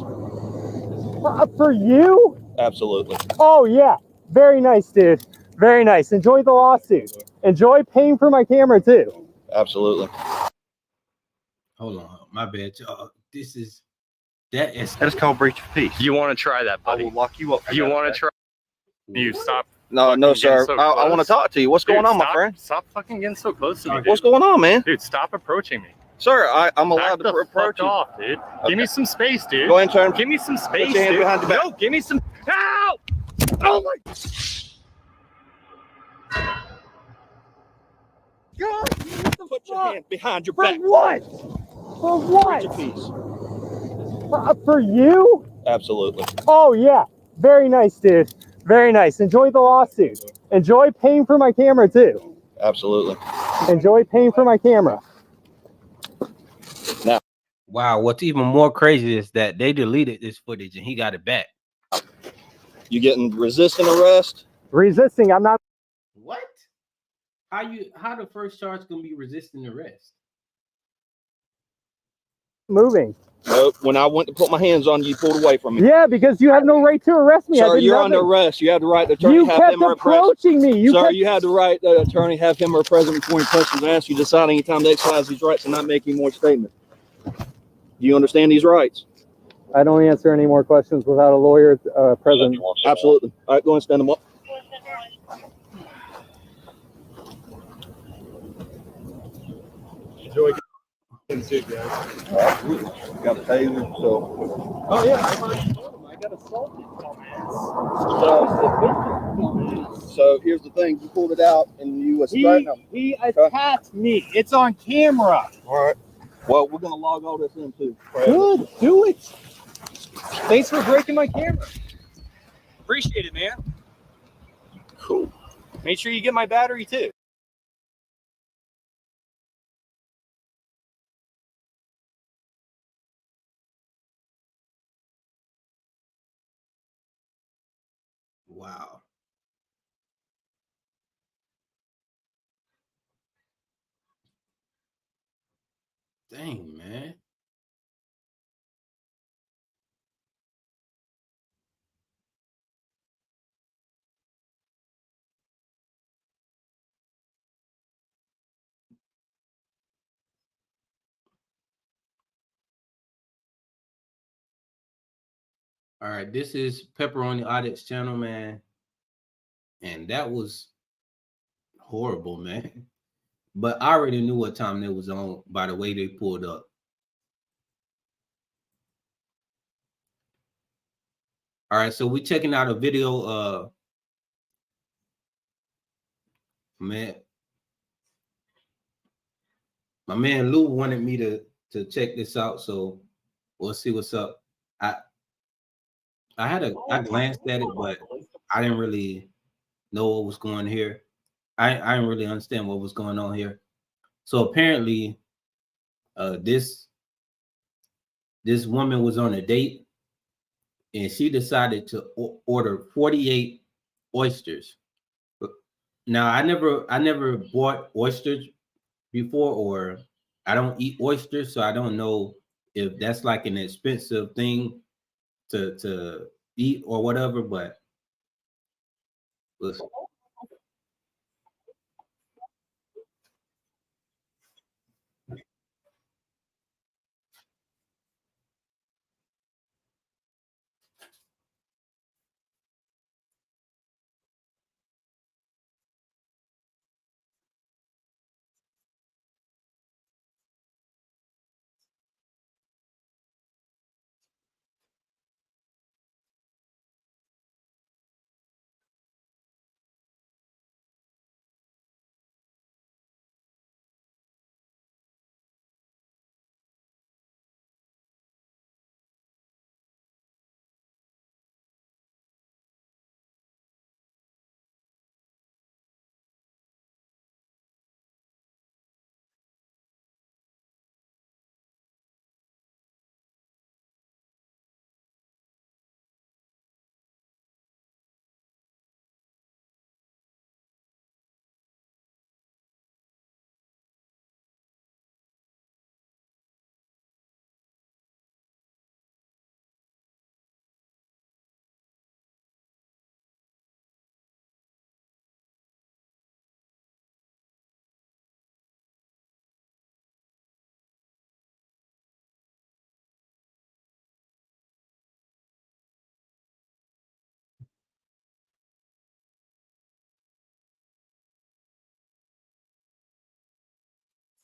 For you? Absolutely. Oh, yeah. Very nice, dude. Very nice. Enjoy the lawsuit. Enjoy paying for my camera, too. Absolutely. Hold on, my bad. This is that is That's called breach of peace. You want to try that, I buddy? will lock you up. You want to try? You stop. No, sir. So I want to talk to you. What's going on, my friend? Stop fucking getting so close to me, dude. What's going on, man? Dude, stop approaching me. Sir, I'm allowed to approach you. Off, dude. Okay. Give me some space, dude. Go ahead and turn. Give me some space, Put your hand dude. behind your back. No, give me some. Ow! Oh my. God, put your hand behind your For back. what? For what? Reach a piece. For you? Absolutely. Oh, yeah. Very nice, dude. Very nice. Enjoy the lawsuit. Enjoy paying for my camera, too. Absolutely. Enjoy paying for my camera. Now, wow. What's even more crazy is that they deleted this footage and he got it back. you getting resisting arrest? Resisting. I'm not. What? How the first charge gonna be resisting arrest? Moving. Nope. When I went to put my hands on you, you pulled away from me. Yeah, because you have no right to arrest me. Sir, you're under arrest. You have the right to attorney You have kept him or approaching me. Sir, you have the right to attorney have him or present before any questions asked. You decide any time to exercise these rights and not make any more statements. Do you understand these rights? I don't answer any more questions without a lawyer present. Absolutely. All right, go and stand them up. Enjoy getting sued, guys. Absolutely. Got a taser, so. Oh yeah, I got assaulted, So here's the thing: you pulled it out and you was threatening him. He attacked me. It's on camera. All right. Well, we're gonna log all this in too. Good. Do it. Thanks for breaking my camera. Appreciate it, man. Cool. Make sure you get my battery too. Wow. Dang, man. All right, this is Pepperoni Audits channel, man. And that was horrible, man. But I already knew what time they was on by the way they pulled up. All right, so we're checking out a video. Man, my man Lou wanted me to check this out, so we'll see what's up. I glanced at it, but I didn't really know what was going here. I didn't really understand what was going on here. So apparently, this woman was on a date, and she decided to order 48 oysters. Now I never bought oysters before, or I don't eat oysters, so I don't know if that's like an expensive thing to eat or whatever. But listen.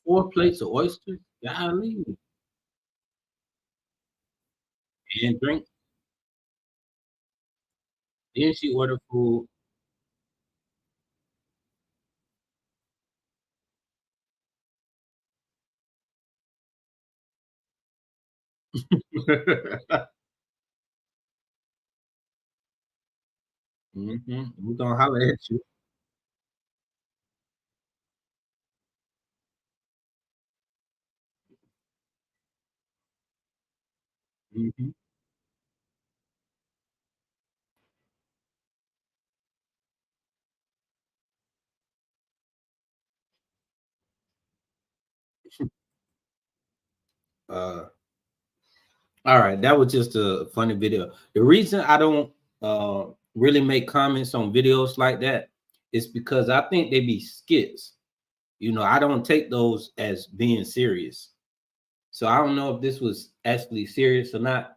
4 plates of oysters, golly, and drink. Then she ordered food. We're gonna holler at you. Uh, all right, that was just a funny video. The reason I don't really make comments on videos like that is because I think they be skits. You know, I don't take those as being serious. So I don't know if this was actually serious or not,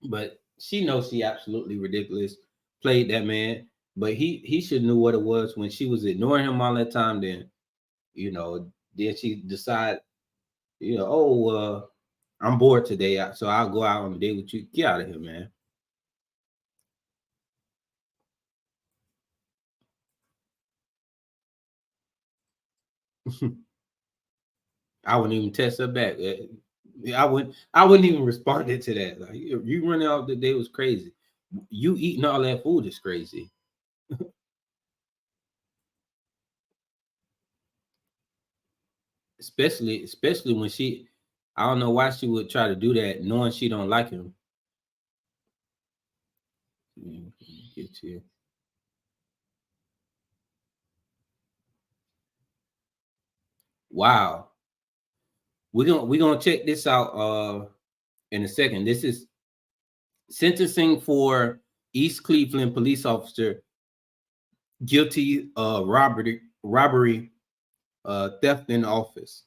but she knows she absolutely ridiculous. Played that man, but he should knew what it was when she was ignoring him all that time. Then, you know, then she decide, you know, I'm bored today, so I'll go out on a date with you. Get out of here, man. I wouldn't even text her back. I wouldn't even respond to that. Like, you running out the day was crazy. You eating all that food is crazy. especially when she, I don't know why she would try to do that, knowing she don't like him. Get you. Wow. We're gonna check this out in a second. This is sentencing for East Cleveland police officer guilty of robbery, theft in office.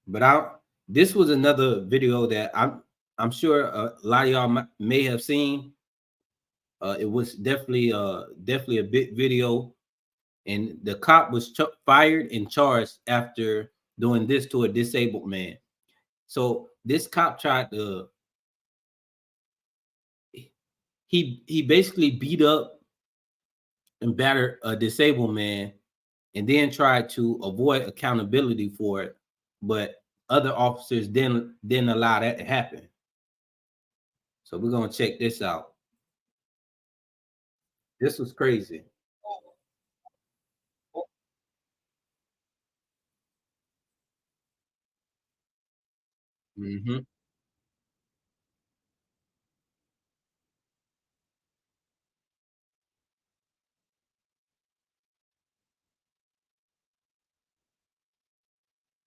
But this was another video that I'm sure a lot of y'all may have seen. It was definitely a big video, and the cop was fired and charged after doing this to a disabled man. So this cop tried to he basically beat up and battered a disabled man, and then tried to avoid accountability for it, but other officers didn't allow that to happen. So we're gonna check this out. This was crazy. Mm-hmm.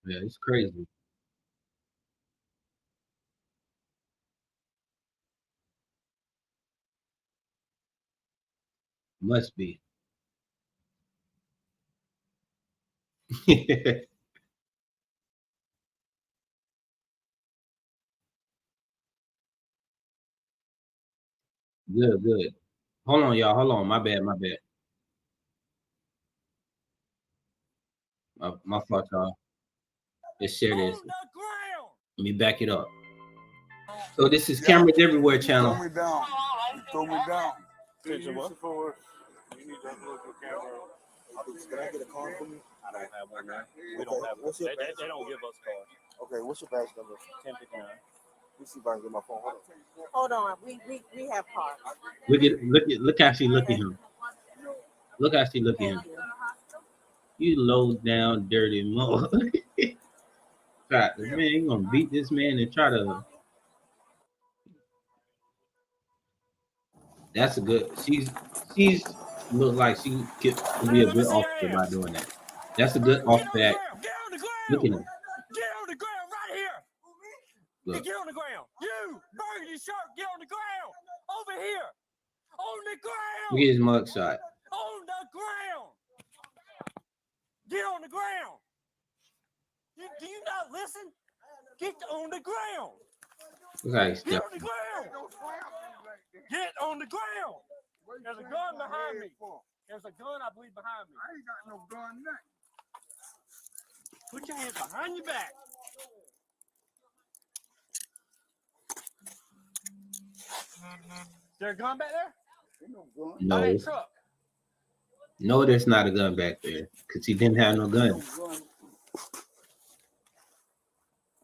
Yeah, it's crazy. Must be. Good, good. Hold on, y'all. Hold on. My bad. My fault, y'all. Let's share this. Let me back it up. So this is Cameras Everywhere channel. Throw me down. You throw me down. Attention, what? You need to unplug your camera. Can I get a card for me? I don't have one, man. We don't have one. They don't give us cards. Okay, what's your badge number? 1059. Let me see if I can get my phone. Hold on. We have cards. Look how she look at him. Look how she look at him. You low down dirty mother. Man, you gonna beat this man and try to. That's a good. She's look like she could be a good officer by doing that. That's a good officer act. Look at him. Get on the ground right here. Look. Get on the ground. You, burgundy shirt, get on the ground. Over here. On the ground. Look at his mugshot. On the ground. Get on the ground. Do you not listen? Get on the ground. Look how he's Get on the ground. Get on the ground. There's a gun behind me. There's a gun, I believe, behind me. I ain't got no gun now. Put your hands behind your back. Is there a gun back there? No. By that truck. No, there's not a gun back there because he didn't have no gun.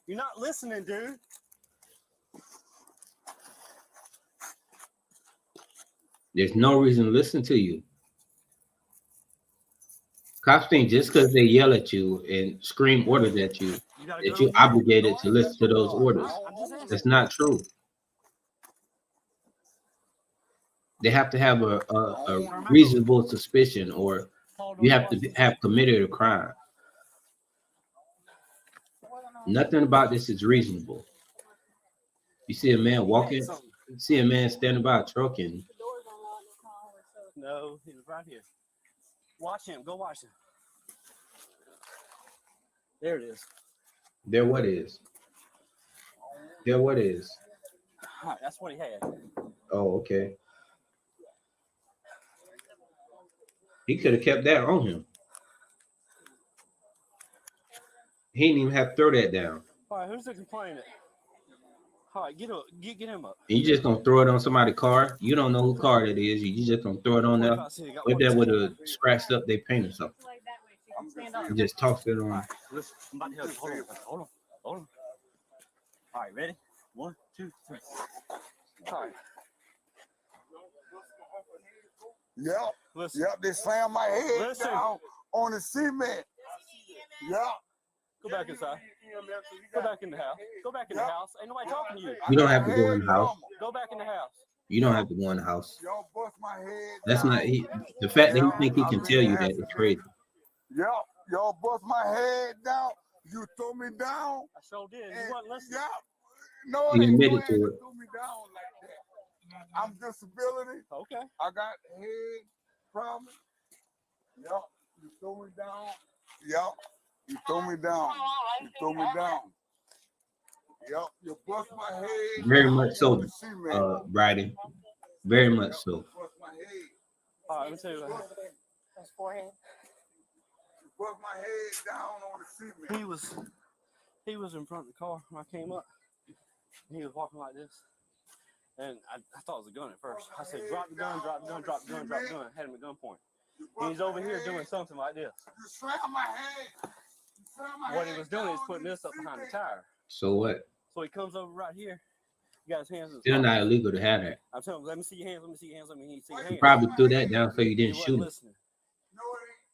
You're not listening, dude. There's no reason to listen to you. Cops think just because they yell at you and scream orders at you, that you're obligated to listen to those orders. That's not true. They have to have a reasonable suspicion, or you have to have committed a crime. Nothing about this is reasonable. You see a man walking, you see a man standing by a truck, and No, he was right here. Watch him. Go watch him. There it is. there what is? There what is? All right, that's what he had. Oh, okay. He could have kept that on him. He didn't even have to throw that down. All right, who's the complainant? All right, get him up. And you just gonna throw it on somebody's car. You don't know whose car it is. You just gonna throw it on there. What that would have scratched up their paint or something. You just tossed it on. Right, listen, I'm about to help you. Hold on. All right, ready? 1, 2, 3. All right. Yep. Listen. Yep, they slammed my head Listen. down. on the cement. Yeah. Go back inside. Go back in the house. Go back in the house. Ain't nobody talking to you. You don't have to go in the house. Go back in the house. You don't have to go in the house. Y'all bust my head. That's not he. The fact that he think he can tell you that is crazy. Y'all bust my head down. You threw me down. I sure did. You wasn't listening. No, He it ain't admitted no to way it. threw me down like that. I'm disability. Okay. I got head problem. Yup. You threw me down. Yup. You threw me down. You threw me down. Yup. You bust my head. Very down much so, on the cement. Bridie. Very much so. Bust my head. All right, let me tell you what. That's forehead. You bust my head down on the cement. He was in front of the car when I came up. And he was walking like this. And I thought it was a gun at first. I said, drop the gun, drop the gun, drop the gun, drop the gun. Had him at gunpoint. And he's over here doing something like this. You slammed my head. You slammed my What head he was doing is down putting on this up the behind the cement. tire. So what? So he comes over right here. He got his hands in his Still not pocket. illegal to have that. I'm telling him, let me see your hands, let me see your hands, let me see your He hands. probably threw that down so you He didn't wasn't shoot it. listening.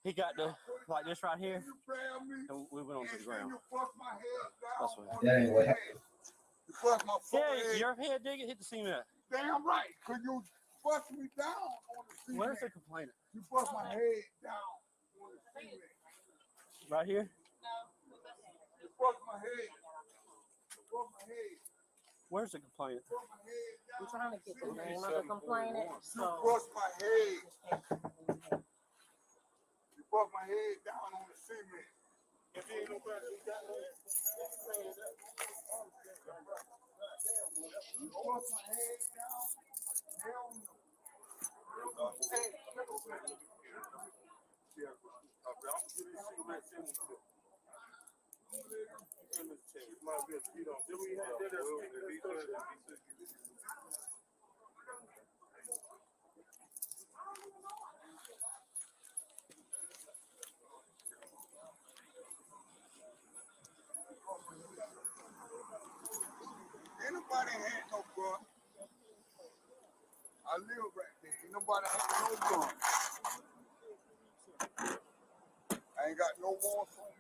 He got the like this right here, and we went onto the ground. That's what. That ain't what happened. You bust my forehead. Yeah, your head dig it, hit the cement. Damn right. Cause you bust me down on the cement. Where's the complainant? You bust my head down on the cement. Right here. You bust my head. You bust my head. Where's the complainant? I'm trying to get the name of the complainant. You bust my head. You bust my head down on the cement. If you ain't nobody, you got no. You bust my head down. Hell no. Ain't nobody had no gun. I live right there. Ain't nobody had no gun. I ain't got no warrants on me.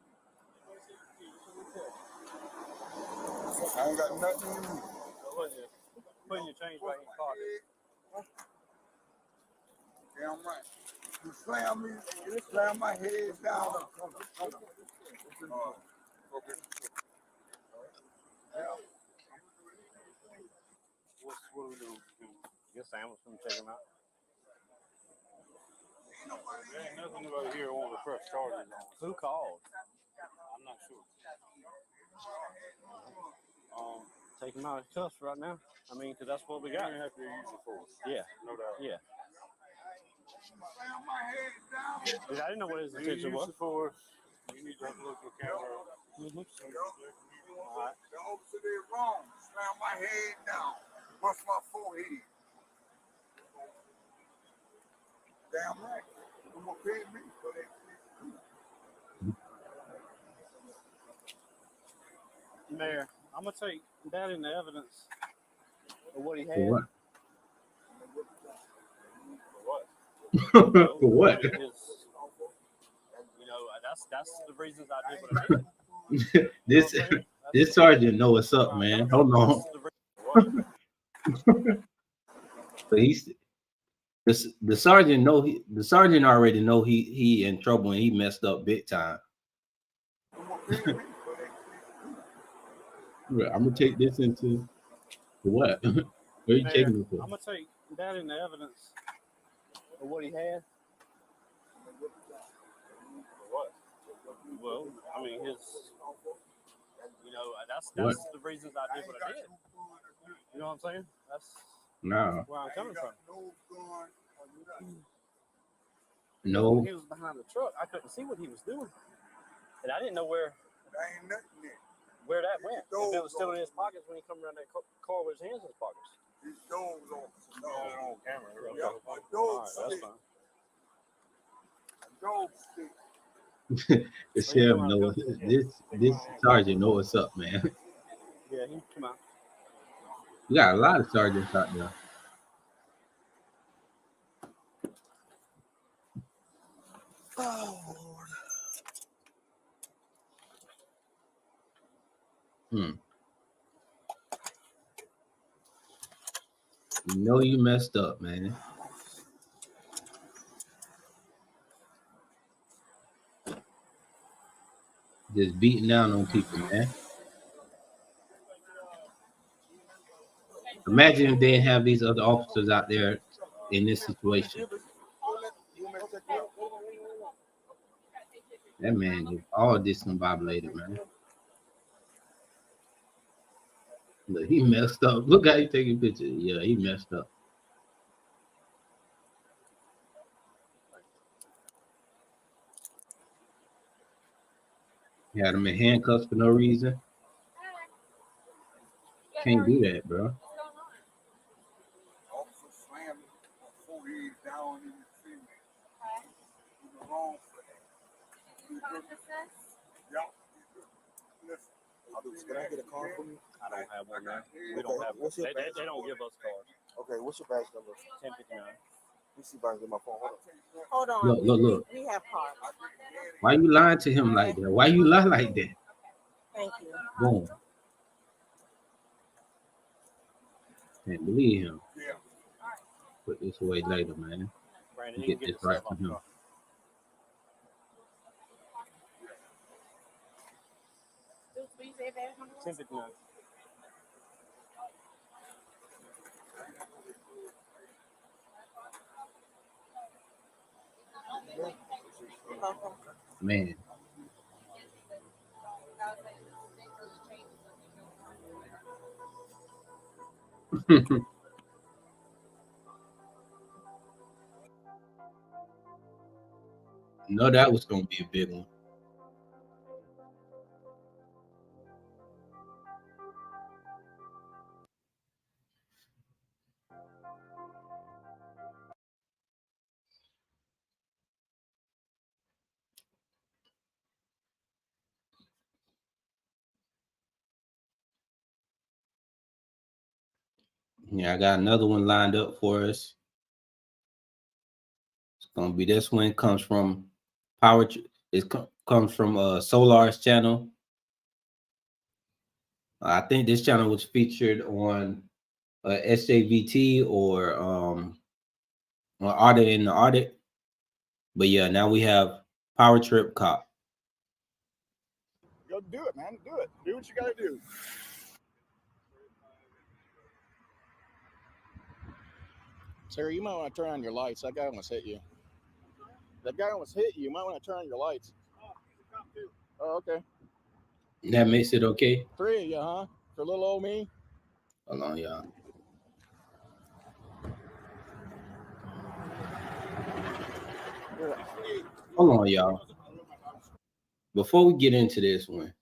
I ain't got nothing in me. Putting your change right in your pocket. Damn right. You slam me, you slam my head down. Okay. What are we doing? Get Sam was gonna check him out. There ain't nothing over here on the press charges on. Who called? I'm not sure. Take him out of cuffs right now. I mean, because that's what we got. You're gonna have to use the force. Yeah. No doubt. Yeah. Slam my head down. I didn't know what his intention was. Force. You need to have a look at the camera. Mm-hmm. All right. The officer did wrong. Slam my head down. Bust my forehead. Damn right. I'm gonna pay me for that. Mayor, I'm gonna take that in the evidence of what he had. For what? For For what? You know, that's the reasons I did what I did. This sergeant know what's up, man. Hold on. So he's the sergeant already know he in trouble and he messed up big time. I'm gonna take this into what? Where are you taking it for? I'm gonna take that in the evidence of what he had. What? Well, I mean, his. You know, that's the reasons I did what I did. You know what I'm saying? That's where I'm coming from. No. When he was behind the truck, I couldn't see what he was doing, and I didn't know where that went. If it was still in his pockets when he come around that car with his hands in his pockets. His dogs on camera. Yeah, all right, that's fine. Dog stick. The sheriff know this sergeant know what's up, man. Yeah, he come out. We got a lot of sergeants out there. Oh Lord. You know you messed up, man. Just beating down on people, man. Imagine if they didn't have these other officers out there in this situation. That man is all discombobulated, man. Look, he messed up. Look how he taking pictures. Yeah, he messed up. He had him in handcuffs for no reason. Can't do that, bro. Can I get a card from you? I don't have one now. We don't have. What's your badge? They don't give us cards. Okay, what's your badge number? 1059. Let me see if I can get my phone. Hold on. Look. We have cards. Why you lying to him like that? Why you lie like that? Thank you. Boom. Can't believe him. Put this away later, man. Brandon, Get this right for him. 1059. Man. No, that was gonna be a big one. Yeah, I got another one lined up for us. It's gonna be this one. Comes from comes from Solar's channel. I think this channel was featured on SJVT or on Audit in the Audit. But yeah, now we have Power Trip Cop. Go do it, man. Do it. Do what you gotta do. Sarah, you might want to turn on your lights. That guy almost hit you. That guy almost hit you. You might want to turn on your lights. Oh, okay. That makes it okay. 3 of you, huh? For little old me? Hold on, y'all. Hold on, y'all. Before we get into this one,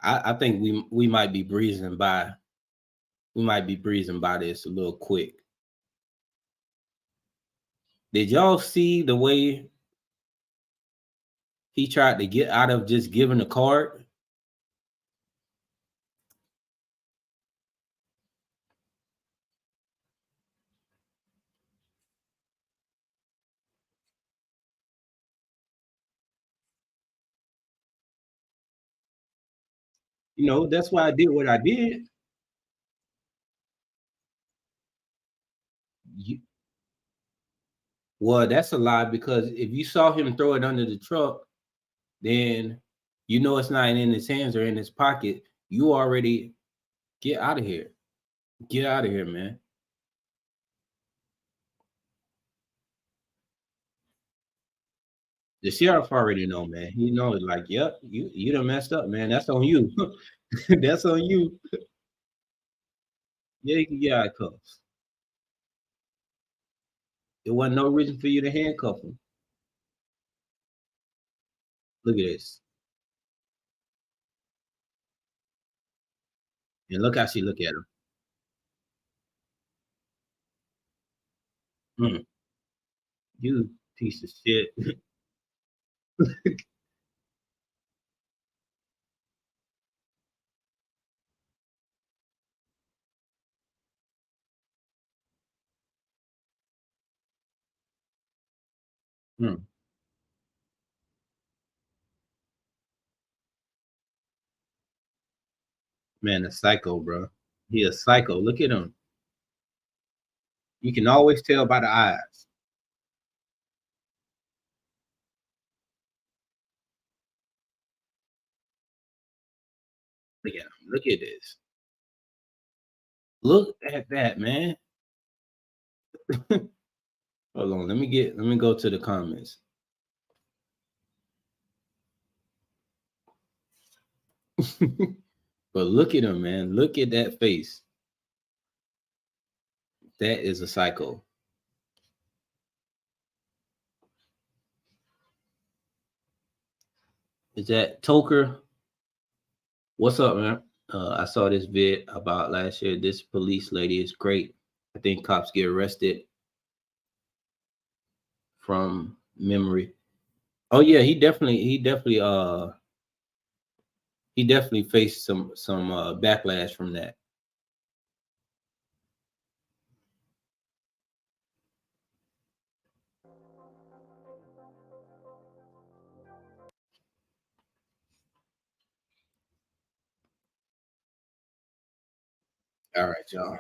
I think we might be breezing by. We might be breezing by this a little quick. Did y'all see the way he tried to get out of just giving a card? You know, that's why I did what I did. Well, that's a lie, because if you saw him throw it under the truck, then you know it's not in his hands or in his pocket. You already get out of here. Get out of here, man. The sheriff already know, man. He knows, like, yep, you done messed up, man. That's on you. That's on you. Yeah, you can get out of cuffs. There wasn't no reason for you to handcuff him. Look at this. And look how she look at him. You piece of shit. Man, a psycho, bro. He a psycho. Look at him. You can always tell by the eyes. Look at him. Look at this. Look at that, man. Hold on. Let me go to the comments. But look at him, man. Look at that face. That is a psycho. Is that Toker? What's up, man? I saw this vid about last year. This police lady is great. I think cops get arrested from memory. Oh yeah, he definitely faced some backlash from that. All right, y'all.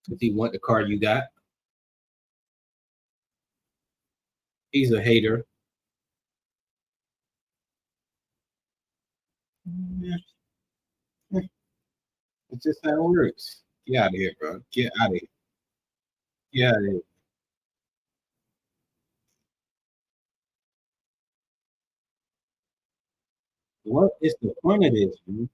Does he want the car you got? He's a hater. It's just how it works. Get out of here, bro. Get out of here. Get out of here. What is the point of this, man?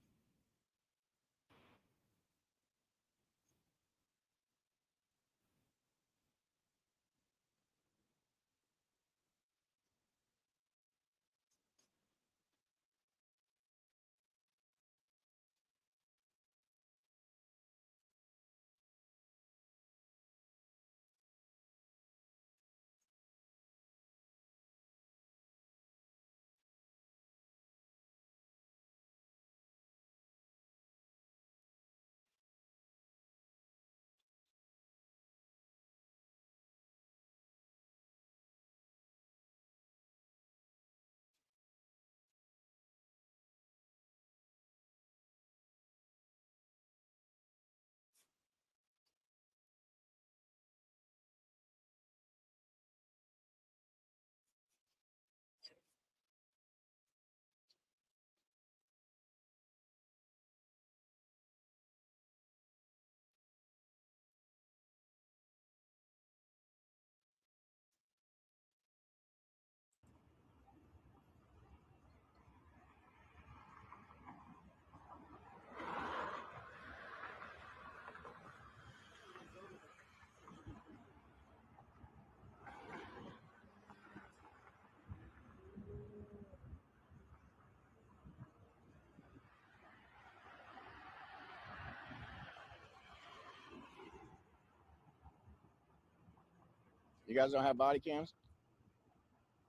You guys don't have body cams?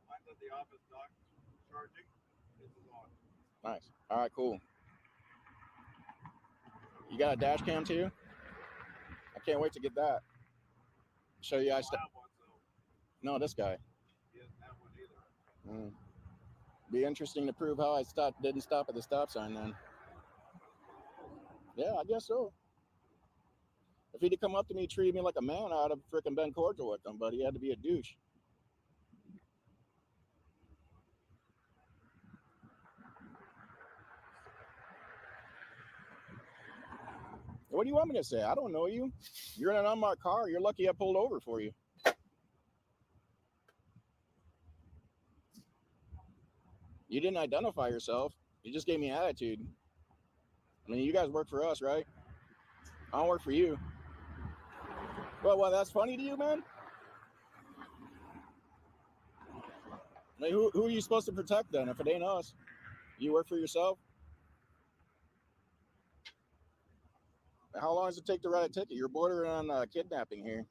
Mine's at the office, doc. Charging. This is on. Nice. All right, cool. You got a dash cam too? I can't wait to get that. Show you I No, this guy. He doesn't have one either. Be interesting to prove how I didn't stop at the stop sign then. Yeah, I guess so. If he'd come up to me, treated me like a man, I'd have freaking been cordial with him, but he had to be a douche. What do you want me to say? I don't know you. You're in an unmarked car. You're lucky I pulled over for you. You didn't identify yourself. You just gave me attitude. I mean, you guys work for us, right? I don't work for you. Well, that's funny to you, man? I mean, who are you supposed to protect then if it ain't us? You work for yourself? How long does it take to write a ticket? You're bordering on kidnapping here.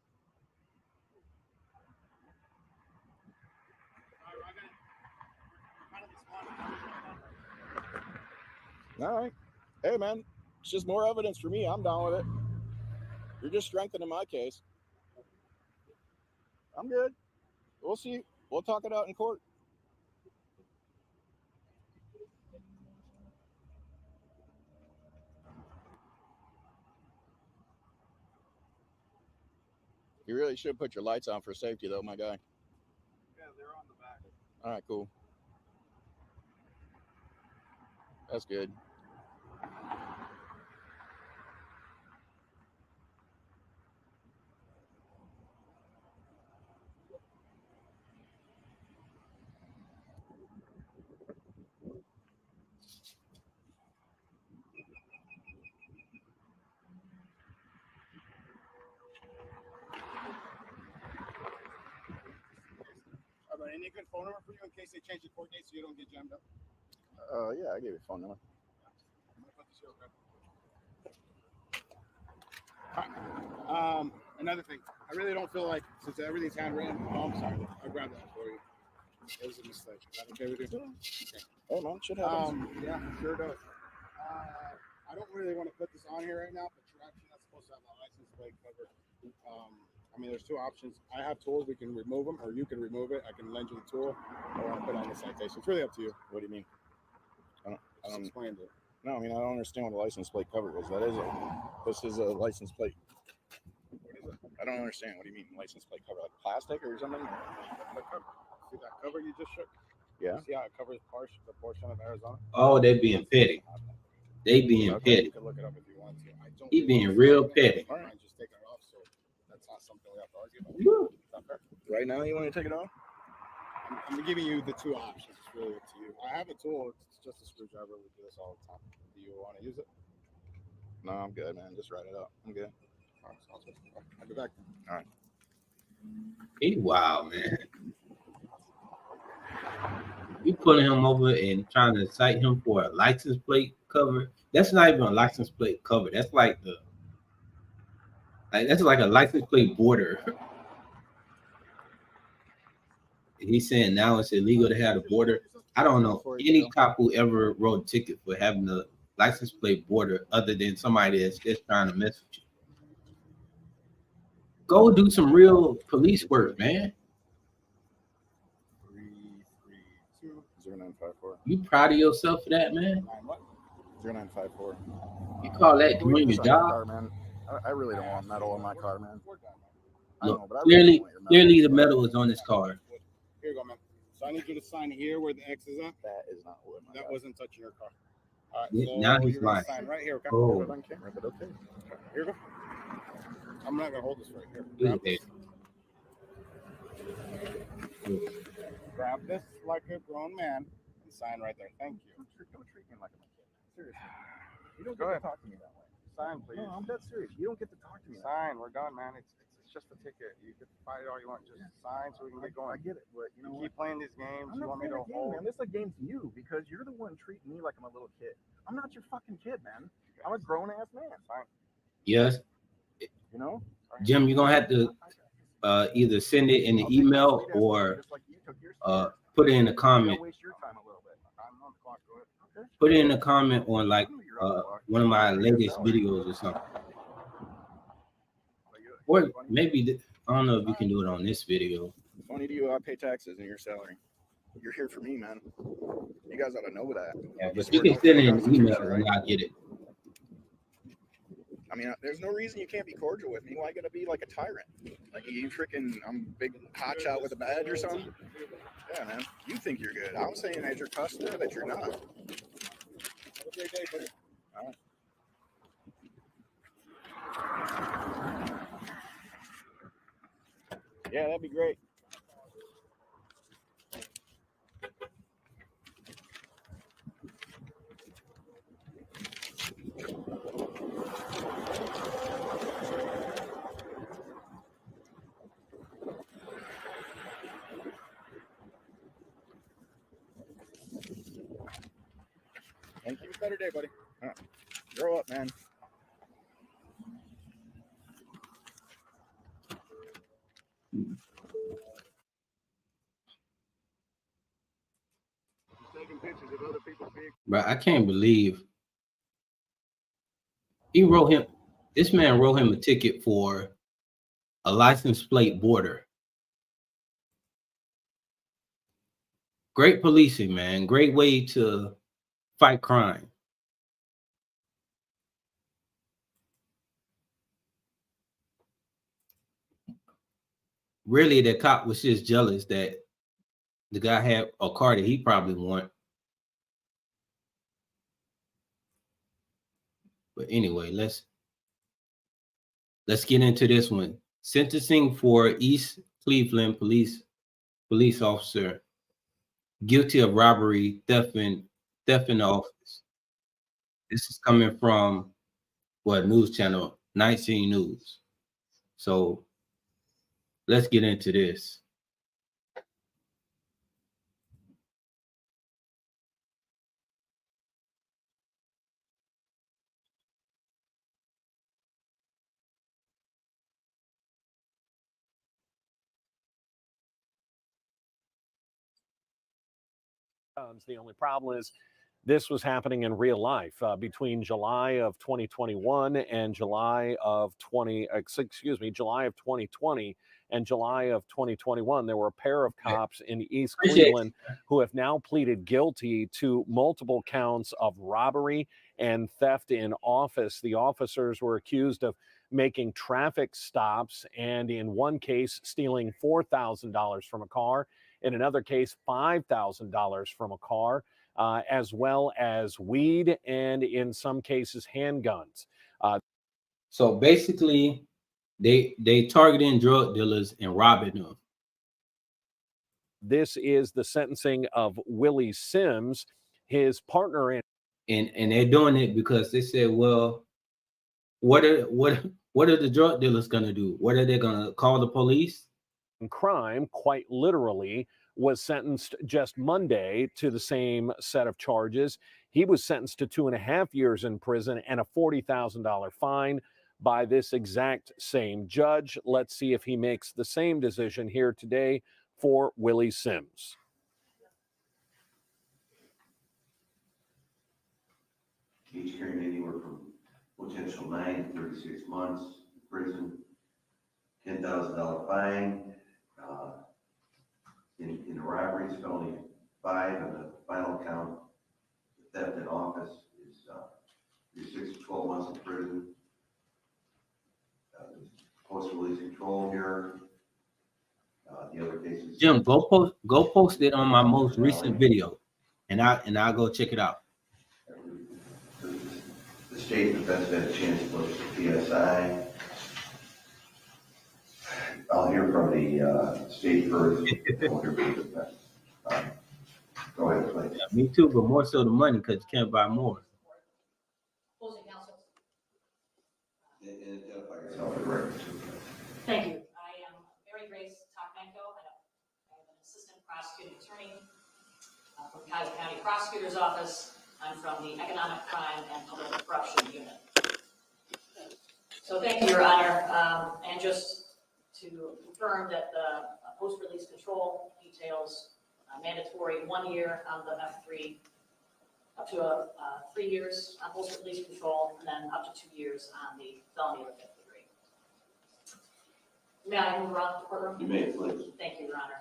All right. Hey, man, it's just more evidence for me. I'm down with it. You're just strengthening my case. I'm good. We'll see. We'll talk it out in court. You really should put your lights on for safety, though, my guy. Yeah, they're on the back. All right, cool. That's good. Any good phone number for you in case they change the court date so you don't get jammed up? Yeah, I gave you a phone number. Another thing, I really don't feel like, since everything's handwritten, I'm sorry, I'll grab that for you. It was a mistake. Is that okay with you? Okay. Hey, man, shit happens. Yeah, sure does. I don't really want to put this on here right now, but you're actually not supposed to have a license plate covered. I mean, there's two options. I have tools. We can remove them, or you can remove it. I can lend you the tool, or I'll put on the citation. It's really up to you. What do you mean? I don't explain it. No, I mean, I don't understand what a license plate cover is. This is a license plate. What is it? I don't understand. What do you mean, license plate cover? Like plastic or something? The cover. See that cover you just shook? Yeah. See how it covers the portion of Arizona? Oh, they being petty. They being petty. You can look it up if you want to. He being real petty. All right, just take it off. So that's not something we have to argue about. Right now, you want to take it off? I'm giving you the two options. It's really up to you. I have a tool. It's just a screwdriver. We do this all the time. Do you want to use it? No, I'm good, man. Just write it up. I'm good. All right, sounds good. I'll be back. All right. He wild, man. You pulling him over and trying to cite him for a license plate cover. That's not even a license plate cover. That's like that's like a license plate border. He's saying now it's illegal to have the border. I don't know any cop who ever wrote a ticket for having the license plate border other than somebody that's just trying to mess with you. Go do some real police work, man. 0954. You proud of yourself for that, man? 0954. You call that doing your job? Car, man. I really don't want metal in my car, man. Look, clearly the metal is on this car. Here you go, man. So I need you to sign here where the X is at. That is not wood. That wasn't touching your car. All right, Yeah, so now he's you're gonna lying. sign right here, okay? Oh. On camera, but okay. Here you go. I'm not gonna hold this right here. Grab this like a grown man and sign right there. Thank you. Don't treat me like I'm a kid. Seriously. You don't Go get ahead. to talk to me that way. Sign, please. No, I'm dead serious. You don't get to talk to me. Sign. We're done, man. It's just a ticket. You can fight it all you want. Just sign so we can get going. I get it, but you know what? Keep playing these games. I'm You not want me playing to a game, hold? man. This is a game to you because you're the one treating me like I'm a little kid. I'm not your fucking kid, man. I'm a grown ass man. Fine. Yes, You know? Jim, you're gonna have to either send it in the email or put it in a comment. Waste your time a little bit. I'm on the clock. Go ahead. Okay. Put it in a comment on like one of my latest videos or something. Or maybe I don't know if you can do it on this video. Funny to you, I pay taxes in your salary. You're here for me, man. You guys ought to know that. Yeah, but you can send it in an email and I'll get it. I mean, there's no reason you can't be cordial with me. Why gotta be like a tyrant? Like you freaking, I'm big hotshot with a badge or something? Yeah, man. You think you're good. I'm saying as your customer that you're not. Have a great day, buddy. All right. Yeah, that'd be great. Thank you. Better day, buddy. All right. Grow up, man. Taking pictures of other people's vehicles. But I can't believe he wrote him. This man wrote him a ticket for a license plate border. Great policing, man. Great way to fight crime. Really, the cop was just jealous that the guy had a car that he probably want. But anyway, let's get into this one. Sentencing for East Cleveland police officer guilty of robbery, theft in office. This is coming from what news channel? 19 News. So let's get into this. The only problem is this was happening in real life between July of 2021 and July of 2020 and July of 2021. There were a pair of cops in East Cleveland who have now pleaded guilty to multiple counts of robbery and theft in office. The officers were accused of making traffic stops and in one case stealing $4,000 from a car. In another case, $5,000 from a car, as well as weed and in some cases handguns. So basically, they targeting drug dealers and robbing them. This is the sentencing of Willie Sims, his partner in. And they're doing it because they said, well, what are the drug dealers gonna do? What are they gonna call the police? Crime, quite literally, was sentenced just Monday to the same set of charges. He was sentenced to 2.5 years in prison and a $40,000 fine by this exact same judge. Let's see if he makes the same decision here today for Willie Sims. Each carrying anywhere from potential 9 to 36 months in prison, $10,000 fine. In the robberies, felony 5, and the final count, the theft in office is 6 to 12 months in prison. Post-release control here. The other cases. Jim, go post it on my most recent video, and I'll go check it out. The state defense had a chance to look at the PSI. I'll hear from the state first. I'll hear from the defense. Go ahead, please. Yeah, me too, but more so the money because you can't buy more. And identify yourself for the record, too. Thank you. I am Mary Grace Tokmenko. I am an assistant prosecuting attorney from the Cuyahoga County Prosecutor's Office. I'm from the Economic Crime and Public Corruption Unit. So thank you, Your Honor. And just to confirm that the post-release control details mandatory 1 year on the F3, up to 3 years on post-release control, and then up to 2 years on the felony of F3. May I move around the courtroom? You may, please. Thank you, Your Honor.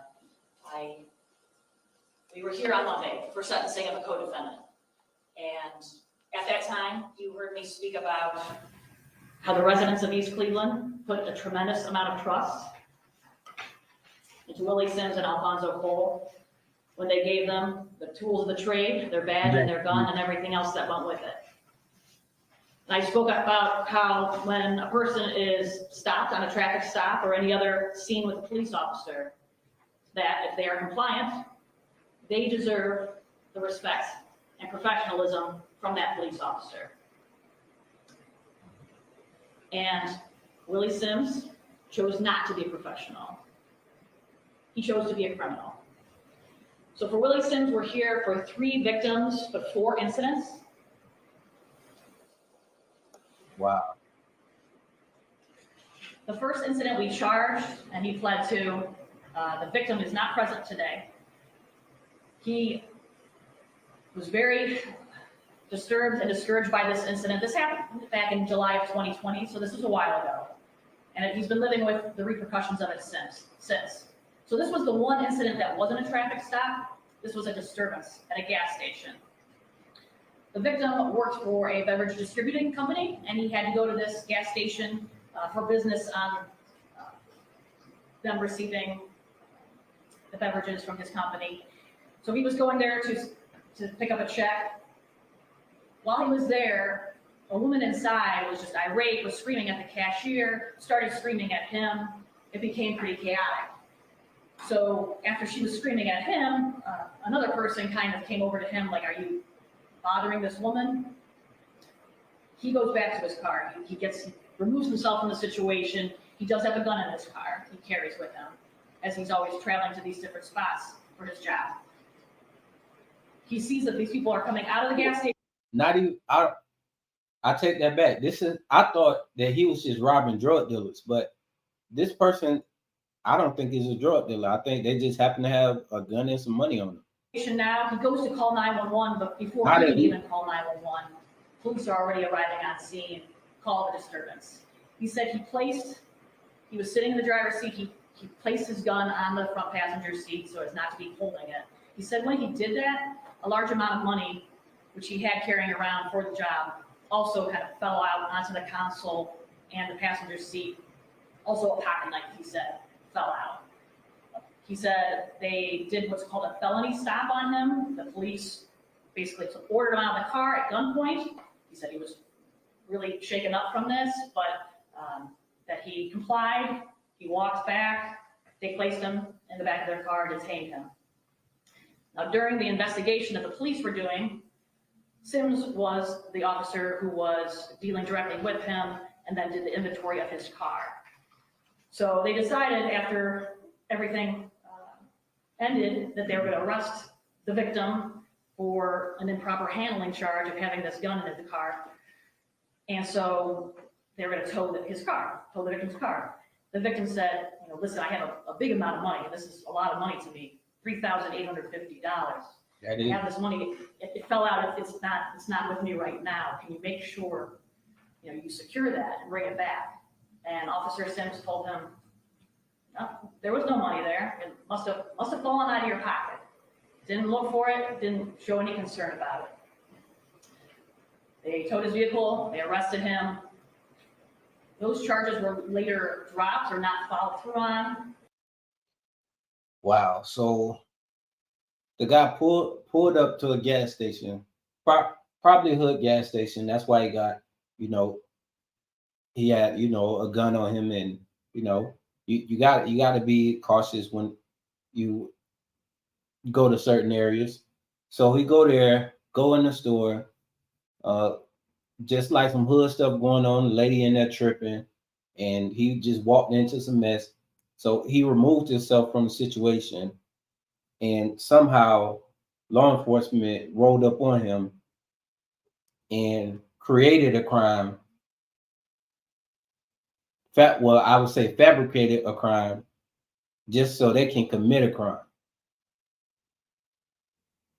We were here on Monday for sentencing of a co-defendant. And at that time, you heard me speak about how the residents of East Cleveland put a tremendous amount of trust into Willie Sims and Alfonso Cole when they gave them the tools of the trade, their badge and their gun and everything else that went with it. I spoke about how when a person is stopped on a traffic stop or any other scene with a police officer, that if they are compliant, they deserve the respect and professionalism from that police officer. And Willie Sims chose not to be a professional. He chose to be a criminal. So for Willie Sims, we're here for 3 victims, but 4 incidents. Wow. The first incident we charged, and he pled to, the victim is not present today. He was very disturbed and discouraged by this incident. This happened back in July of 2020, so this was a while ago. And he's been living with the repercussions of it since. So this was the one incident that wasn't a traffic stop. This was a disturbance at a gas station. The victim worked for a beverage distributing company, and he had to go to this gas station for business on them receiving the beverages from his company. So he was going there to pick up a check. While he was there, a woman inside was just irate, was screaming at the cashier, started screaming at him. It became pretty chaotic. So after she was screaming at him, another person kind of came over to him like, "Are you bothering this woman?" He goes back to his car. He removes himself from the situation. He does have a gun in his car he carries with him, as he's always traveling to these different spots for his job. He sees that these people are coming out of the gas station. Not even, I take that back. I thought that he was just robbing drug dealers, but this person, I don't think is a drug dealer. I think they just happen to have a gun and some money on them. Now he goes to call 911, but before he can even call 911, police are already arriving on scene, call the disturbance. He said he was sitting in the driver's seat, he placed his gun on the front passenger seat so as not to be holding it. He said when he did that, a large amount of money, which he had carrying around for the job, also kind of fell out onto the console and the passenger seat. Also a pocket knife, he said, fell out. He said they did what's called a felony stop on him. The police basically ordered him out of the car at gunpoint. He said he was really shaken up from this, but that he complied. He walked back. They placed him in the back of their car, detained him. Now, during the investigation that the police were doing, Sims was the officer who was dealing directly with him and then did the inventory of his car. So they decided after everything ended that they were going to arrest the victim for an improper handling charge of having this gun in the car. And so they were going to tow the victim's car. The victim said, listen, I have a big amount of money. This is a lot of money to me, $3,850. I have this money. It fell out. It's not with me right now. Can you make sure, you secure that and bring it back? And Officer Sims told him, no, there was no money there. It must have fallen out of your pocket. Didn't look for it. Didn't show any concern about it. They towed his vehicle. They arrested him. Those charges were later dropped or not followed through on. Wow. So the guy pulled up to a gas station, probably a hood gas station. That's why he got, he had, a gun on him, and you got to be cautious when you go to certain areas. So he go there, go in the store, just like some hood stuff going on, the lady in there tripping, and he just walked into some mess. So he removed himself from the situation, and somehow law enforcement rolled up on him and created a crime. I would say fabricated a crime just so they can commit a crime.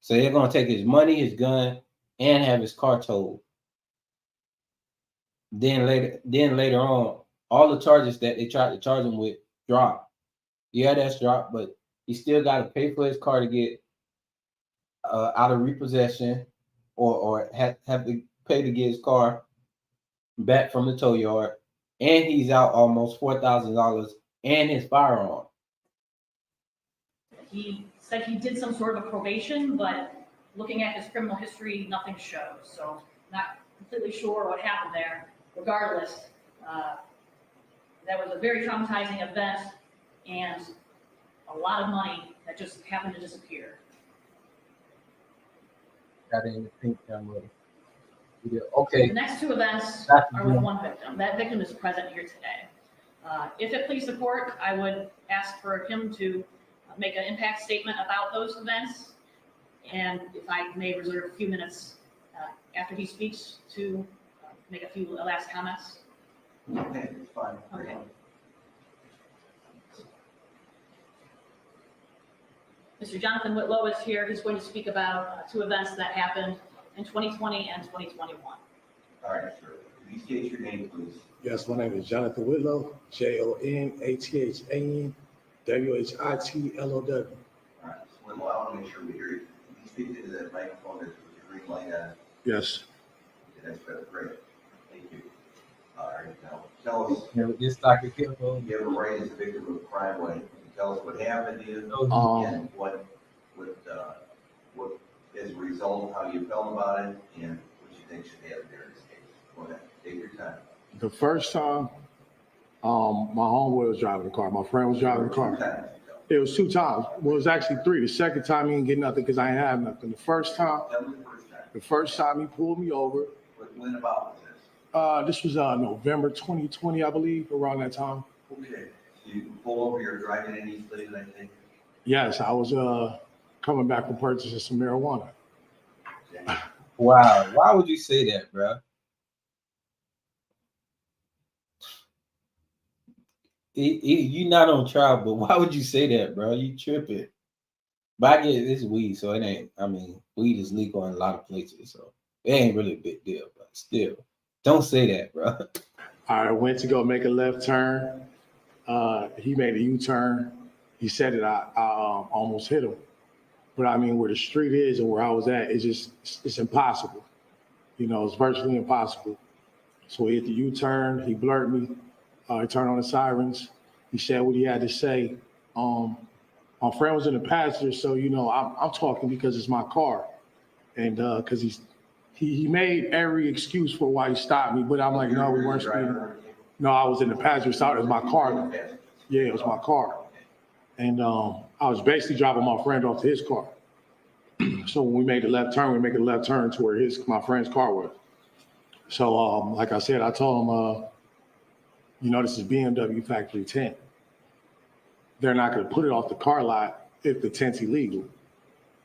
So they're going to take his money, his gun, and have his car towed. Then later on, all the charges that they tried to charge him with dropped. Yeah, that's dropped, but he still got to pay for his car to get out of repossession, or have to pay to get his car back from the tow yard, and he's out almost $4,000 and his firearm. He said he did some sort of a probation, but looking at his criminal history, nothing shows. So not completely sure what happened there. Regardless, that was a very traumatizing event and a lot of money that just happened to disappear. Got in the pink camera. Okay. The next two events Dr. are with Jim. one victim. That victim is present here today. If it pleases the court, I would ask for him to make an impact statement about those events. And if I may reserve a few minutes after he speaks to make a few last comments. Okay, it's fine. Okay. Mr. Jonathan Whitlow is here. He's going to speak about two events that happened in 2020 and 2021. All right, sure. Can you state your name, please? Yes, my name is Jonathan Whitlow, JONATHAN WHITLOW. All right, well, I want to make sure we hear you. Can you speak into that microphone with the green light on? Yes. Okay, that's better. Great. Thank you. All right, now tell us. This Dr. Kimball. You have a right as a victim of crime. When tell us what happened to you and what as a result, how you felt about it, and what you think should happen there in this case. Go ahead. Take your time. The first time, my homeboy was driving the car. My friend was driving the car. It was 2 times. Well, it was actually 3. The second time, he didn't get nothing because I didn't have nothing. The first time he pulled me over. When about was this? This was November 2020, I believe, around that time. Okay. So you pull over, you're driving in East Cleveland, I think? Yes, I was coming back from purchasing some marijuana. Okay. Wow. Why would you say that, bro? You're not on trial, but why would you say that, bro? You tripping. But I get it's weed, so it ain't. I mean, weed is legal in a lot of places, so it ain't really a big deal. But still, don't say that, bro. I went to go make a left turn. He made a U-turn. He said that I almost hit him. But I mean, where the street is and where I was at, it's impossible. You know, it's virtually impossible. So he hit the U-turn. He blurred me. He turned on the sirens. He said what he had to say. My friend was in the passenger, so you know I'm talking because it's my car, and because he made every excuse for why he stopped me. But I'm like, no, we weren't speeding. No, I was in the passenger side. It was my car. Yeah, it was my car, and I was basically dropping my friend off to his car. So when we made the left turn, we make a left turn to where my friend's car was. So like I said, I told him, you know, this is BMW factory tent. They're not going to put it off the car lot if the tent's illegal.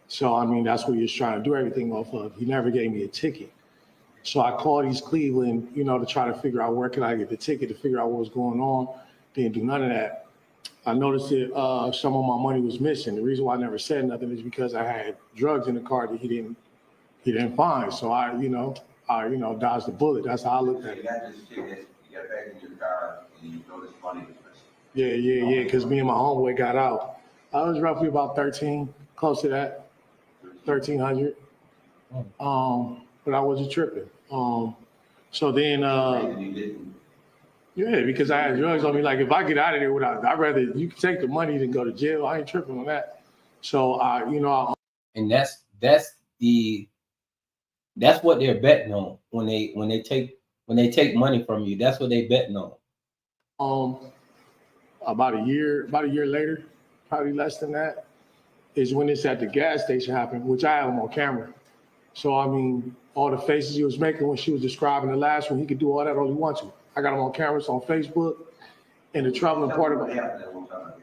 So, I mean, that's what he was trying to do everything off of. He never gave me a ticket. So I called East Cleveland, you know, to try to figure out where can I get the ticket to figure out what was going on. Didn't do none of that. I noticed that some of my money was missing. The reason why I never said nothing is because I had drugs in the car that he didn't find. So I dodged the bullet. That's how I looked at it. You got this ticket, you got back in your car, and you noticed money was missing. Yeah, because me and my homeboy got out. I was roughly about 13, close to that, 1,300. But I wasn't tripping. So then, yeah, because I had drugs on me. Like if I get out of there I'd rather you can take the money than go to jail. I ain't tripping on that. So and that's what they're betting on when they take money from you. That's what they betting on. About a year later, probably less than that, is when this at the gas station happened, which I have him on camera. So I mean, all the faces he was making when she was describing the last one, he could do all that all he wants to. I got him on camera, it's on Facebook. And the troubling part of it,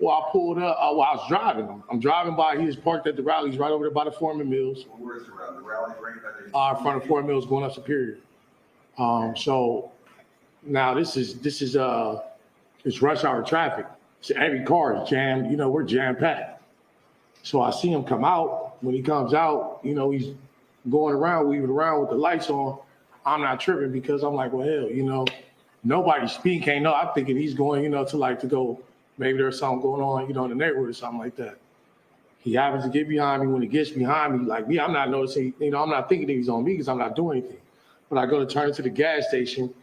well, I pulled up. I was driving. I'm driving by. He was parked at the rallies right over there by the Foreman Mills. Where's the rally? The rally's right by there. In front of Foreman Mills, going up Superior. So now this is it's rush hour traffic. So every car is jammed. You know, we're jam packed. So I see him come out. When he comes out, you know, he's going around, weaving around with the lights on. I'm not tripping because I'm like, well, hell, you know, nobody's speeding. Can't know. I'm thinking he's going, you know, to go. Maybe there's something going on, you know, in the neighborhood or something like that. He happens to get behind me. When he gets behind me, like me, I'm not noticing, you know, I'm not thinking that he's on me because I'm not doing anything. But I go to turn to the gas station.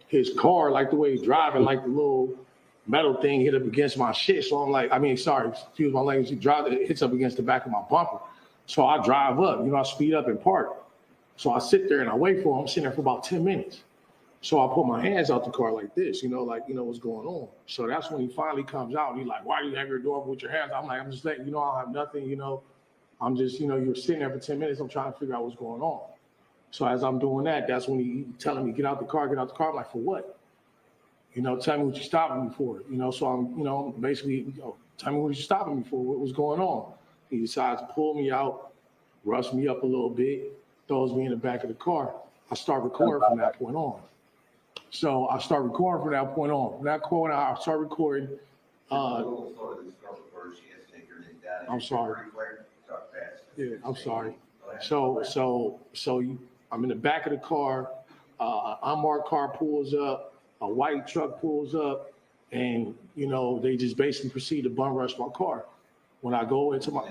His car, like the way he's driving, like the little metal thing hit up against my shit. So I'm like, excuse my language, it hits up against the back of my bumper. So I drive up, you know, I speed up and park. So I sit there and I wait for him. I'm sitting there for about 10 minutes. So I put my hands out the car like this, like, what's going on. So that's when he finally comes out. He's like, why do you have your door open with your hands? I'm like, I'm just letting you know I have nothing, I'm just, you're sitting there for 10 minutes. I'm trying to figure out what's going on. So as I'm doing that, that's when he telling me, get out the car, get out the car. I'm like, for what? Tell me what you're stopping me for. So I'm, basically, tell me what you're stopping me for. What was going on? He decides to pull me out, rush me up a little bit, throws me in the back of the car. I start recording from that point on. So I start recording from that point on. From that point on, I start recording. I'm sorry. Yeah, I'm sorry. So I'm in the back of the car. Unmarked car pulls up. A white truck pulls up, and they just basically proceed to bum rush my car. When I go into my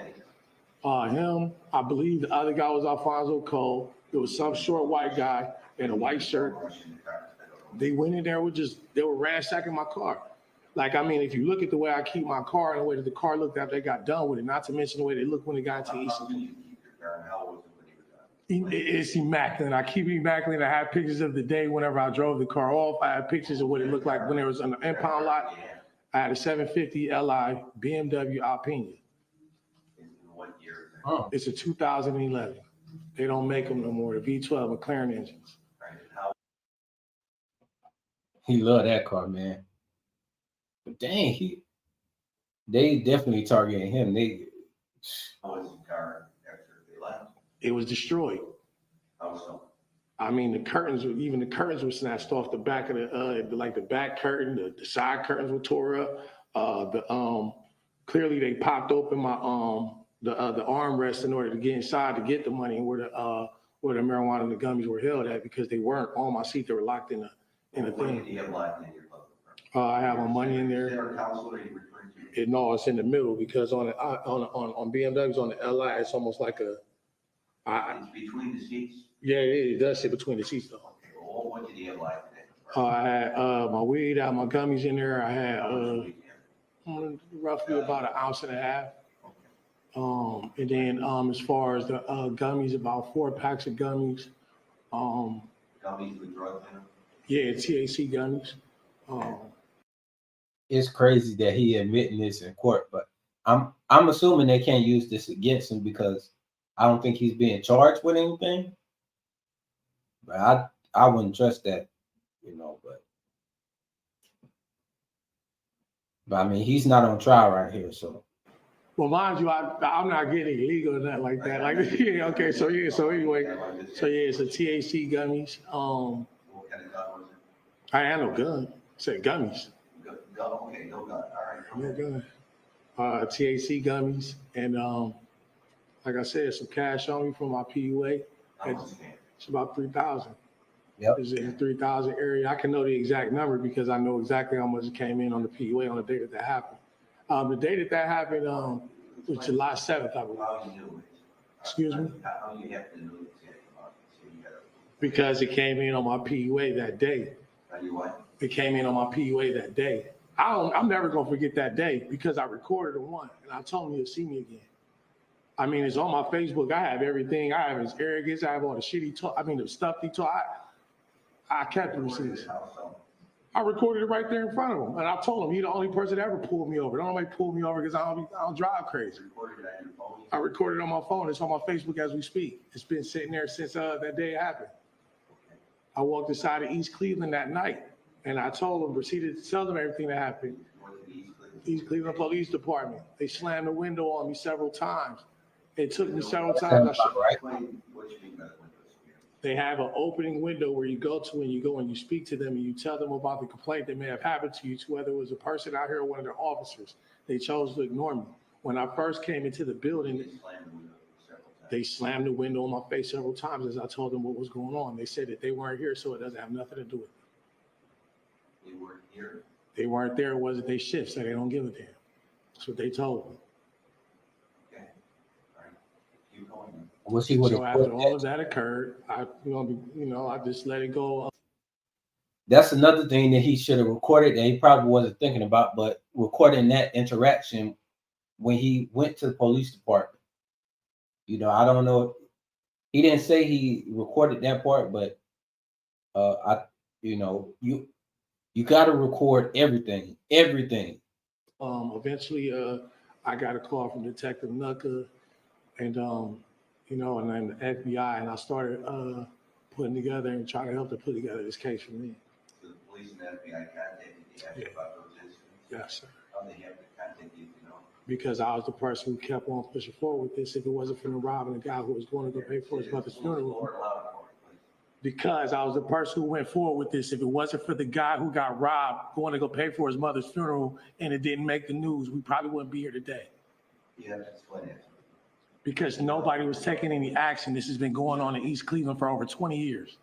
him, I believe the other guy was Alfonso Cole. There was some short white guy in a white shirt. They went in there they were ransacking my car. Like, I mean, if you look at the way I keep my car and the way that the car looked after they got done with it, not to mention the way they looked when they got into East. It's immaculate. I keep it immaculate. I have pictures of the day whenever I drove the car off. I have pictures of what it looked like when it was on the impound lot. I had a 750 Li BMW Alpina. It's a 2011. They don't make them no more. The V12 McLaren engines. He loved that car, man. But dang, they definitely targeting him. It was destroyed. I mean, the curtains were snatched off the back of the back curtain. The side curtains were tore up. Clearly they popped open my the armrest in order to get inside to get the money where the marijuana and the gummies were held at, because they weren't on my seat. They were locked in a thing. I have my money in there. No, it's in the middle, because on BMWs on the LI, it's almost like it's between the seats. Yeah, it does sit between the seats though. What did you have like today? I had my weed, I had my gummies in there. I had roughly about 1.5 ounces. And then as far as the gummies, about 4 packs of gummies. Gummies with drugs in them? Yeah, THC gummies. It's crazy that he admitting this in court, but I'm assuming they can't use this against him because I don't think he's being charged with anything. But I wouldn't trust that, but I mean, he's not on trial right here, so. Well, mind you, I'm not getting illegal or nothing like that. Like, yeah, okay, so anyway, it's a THC gummies. What kind of gun was it? I had no gun. I said gummies. Okay, no gun. All right. No gun. THC gummies, and like I said, some cash on me from my PUA. It's about 3,000. Yep. It's in the 3,000 area. I can know the exact number because I know exactly how much it came in on the PUA on the day that happened. The day that happened was July 7th, I believe. Excuse me? How do you have to know Because it came in on my PUA that day. It came in on my PUA that day. I'm never gonna forget that day because I recorded the one and I told him he'll see me again. I mean, it's on my Facebook. I have everything. I have his arrogance. I have all the shit he taught. I mean, the stuff he taught. I kept the receipts. I recorded it right there in front of him, and I told him he's the only person that ever pulled me over. Don't nobody pull me over because I don't drive crazy. I recorded it on my phone. It's on my Facebook as we speak. It's been sitting there since that day it happened. I walked inside of East Cleveland that night, and I told them, proceeded to tell them everything that happened. East Cleveland Police Department. They slammed the window on me several times. It took me several times. They have an opening window where you go to and you go and you speak to them and you tell them about the complaint that may have happened to you, to whether it was a person out here or one of their officers. They chose to ignore me. When I first came into the building, they slammed the window on my face several times as I told them what was going on. They said that they weren't here, so it doesn't have nothing to do with it. They weren't here? They weren't there. It wasn't their shift, so they don't give a damn. That's what they told me. So after all of that occurred, I just let it go. That's another thing that he should have recorded that he probably wasn't thinking about, but recording that interaction when he went to the police department. I don't know He didn't say he recorded that part, but you know, you got to record everything. Eventually, I got a call from Detective Nucka, and you know, and then the FBI, and I started putting together and trying to help to put together this case for me. So the police and FBI contacted you after about those incidents? Yes, sir. How they have to contact you, you know? Because I was the person who kept on pushing forward with this. If it wasn't for the robbing the guy who was going to go pay for his mother's funeral. Because I was the person who went forward with this. If it wasn't for the guy who got robbed going to go pay for his mother's funeral and it didn't make the news, we probably wouldn't be here today. You have to explain it. Because nobody was taking any action. This has been going on in East Cleveland for over 20 years.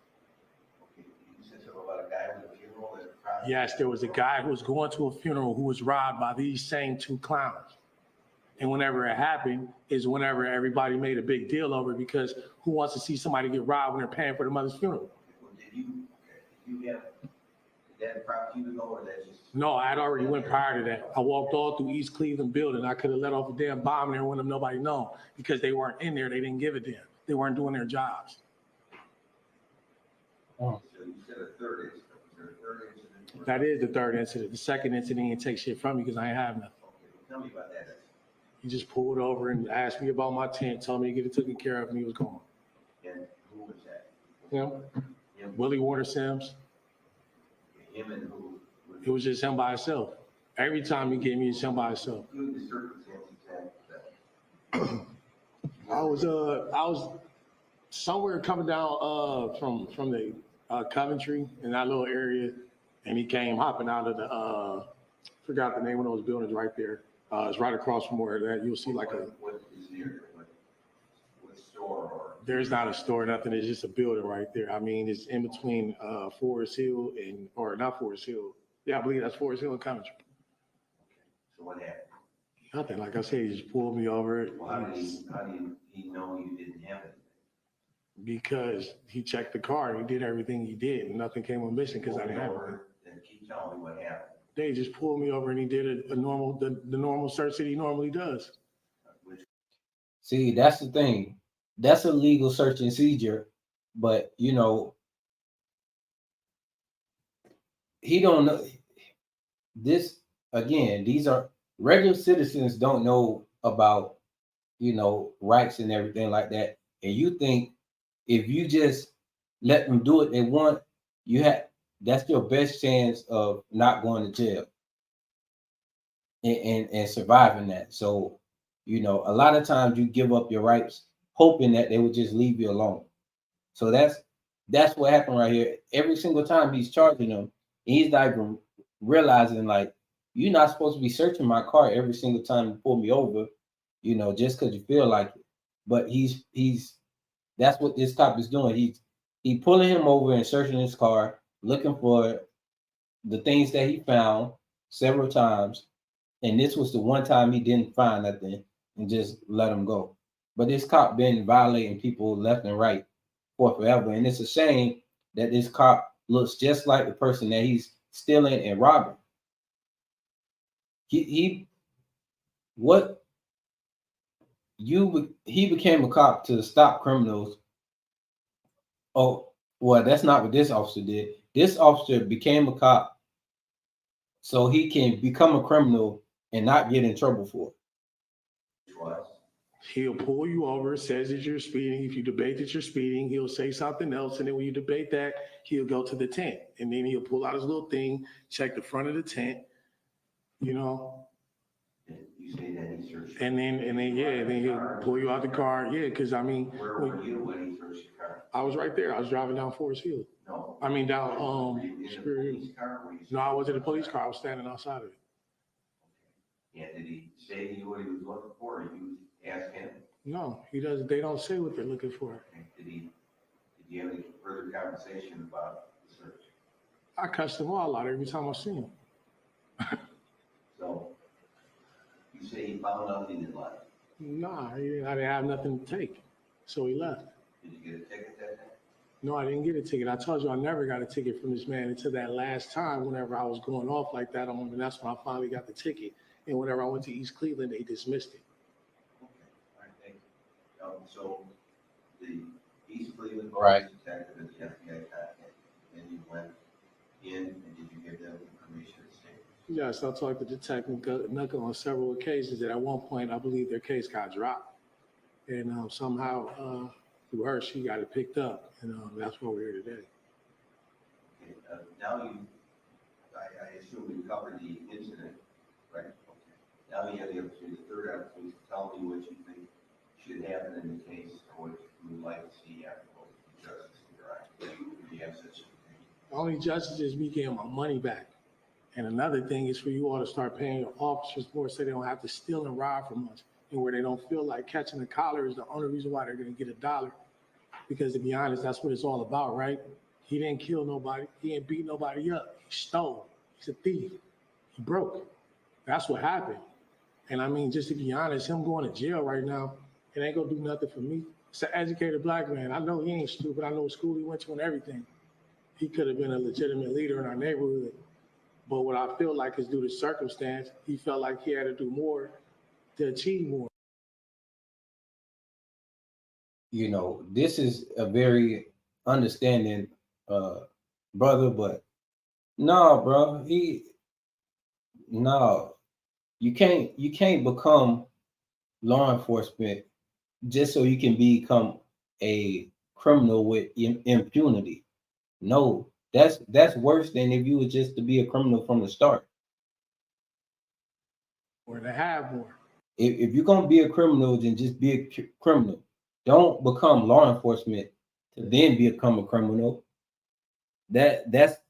You said something about a guy with a funeral that robbed? Yes, there was a guy who was going to a funeral who was robbed by these same two clowns. And whenever it happened is whenever everybody made a big deal over it, because who wants to see somebody get robbed when they're paying for their mother's funeral? Well, did you have that prop you to know, or that just? No, I had already went prior to that. I walked all through East Cleveland building. I could have let off a damn bomb there and wouldn't have nobody known, because they weren't in there. They didn't give a damn. They weren't doing their jobs. So you said a third incident. Was there a third incident? That is the third incident. The second incident, he didn't take shit from me because I ain't have nothing. Okay, well, tell me about that. He just pulled over and asked me about my tent, told me to get it taken care of, and he was gone. And who was that? Him? Willie Warner Sims. Him and who? It was just him by himself. Every time he gave me, it's him by himself. Include the circumstances that I was somewhere coming down from the Coventry in that little area, and he came hopping out of the forgot the name of those buildings right there. It's right across from where that you'll see like what is near what store or? There's not a store, nothing. It's just a building right there. I mean, it's in between Forest Hill or not Forest Hill. Yeah, I believe that's Forest Hill and Coventry. So what happened? Nothing. Like I said, he just pulled me over. Well, how did he know you didn't have it? Because he checked the car and he did everything he did, and nothing came up missing because I didn't have it. Then keep telling me what happened. They just pulled me over and he did the normal search that he normally does. See, that's the thing. That's a legal search and seizure, but you know, he don't know this. Again, these are regular citizens don't know about, you know, rights and everything like that. And you think if you just let them do what they want, that's your best chance of not going to jail and surviving that. So, you know, a lot of times you give up your rights hoping that they would just leave you alone. So that's what happened right here. Every single time he's charging them, he's not even realizing, like, you're not supposed to be searching my car every single time you pull me over, you know, just because you feel like it. But that's what this cop is doing. He's pulling him over and searching his car, looking for the things that he found several times. And this was the one time he didn't find nothing and just let him go. But this cop been violating people left and right for forever. And it's a shame that this cop looks just like the person that he's stealing and robbing. He became a cop to stop criminals. Oh, well, that's not what this officer did. This officer became a cop so he can become a criminal and not get in trouble for it. He'll pull you over, says that you're speeding. If you debate that you're speeding, he'll say something else. And then when you debate that, he'll go to the tent. And then he'll pull out his little thing, check the front of the tent, you know. You say that he searched. And then he'll pull you out the car. Yeah, because I mean. Where were you when he searched your car? I was right there. I was driving down Forest Hill. No. I mean down Superior Hill. No, I wasn't in the police car. I was standing outside of it. Yeah, did he say to you what he was looking for, or you asked him? No, he doesn't. They don't say what they're looking for. Did you have any further conversation about the search? I cussed him all out every time I see him. So you say he found nothing in life? Nah, I didn't have nothing to take, so he left. Did you get a ticket that day? No, I didn't get a ticket. I told you I never got a ticket from this man until that last time whenever I was going off like that on him, and that's when I finally got the ticket. And whenever I went to East Cleveland, they dismissed it. Okay, all right, thank you. So Cleveland Right. police detective and the FBI contact, and you went in and did you give them information to say? Yes, I talked to Detective Knuckle on several occasions that at one point I believe their case got dropped. And somehow through her, she got it picked up. And that's why we're here today. Okay, now I assume you covered the incident, right? Okay. Now you have the opportunity, the third opportunity to tell me what you think should happen in the case or what you would like to see afterwards. Justice in your eye. Do you have such a The only justice is me getting my money back. And another thing is for you all to start paying your officers more so they don't have to steal and rob from us. And where they don't feel like catching a collar is the only reason why they're going to get $1. Because to be honest, that's what it's all about, right? He didn't kill nobody. He didn't beat nobody up. He stole. He's a thief. He broke. That's what happened. And I mean, just to be honest, him going to jail right now, it ain't going to do nothing for me. It's an educated black man. I know he ain't stupid. I know what school he went to and everything. He could have been a legitimate leader in our neighborhood. But what I feel like is due to circumstance, he felt like he had to do more to achieve more. You know, this is a very understanding brother, but no, bro, you can't become law enforcement just so you can become a criminal with impunity. No, that's worse than if you were just to be a criminal from the start. Or to have more. If you're gonna be a criminal, then just be a criminal. Don't become law enforcement to then become a criminal. That's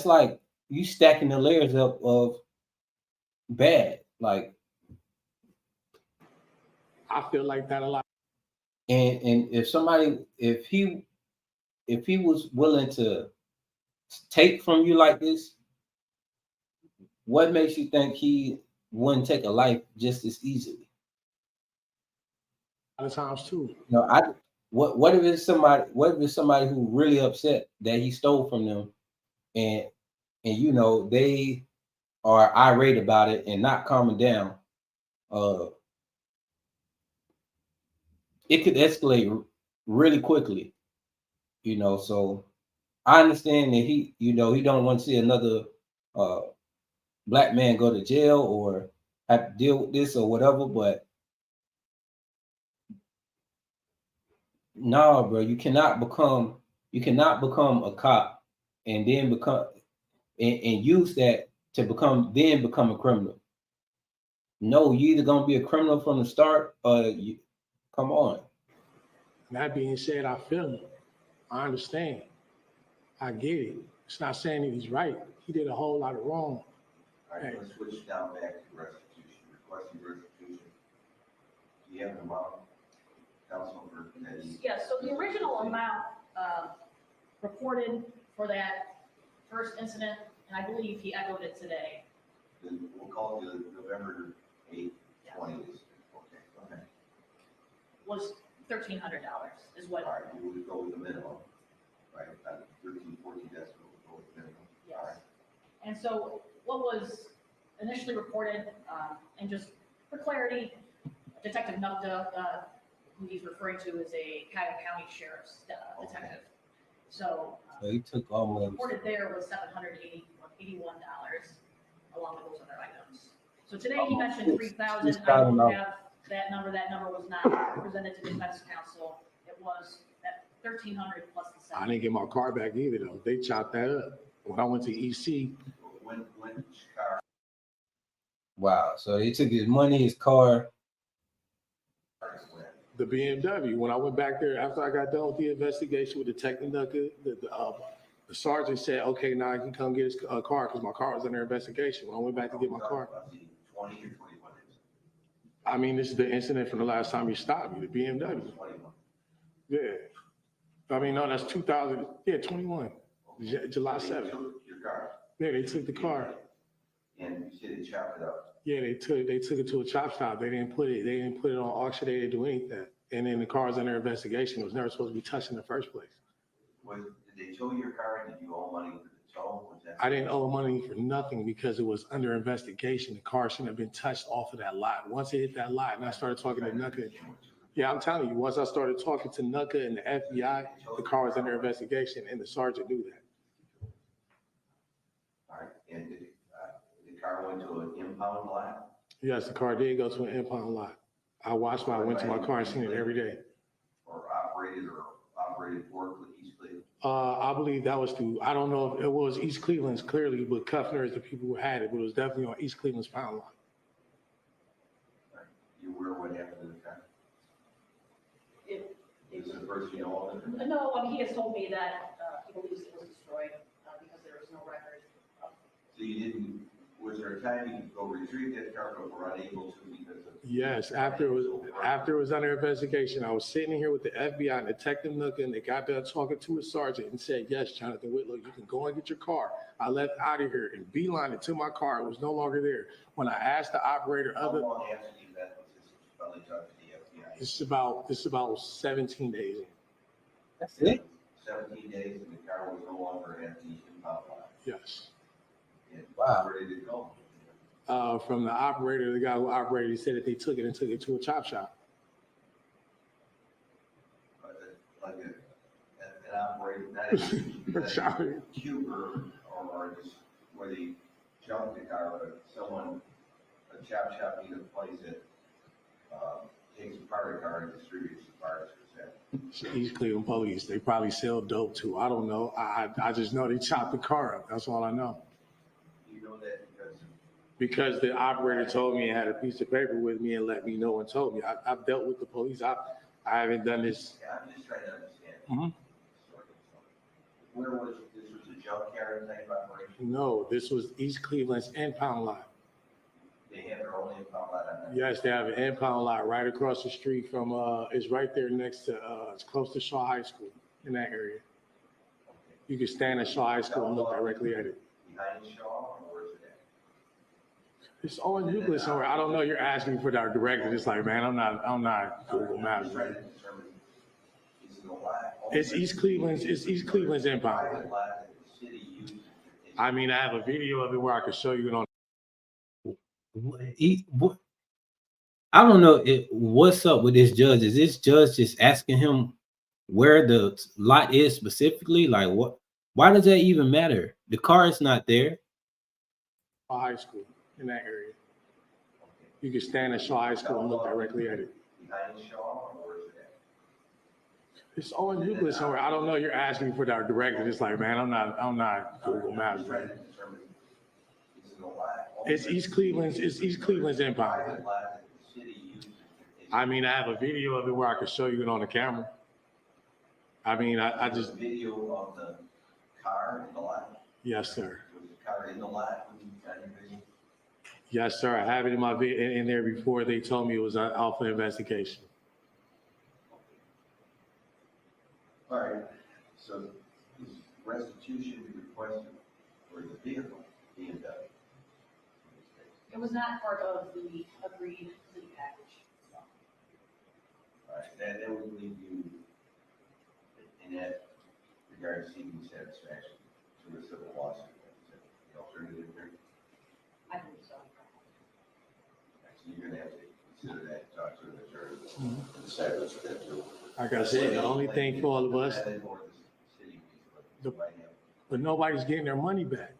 like you stacking the layers up of bad. Like, I feel like that a lot. and if he was willing to take from you like this, what makes you think he wouldn't take a life just as easily? A lot of times too. You know, what if it's somebody who really upset that he stole from them, and you know they are irate about it and not calming down? It could escalate really quickly, you know. So I understand that he don't want to see another black man go to jail or have to deal with this or whatever, but no, bro, you cannot become a cop and then become and use that to become a criminal. No, you either gonna be a criminal from the start or you come on. That being said, I feel him. I understand. I get it. It's not saying that he's right. He did a whole lot of wrong. All right, let's switch down back to restitution. Requesting restitution. Do you have an amount, Councilman? Yes, so the original amount reported for that first incident, and I believe he echoed it today, We'll call it the November 8th, 20th. Okay. was $1,300 is what. All right, we would go with the minimum, right? 13, 14, that's what we'll go with the minimum. Yes. All right. And so what was initially reported, and just for clarity, Detective Nugda, who he's referring to, is a Cuyahoga County Sheriff's detective. So he took almost reported there was $781 along with those other items. So today he mentioned 3,000. I don't have that number. That number was not presented to the defense counsel. It was that 1,300 plus the 7. I didn't get my car back either though. They chopped that up. When I went to EC. When car? Wow. So they took his money, his car. The BMW. When I went back there after I got done with the investigation with Detective Nucker, the sergeant said, "Okay, now I can come get his car because my car was under investigation." When I went back to get my car, 20 or 21 I mean, this is the incident from the last time you stopped me, the BMW. Yeah. I mean, no, that's 2000. Yeah, 21. July 7th. Your car. Yeah, they took the car. And you said they chopped it up. Yeah, they took it to a chop shop. They didn't put it on auction. They didn't do anything. And then the car's under investigation. It was never supposed to be touched in the first place. Did they tow your car and did you owe money for the tow? I didn't owe money for nothing because it was under investigation. The car shouldn't have been touched off of that lot. Once it hit that lot and I started talking to Nucker, Yeah, I'm telling you, once I started talking to NUCA and the FBI, the car was under investigation and the sergeant knew that. All right, and the car went to an impound lot? Yes, the car did go to an impound lot. I watched when I went to my car and seen it every day. Or operated work with East Cleveland? I believe that was through, I don't know if it was East Cleveland's clearly, but Kuffner is the people who had it, but it was definitely on East Cleveland's pound lot. All right. You aware what happened to the car? Is it the first you know of it? No, I mean, he has told me that he believes it was destroyed because there was no record. So you didn't, was there a time you could go retrieve that car but were unable to because of? Yes, after it was under investigation, I was sitting here with the FBI and Detective Nooker, and they got done talking to a sergeant and said, yes, Jonathan Whitlow, you can go and get your car. I left out of here and beelined it to my car. It was no longer there. When I asked the operator How long after the event was this finally talked to the FBI? this is about 17 days in. That's it? 17 days and the car was no longer at the impound lot? Yes. And where did it go? From the operator, the guy who operated, he said that they took it to a chop shop. Like an operator, not a cuber or just where they jumped the car, but someone, a chop shop needed a place that takes apart a car and distributes the parts. East Cleveland police, they probably sell dope too. I don't know. I just know they chopped the car up. That's all I know. You know that because the operator told me and had a piece of paper with me and let me know and told me. I've dealt with the police. I haven't done this. Yeah, I'm just trying to understand. Mm-hmm. Where was this? Was a junkyard type operation? No, this was East Cleveland's impound lot. They have their own impound lot on that? Yes, they have an impound lot right across the street from, it's right there next to, it's close to Shaw High School in that area. You can stand at Shaw High School and look directly at it. Behind Shaw, or where is it at? It's on Euclid somewhere. I don't know. You're asking for our director. It's like, man, I'm not Google Maps, man. It's East Cleveland's impound. I mean, I have a video of it where I can show you it on. I don't know what's up with this judge. Is this judge just asking him where the lot is specifically? Like, what? Why does that even matter? The car is not there. Shaw High School in that area. You can stand at Shaw High School and look directly at it. Behind Shaw, or where is it at? It's on Euclid somewhere. I don't know. You're asking for our director. It's like, man, I'm not Google Maps, man. It's East Cleveland's impound. I mean, I have a video of it where I can show you it on the camera. I mean, I just. Video of the car in the lot? Yes, sir. Was the car in the lot? Yes, sir. I have it in my in there before they told me it was an alpha investigation. All right. So is restitution requested for the vehicle being done? It was not part of the agreed plea package. All right, that would leave you in that regard seeking satisfaction to a civil lawsuit. The alternative here? I believe so. So you're gonna have to consider that and talk to an attorney and decide what you're gonna do. Like I said, the only thing for all of us, but nobody's getting their money back.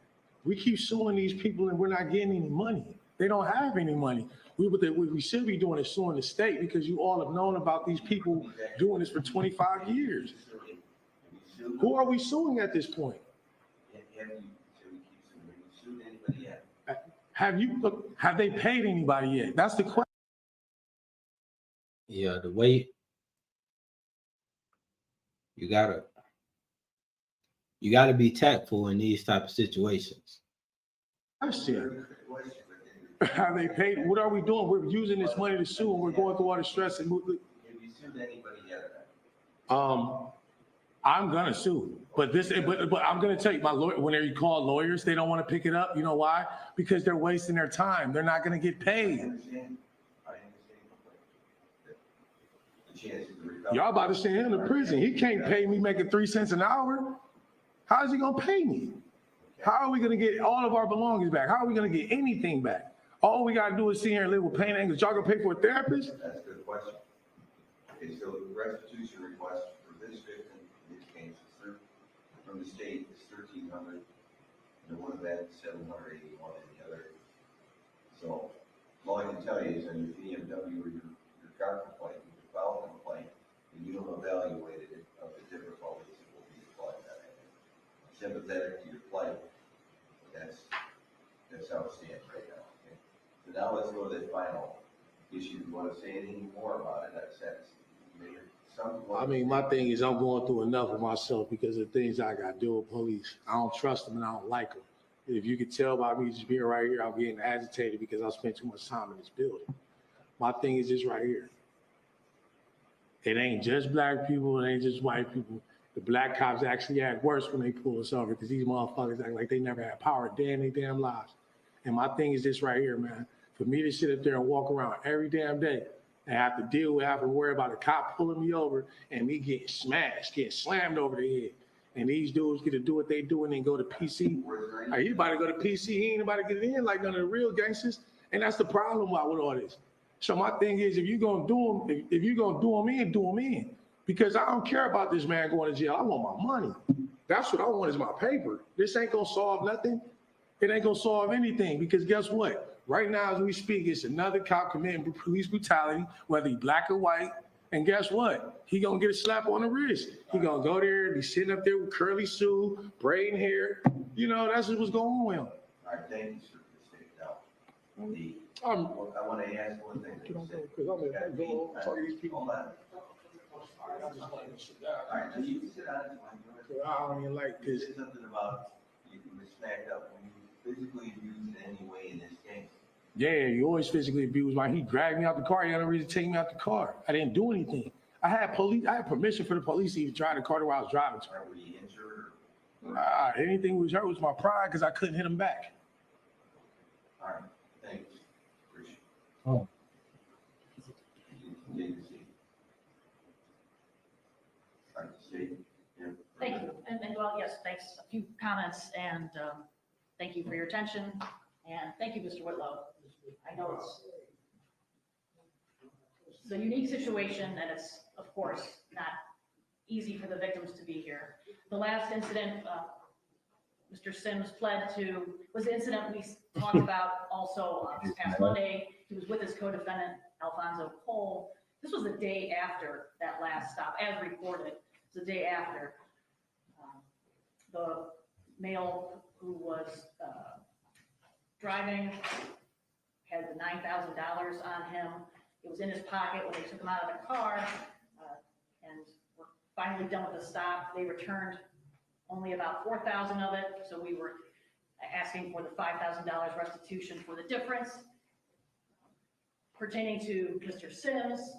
We keep suing these people and we're not getting any money. They don't have any money. What we should be doing is suing the state because you all have known about these people doing this for 25 years. Who are we suing at this point? Have they paid anybody yet? That's the question. Yeah, the way you gotta be tactful in these type of situations. Have they paid? What are we doing? We're using this money to sue, and we're going through all the stress and. Have you sued anybody yet? I'm gonna sue, but I'm gonna tell you, my lawyer. When you call lawyers, they don't want to pick it up. You know why? Because they're wasting their time. They're not gonna get paid. I understand. Y'all about to send him to prison. He can't pay me making 3 cents an hour. How is he gonna pay me? How are we gonna get all of our belongings back? How are we gonna get anything back? All we gotta do is sit here and live with pain and anguish. Y'all gonna pay for a therapist? That's a good question. Okay, so the restitution request for this victim, in this case, from the state is $1,300, and the one of that $781, and the other. So all I can tell you is on your BMW or your car complaint, your foul complaint, and you don't evaluate it of the difficulties that will be applied that way. I'm sympathetic to your plight, but that's how it stands right now. Okay? So now let's go to the final issue. You want to say anything more about it? I've said I mean, my thing is I'm going through enough of myself because of the things I got to do with police. I don't trust them and I don't like them. If you could tell by me just being right here, I'm getting agitated because I spent too much time in this building. My thing is just right here. It ain't just black people. It ain't just white people. The black cops actually act worse when they pull us over because these motherfuckers act like they never had power a day in their damn lives. And my thing is this right here, man. For me to sit up there and walk around every damn day and have to deal with having to worry about a cop pulling me over and me getting smashed, getting slammed over the head. And these dudes get to do what they do and then go to PC. Like, you about to go to PC, he ain't about to get in like none of the real gangsters. And that's the problem with all this. So my thing is, if you're gonna do them, if you're gonna do them in, do them in. Because I don't care about this man going to jail. I want my money. That's what I want is my paper. This ain't gonna solve nothing. It ain't gonna solve anything because guess what? Right now, as we speak, it's another cop committing police brutality, whether he black or white. And guess what? He gonna get a slap on the wrist. He gonna go there and be sitting up there with curly Sue, braiding hair. You know, that's what's going on with him. All right, thank you, sir, for stating out. I want to ask one thing. Hold on. All right, so you can sit down. I don't even like this. You said something about you can be smacked up when you physically abused in any way in this case. Yeah, you always physically abused. He dragged me out the car. He had no reason to take me out the car. I didn't do anything. I had permission for the police to even drive the car to where I was driving to. Were you injured? Anything was hurt was my pride because I couldn't hit him back. All right, thanks. Appreciate it. Oh. You can take a seat. All right, Steve. Yeah. Thank you. And well, yes, thanks. A few comments and thank you for your attention. And thank you, Mr. Whitlow. I know it's a unique situation and it's, of course, not easy for the victims to be here. The last incident Mr. Sims pled to was the incident we talked about also this past Monday. He was with his co-defendant, Alfonso Cole. This was the day after that last stop, as reported. It's the day after. The male who was driving had the $9,000 on him. It was in his pocket when they took him out of the car, and were finally done with the stop. They returned only about $4,000 of it, so we were asking for the $5,000 restitution for the difference. Pertaining to Mr. Sims,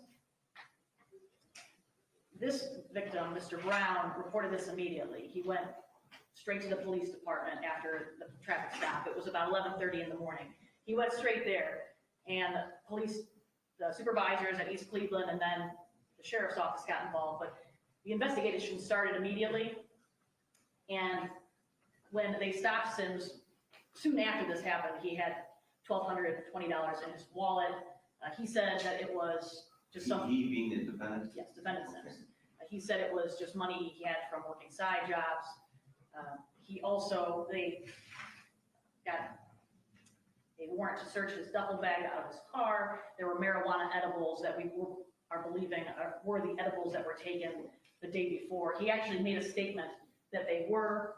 this victim, Mr. Brown, reported this immediately. He went straight to the police department after the traffic stop. It was about 11:30 in the morning. He went straight there, and the supervisors at East Cleveland and then the sheriff's office got involved, but the investigation started immediately. And when they stopped Sims, soon after this happened, he had $1,220 in his wallet. He said that it was just some. He being the defendant? Yes, defendant Sims. He said it was just money he had from working side jobs. They got a warrant to search his duffel bag out of his car. There were marijuana edibles that we are believing were the edibles that were taken the day before. He actually made a statement that they were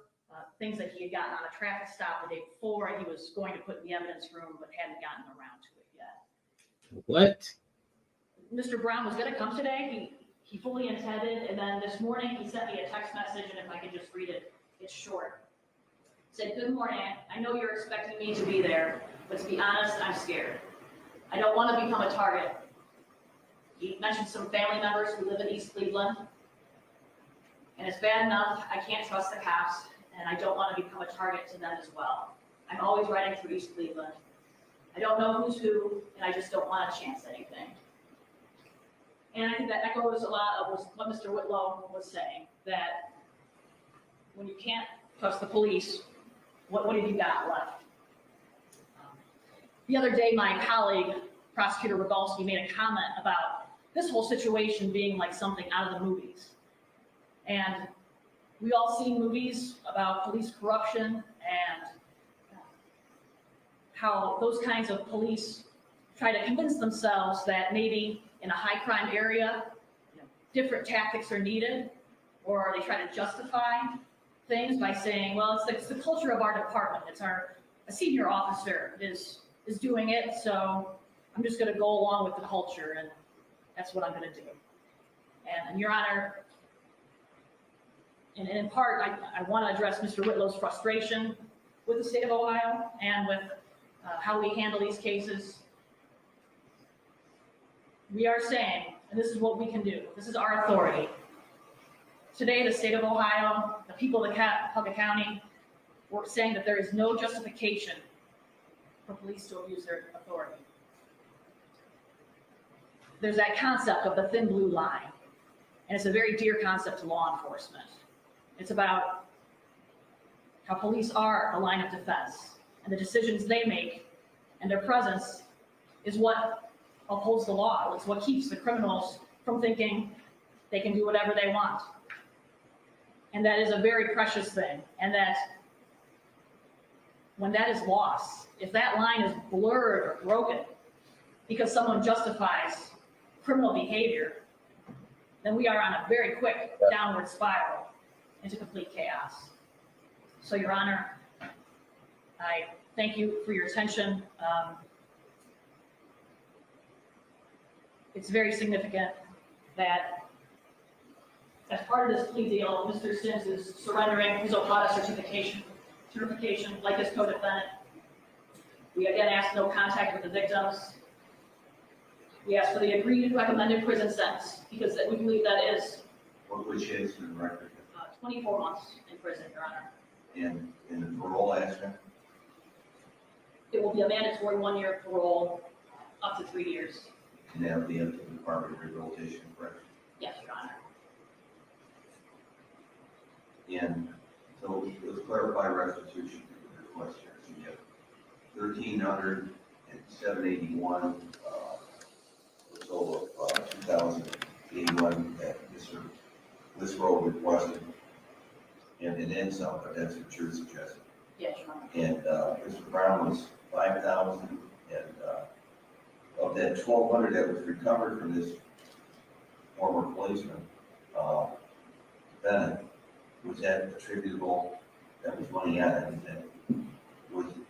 things that he had gotten on a traffic stop the day before, and he was going to put in the evidence room, but hadn't gotten around to it yet. What? Mr. Brown was going to come today. He fully intended, and then this morning he sent me a text message, and if I could just read it, it's short. Said, "Good morning. I know you're expecting me to be there, but to be honest, I'm scared. I don't want to become a target." He mentioned some family members who live in East Cleveland, and it's bad enough I can't trust the cops, and I don't want to become a target to them as well. I'm always riding through East Cleveland. I don't know who's who, and I just don't want to chance anything. And I think that echoes a lot of what Mr. Whitlow was saying, that when you can't trust the police, what have you got left? The other day, my colleague, Prosecutor Rogalski, made a comment about this whole situation being like something out of the movies. And we all seen movies about police corruption and how those kinds of police try to convince themselves that maybe in a high crime area, different tactics are needed, or they try to justify things by saying, well, it's the culture of our department. It's a senior officer is doing it, so I'm just going to go along with the culture, and that's what I'm going to do. And Your Honor, and in part, I want to address Mr. Whitlow's frustration with the state of Ohio and with how we handle these cases. We are saying, and this is what we can do, this is our authority. Today, the state of Ohio, the people of Puckett County, we're saying that there is no justification for police to abuse their authority. There's that concept of the thin blue line, and it's a very dear concept to law enforcement. It's about how police are a line of defense, and the decisions they make and their presence is what upholds the law. It's what keeps the criminals from thinking they can do whatever they want. And that is a very precious thing. And that when that is lost, if that line is blurred or broken because someone justifies criminal behavior, then we are on a very quick downward spiral into complete chaos. So, Your Honor, I thank you for your attention. It's very significant that as part of this plea deal, Mr. Sims is surrendering his OPADA certification like his co-defendant. We again ask no contact with the victims. We ask for the agreed recommended prison sentence because we believe that is Which is the record? 24 months in prison, Your Honor. And in the parole aspect? It will be a mandatory 1-year parole up to 3 years. And that will be up to the Department of Rehabilitation, correct? Yes, Your Honor. And so let's clarify restitution request here. So you have 1,300 and 781, a total of 2,081 that Mr. Lisrow requested, and then some, but that's what you're suggesting. Yes, Your Honor. And Mr. Brown was 5,000, and of that 1,200 that was recovered from this former policeman, Bennett, was that attributable? That was money out of it.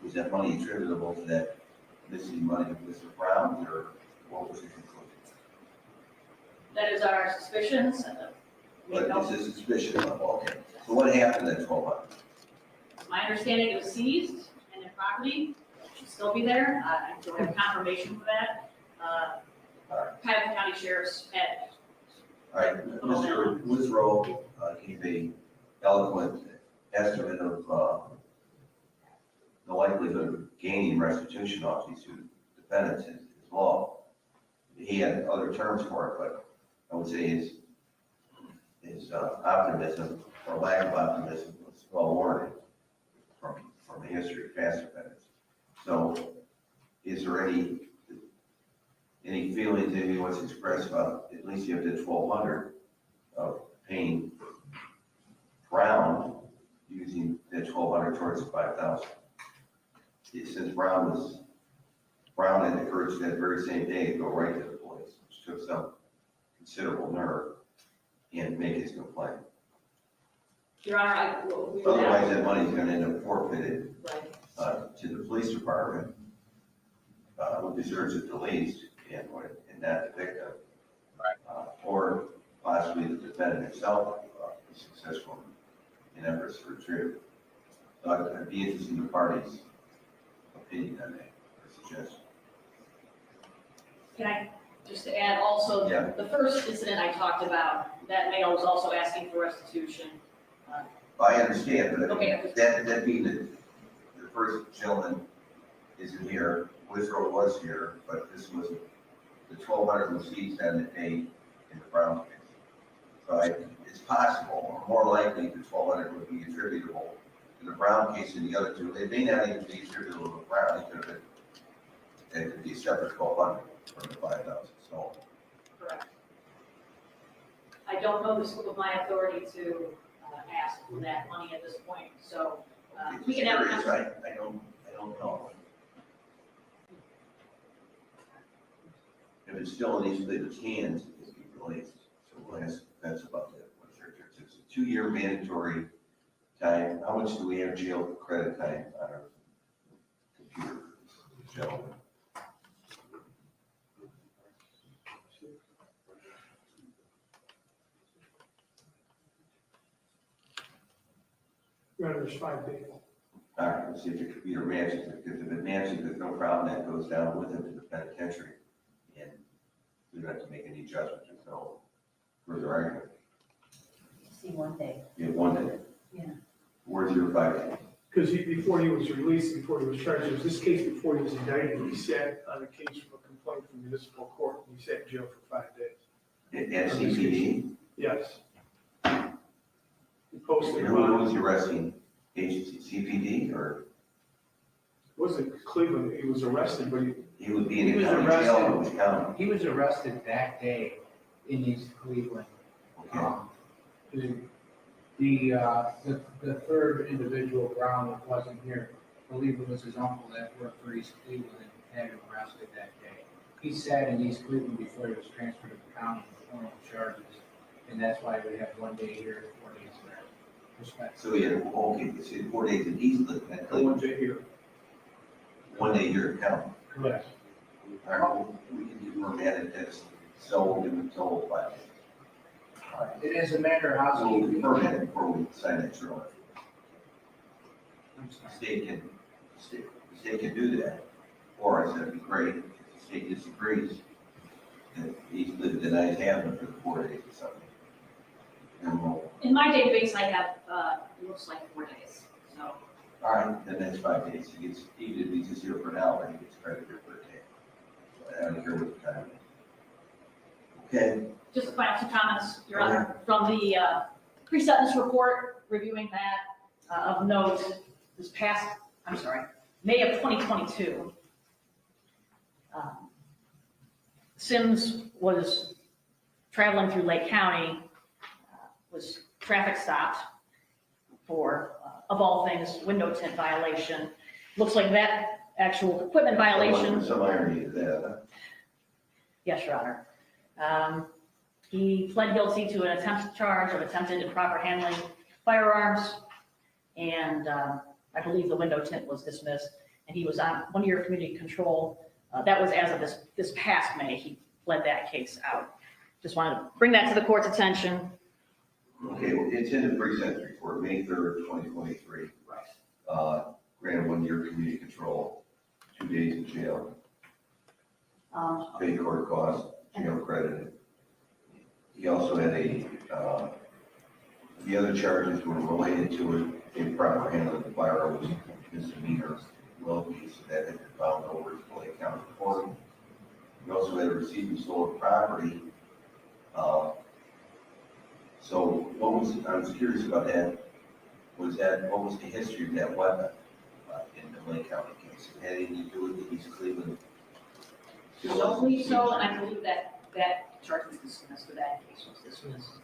Was that money attributable to that missing money of Mr. Brown, or what was the conclusion? That is our suspicions. But it's a suspicion of, okay. So what happened to that 1,200? My understanding it was seized and the property should still be there. I don't have confirmation for that. Cuyahoga County Sheriff's had. All right, Mr. Lisrow gave a eloquent estimate of the likelihood of gaining restitution off these two defendants in his law. He had other terms for it, but I would say his optimism or lack of optimism was well warranted from the history of past defendants. So, is there any feelings that he wants to express about at least you have the 1,200 of paying Brown using that 1,200 towards the 5,000? Since Brown had the courage that very same day to go right to the police, which took some considerable nerve, and make his complaint. Your Honor, Otherwise, that money is going to end up forfeited right. to the police department, who deserves it the least, and not the victim, or possibly the defendant himself is successful in efforts to retrieve. So I'd be interested in the parties' opinion on that, or suggestion. Can I just add also, the first incident I talked about, that male was also asking for restitution. I understand, but Okay. that being the first gentleman isn't here, Lisrow was here, but this was the 1,200 was seized on the day in the Brown case. So it's possible, or more likely, the 1,200 would be attributable to the Brown case and the other two. It may not even be attributable to Brown. It could be a separate 1,200 from the 5,000. So, correct. I don't know the scope of my authority to ask for that money at this point, so we can have. Curious, I don't know. If it's still in these little cans, it can be released. So we'll ask, that's about it. It's a 2-year mandatory time. How much do we have jail credit time on our computer? Gentlemen. Rather, it's 5 days. All right, let's see if the computer matches it, because if it matches, there's no problem, that goes down with him to the penitentiary. And we don't have to make any adjustments, there's no further argument. See, 1 day. You have 1 day. Yeah. Where's your 5 days? Because before he was released, before he was charged, it was this case before he was indicted, he sat on a case for a complaint from municipal court, and he sat in jail for 5 days. At CPD? Yes. He posted. Who was the arresting agency, CPD or? It wasn't Cleveland, he was arrested, but he would be in the county jail in which county? He was arrested that day in East Cleveland. Okay. The third individual, Brown, that wasn't here, I believe it was his uncle that worked for East Cleveland and had him arrested that day. He sat in East Cleveland before he was transferred to the county for criminal charges, and that's why we have 1 day here and 4 days there. Respect. So he had, okay, so he had 4 days in East Cleveland. 1 day here. 1 day here in county. Correct. All right, well, we can do more managed as so give him total 5 days. All right. It is a matter of So we'll housekeeping. confirm that before we sign that trailer. The state can do that, or I said it'd be great if the state disagrees, that East Cleveland denies having it for the 4 days or something. And we'll, In my database, I have, it looks like 4 days, so. all right, then that's 5 days. He gets, even if he's just here for an hour, he gets credit here for a day. So I don't care what the time is. Okay. Just to point out some comments, Your Honor, from the pre-sentence report, reviewing that, of note, this past, May of 2022, Sims was traveling through Lake County, was traffic stopped for, of all things, window tint violation. Looks like that actual equipment violation. Some irony to that. Yes, Your Honor. He pled guilty to an attempt charge of attempted improper handling firearms, and I believe the window tint was dismissed, and he was on 1 year community control. That was as of this past May. He pled that case out. Just wanted to bring that to the court's attention. Okay, well, it's in the pre-sentence report, May 3rd, 2023. Right. Granted 1 year community control, 2 days in jail. Paid court costs, jail credited. He also had the other charges were related to it, improper handling of the firearms, misdemeanor, well, that had been found over at the Lake County Court. He also had a receipt of stolen property. So I was curious about that. What was the history of that weapon in the Lake County case? It had anything to do with the East Cleveland? I don't believe so, and I believe that charge was dismissed, or that case was dismissed.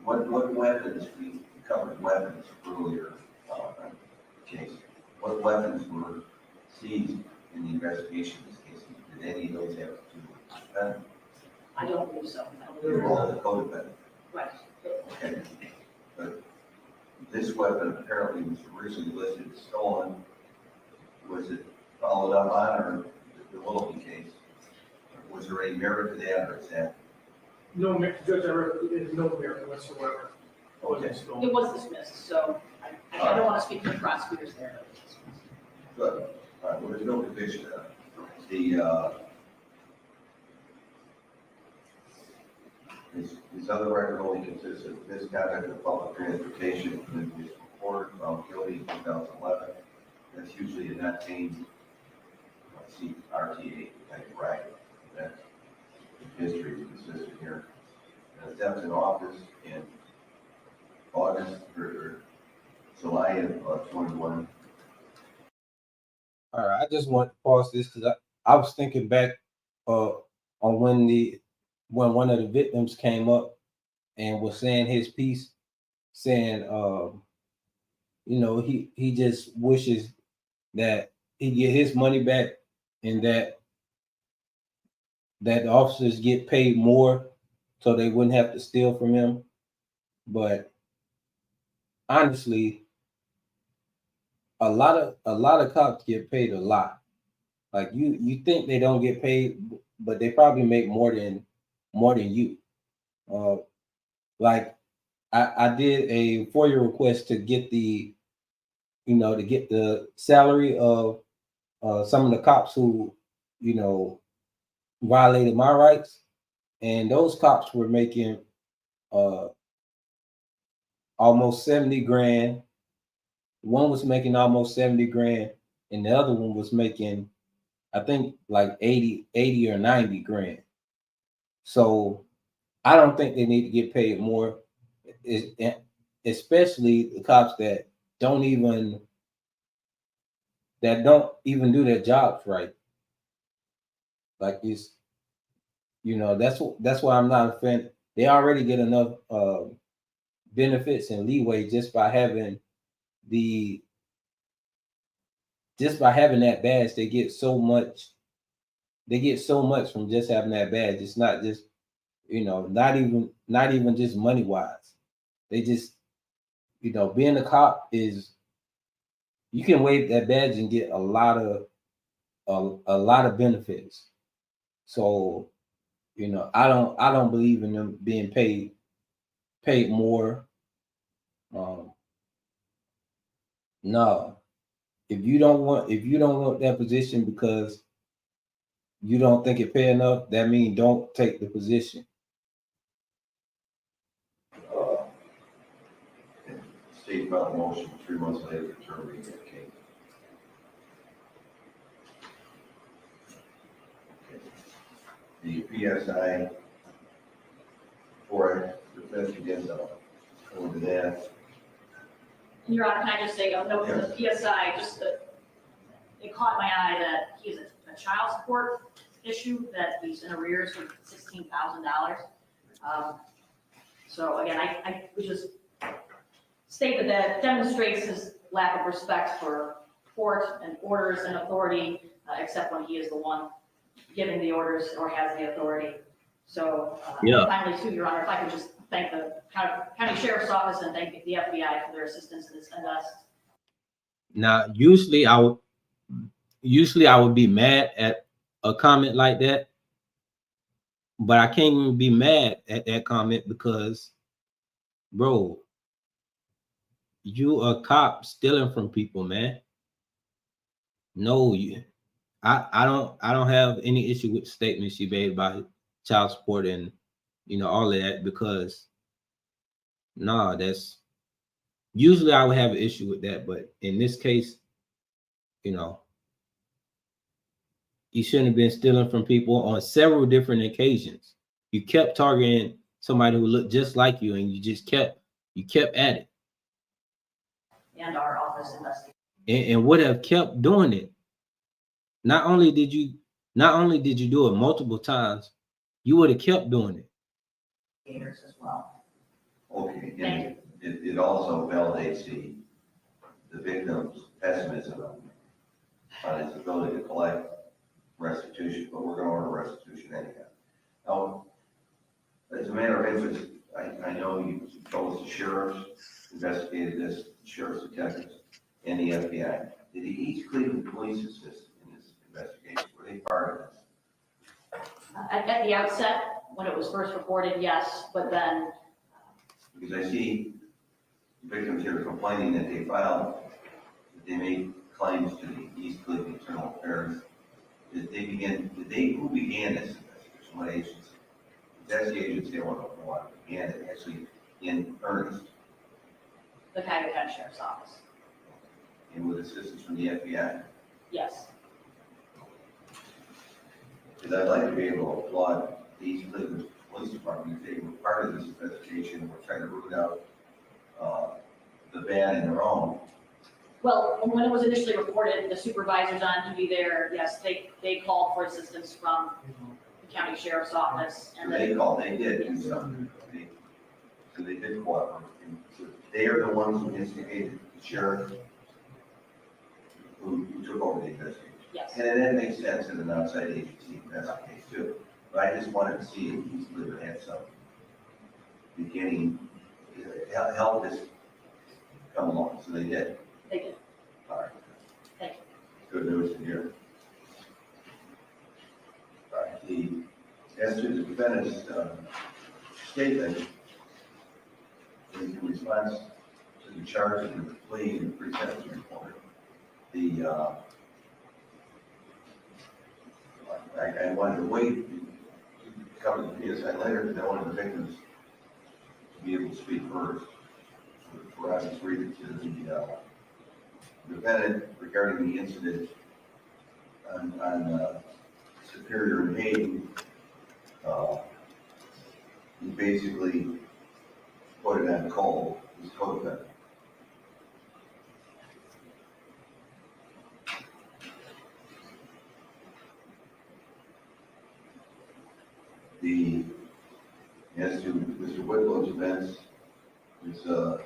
What weapons, we covered weapons earlier case. What weapons were seized in the investigation of this case? Did any of those have to do with the defendant? I don't believe so. They were all the co-defendant. Right. Okay. But this weapon apparently was originally listed as stolen. Was it followed up on, or the Willoughby case? Was there any merit to that, or is that? No, Judge, there's no merit whatsoever. Okay. It was dismissed, so I don't want to speak to the prosecutors there. Good. All right, well, there's no conviction. His other record only consists of misconduct of public transportation, and his report found guilty in 2011. That's usually a not named RTA type bracket. That's history is consistent here. And theft in office in August or July of 21. All right, I just want to pause this because I was thinking back on when one of the victims came up and was saying his piece, saying, you know, he just wishes that he get his money back and that the officers get paid more so they wouldn't have to steal from him. But honestly, a lot of cops get paid a lot. Like you think they don't get paid, but they probably make more than you. Like I did a FOIA request to get the salary of some of the cops who, you know, violated my rights, and those cops were making almost 70 grand. One was making almost 70 grand, and the other one was making, I think, like 80 or 90 grand. So I don't think they need to get paid more, especially the cops that don't even do their jobs right. Like it's, you know, that's why I'm not a fan. They already get enough benefits and leeway just by having that badge. They get so much from just having that badge. It's not just, you know, not even just money wise. They just, you know, being a cop is, you can wave that badge and get a lot of benefits. So, you know, I don't believe in them being paid more. No, if you don't want that position because you don't think it pay enough, that means don't take the position. State filed a motion 3 months later to terminate that case. The PSI for defense against over that. Your Honor, can I just say, a note from the PSI, just that it caught my eye that he has a child support issue, that he's in arrears with $16,000. So again, I would just state that demonstrates his lack of respect for court and orders and authority, except when he is the one giving the orders or has the authority. So finally, too, Your Honor, if I could just thank the County Sheriff's Office and thank the FBI for their assistance in this invest. Now, usually I would be mad at a comment like that, but I can't even be mad at that comment because, bro, you a cop stealing from people, man. No, I don't have any issue with the statement she made about child support and, you know, all of that, because that's usually I would have an issue with that, but in this case, you know, you shouldn't have been stealing from people on several different occasions. You kept targeting somebody who looked just like you, and you kept at it. And our office investigated. And would have kept doing it. Not only did you do it multiple times, you would have kept doing it. As well. Okay, and it also validates the victim's pessimism on his ability to collect restitution, but we're going to order restitution anyhow. Now, as a matter of interest, I know you told us the sheriffs investigated this, the sheriff's detectives, and the FBI. Did the East Cleveland police assist in this investigation? Were they part of this? At the outset, when it was first reported, yes, but then. Because I see victims here complaining that they made claims to the East Cleveland Internal Affairs. Who began this investigation? What agency? That's the agency I want to know what began it actually in earnest. The County Sheriff's Office. And with assistance from the FBI? Yes. Because I'd like to be able to applaud the East Cleveland Police Department if they were part of this investigation and were trying to root out the bad in their own. Well, when it was initially reported, the supervisors on duty there, yes, they called for assistance from the County Sheriff's Office. And So they did do something. So they did cooperate. And so they are the ones who instigated the sheriff who took over the investigation. Yes. And that makes sense in an outside agency investigation too. But I just wanted to see if these would have some beginning, help this come along. So they did. They did. All right. Thank you. Good news to hear. All right. As to the defendant's statement, in response to the charge of the plea and pre-sentence report, I wanted to wait to cover the PSI later because I wanted the victims to be able to speak first. For obvious reasons, to the defendant regarding the incident on Superior and Hayden, he basically put it on Cole, his co-defendant. As to Mr. Whitlow's events, it's an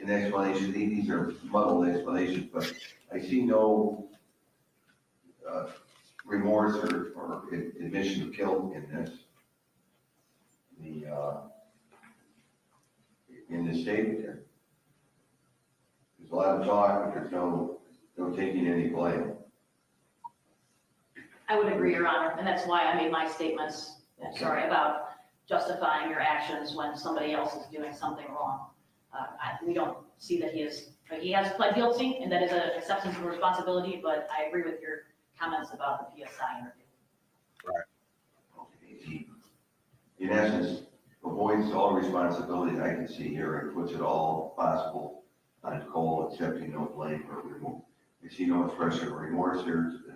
explanation. These are muddled explanations, but I see no remorse or admission of guilt in this. In the statement there, there's a lot of talk, but there's no taking any blame. I would agree, Your Honor, and that's why I made my statements, about justifying your actions when somebody else is doing something wrong. We don't see that he has pled guilty, and that is an acceptance of responsibility, but I agree with your comments about the PSI interview. Right. Okay. He, in essence, avoids all responsibility I can see here and puts it all possible on Cole, accepting no blame or remorse. I see no expression of remorse here. It's a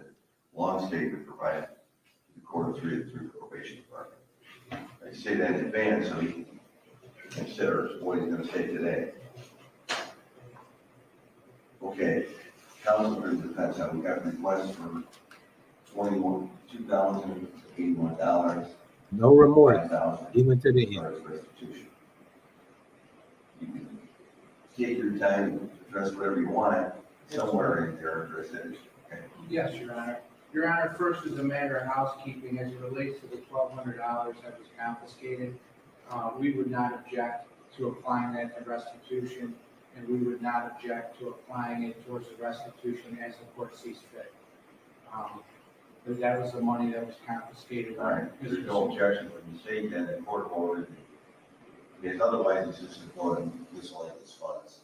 long statement provided to the court through the probation department. I say that in advance so he can consider what he's going to say today. Okay, counsel for the defense, we got requests for $2,081. No remorse, even to the end. Restitution. You can take your time to address whatever you want somewhere in there. Okay. Yes, Your Honor. Your Honor, first is a matter of housekeeping as it relates to the $1,200 that was confiscated. We would not object to applying that to restitution, and we would not object to applying it towards the restitution as the court sees fit. But that was the money that was confiscated. All right, there's no objection when you say that the court ordered, because otherwise it's just a vote on miscellaneous funds.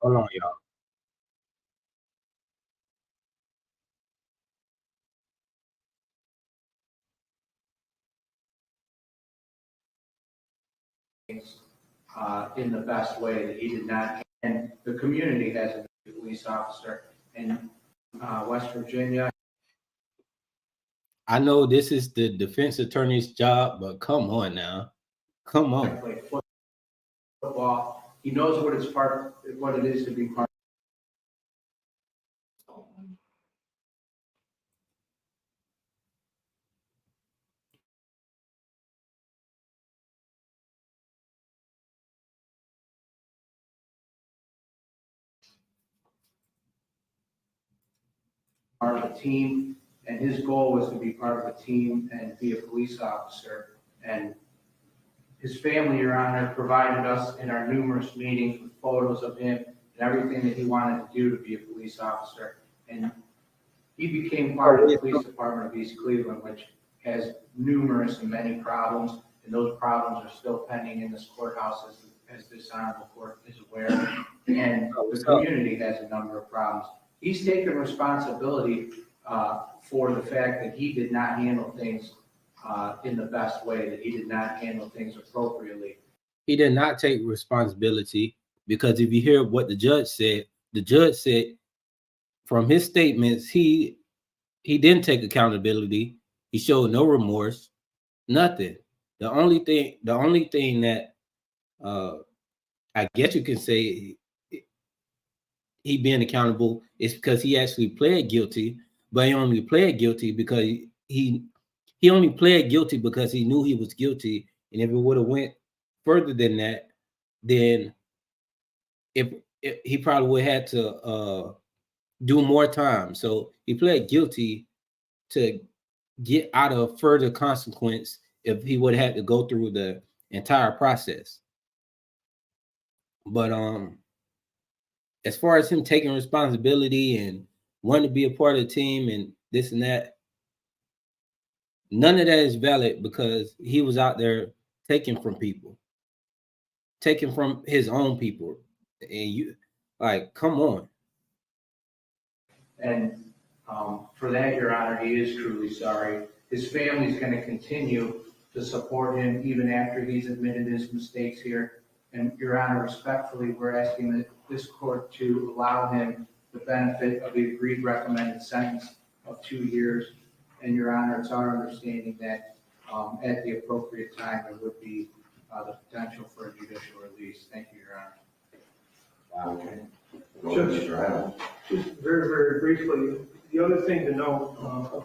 Hold on, y'all. In the best way that he did not, and the community has a police officer in West Virginia. I know this is the defense attorney's job, but come on now. Come on. Play football. He knows what it is to be part. Part of a team, and his goal was to be part of a team and be a police officer. And his family, Your Honor, provided us in our numerous meetings with photos of him and everything that he wanted to do to be a police officer. And he became part of the police department of East Cleveland, which has numerous and many problems, and those problems are still pending in this courthouse, as this honorable court is aware. And the community has a number of problems. He's taken responsibility for the fact that he did not handle things in the best way, that he did not handle things appropriately. He did not take responsibility, because if you hear what the judge said from his statements, he didn't take accountability. He showed no remorse, nothing. The only thing that I guess you can say he being accountable is because he actually pled guilty, but he only pled guilty because he only pled guilty because he knew he was guilty. And if it would have went further than that, then if he probably would have had to do more time. So he pled guilty to get out of further consequence if he would have had to go through the entire process. But as far as him taking responsibility and wanting to be a part of the team and this and that, none of that is valid, because he was out there taking from people, taking from his own people. And you, like, come on. And for that, Your Honor, he is truly sorry. His family is going to continue to support him even after he's admitted his mistakes here. And Your Honor, respectfully, we're asking this court to allow him the benefit of the agreed recommended sentence of 2 years. And Your Honor, it's our understanding that at the appropriate time, there would be the potential for a judicial release. Thank you, Your Honor. Okay. Judge, just very, very briefly, the other thing to note,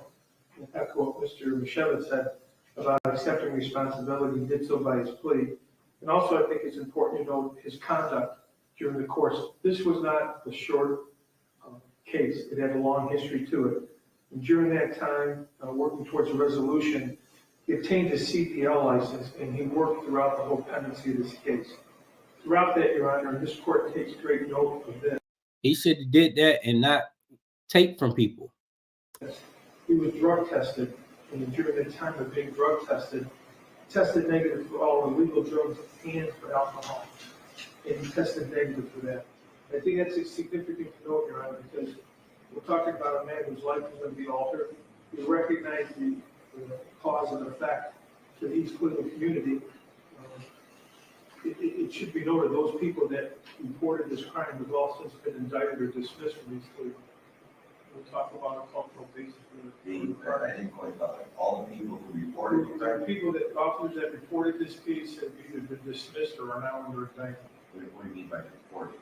echo what Mr. Michelle said about accepting responsibility, he did so by his plea. And also, I think it's important to note his conduct during the course. This was not a short case. It had a long history to it. And during that time, working towards a resolution, he obtained his CPL license, and he worked throughout the whole pendency of this case. Throughout that, Your Honor, this court takes great note of this. He should have did that and not take from people. He was drug tested, and during the time of being drug tested negative for all illegal drugs and for alcohol. And he tested negative for that. I think that's significant to note, Your Honor, because we're talking about a man whose life is going to be altered. We recognize the cause and effect to the East Cleveland community. It should be noted those people that reported this crime have all since been indicted or dismissed from East Cleveland. We'll talk about a cultural basis. I didn't quite follow it. All the people who reported the crime. People that, officers that reported this case have either been dismissed or are now under indictment. What do you mean by reported?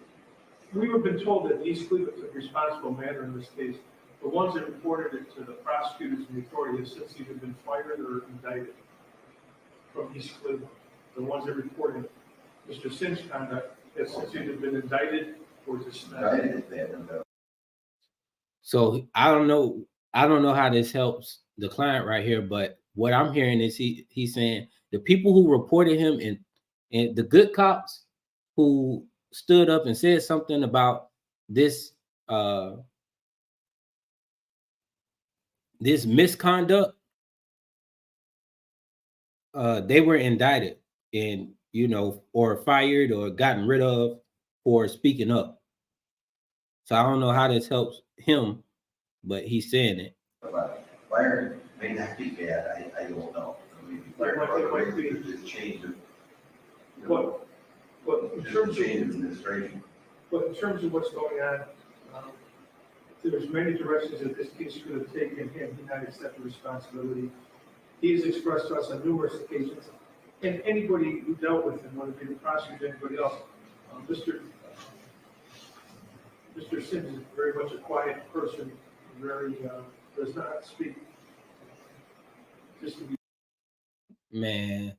We have been told that East Cleveland took responsible manner in this case. The ones that reported it to the prosecutors and the authority have since either been fired or indicted from East Cleveland. The ones that reported Mr. Sin's conduct has since either been indicted or dismissed. So I don't know how this helps the client right here, but what I'm hearing is he's saying the people who reported him and the good cops who stood up and said something about this this misconduct, they were indicted and or fired or gotten rid of for speaking up. So I don't know how this helps him, but he's saying it. Fire may not be bad, I don't know. I mean, fire there's change of, But in there's terms a change of, of administration. but in terms of what's going on, there's many directions that this case could have taken, and he did not accept the responsibility. He has expressed to us on numerous occasions, and anybody who dealt with him, whether it be the prosecutor or anybody else, Mr. Sims is very much a quiet person, very, does not speak. Just to be. Man,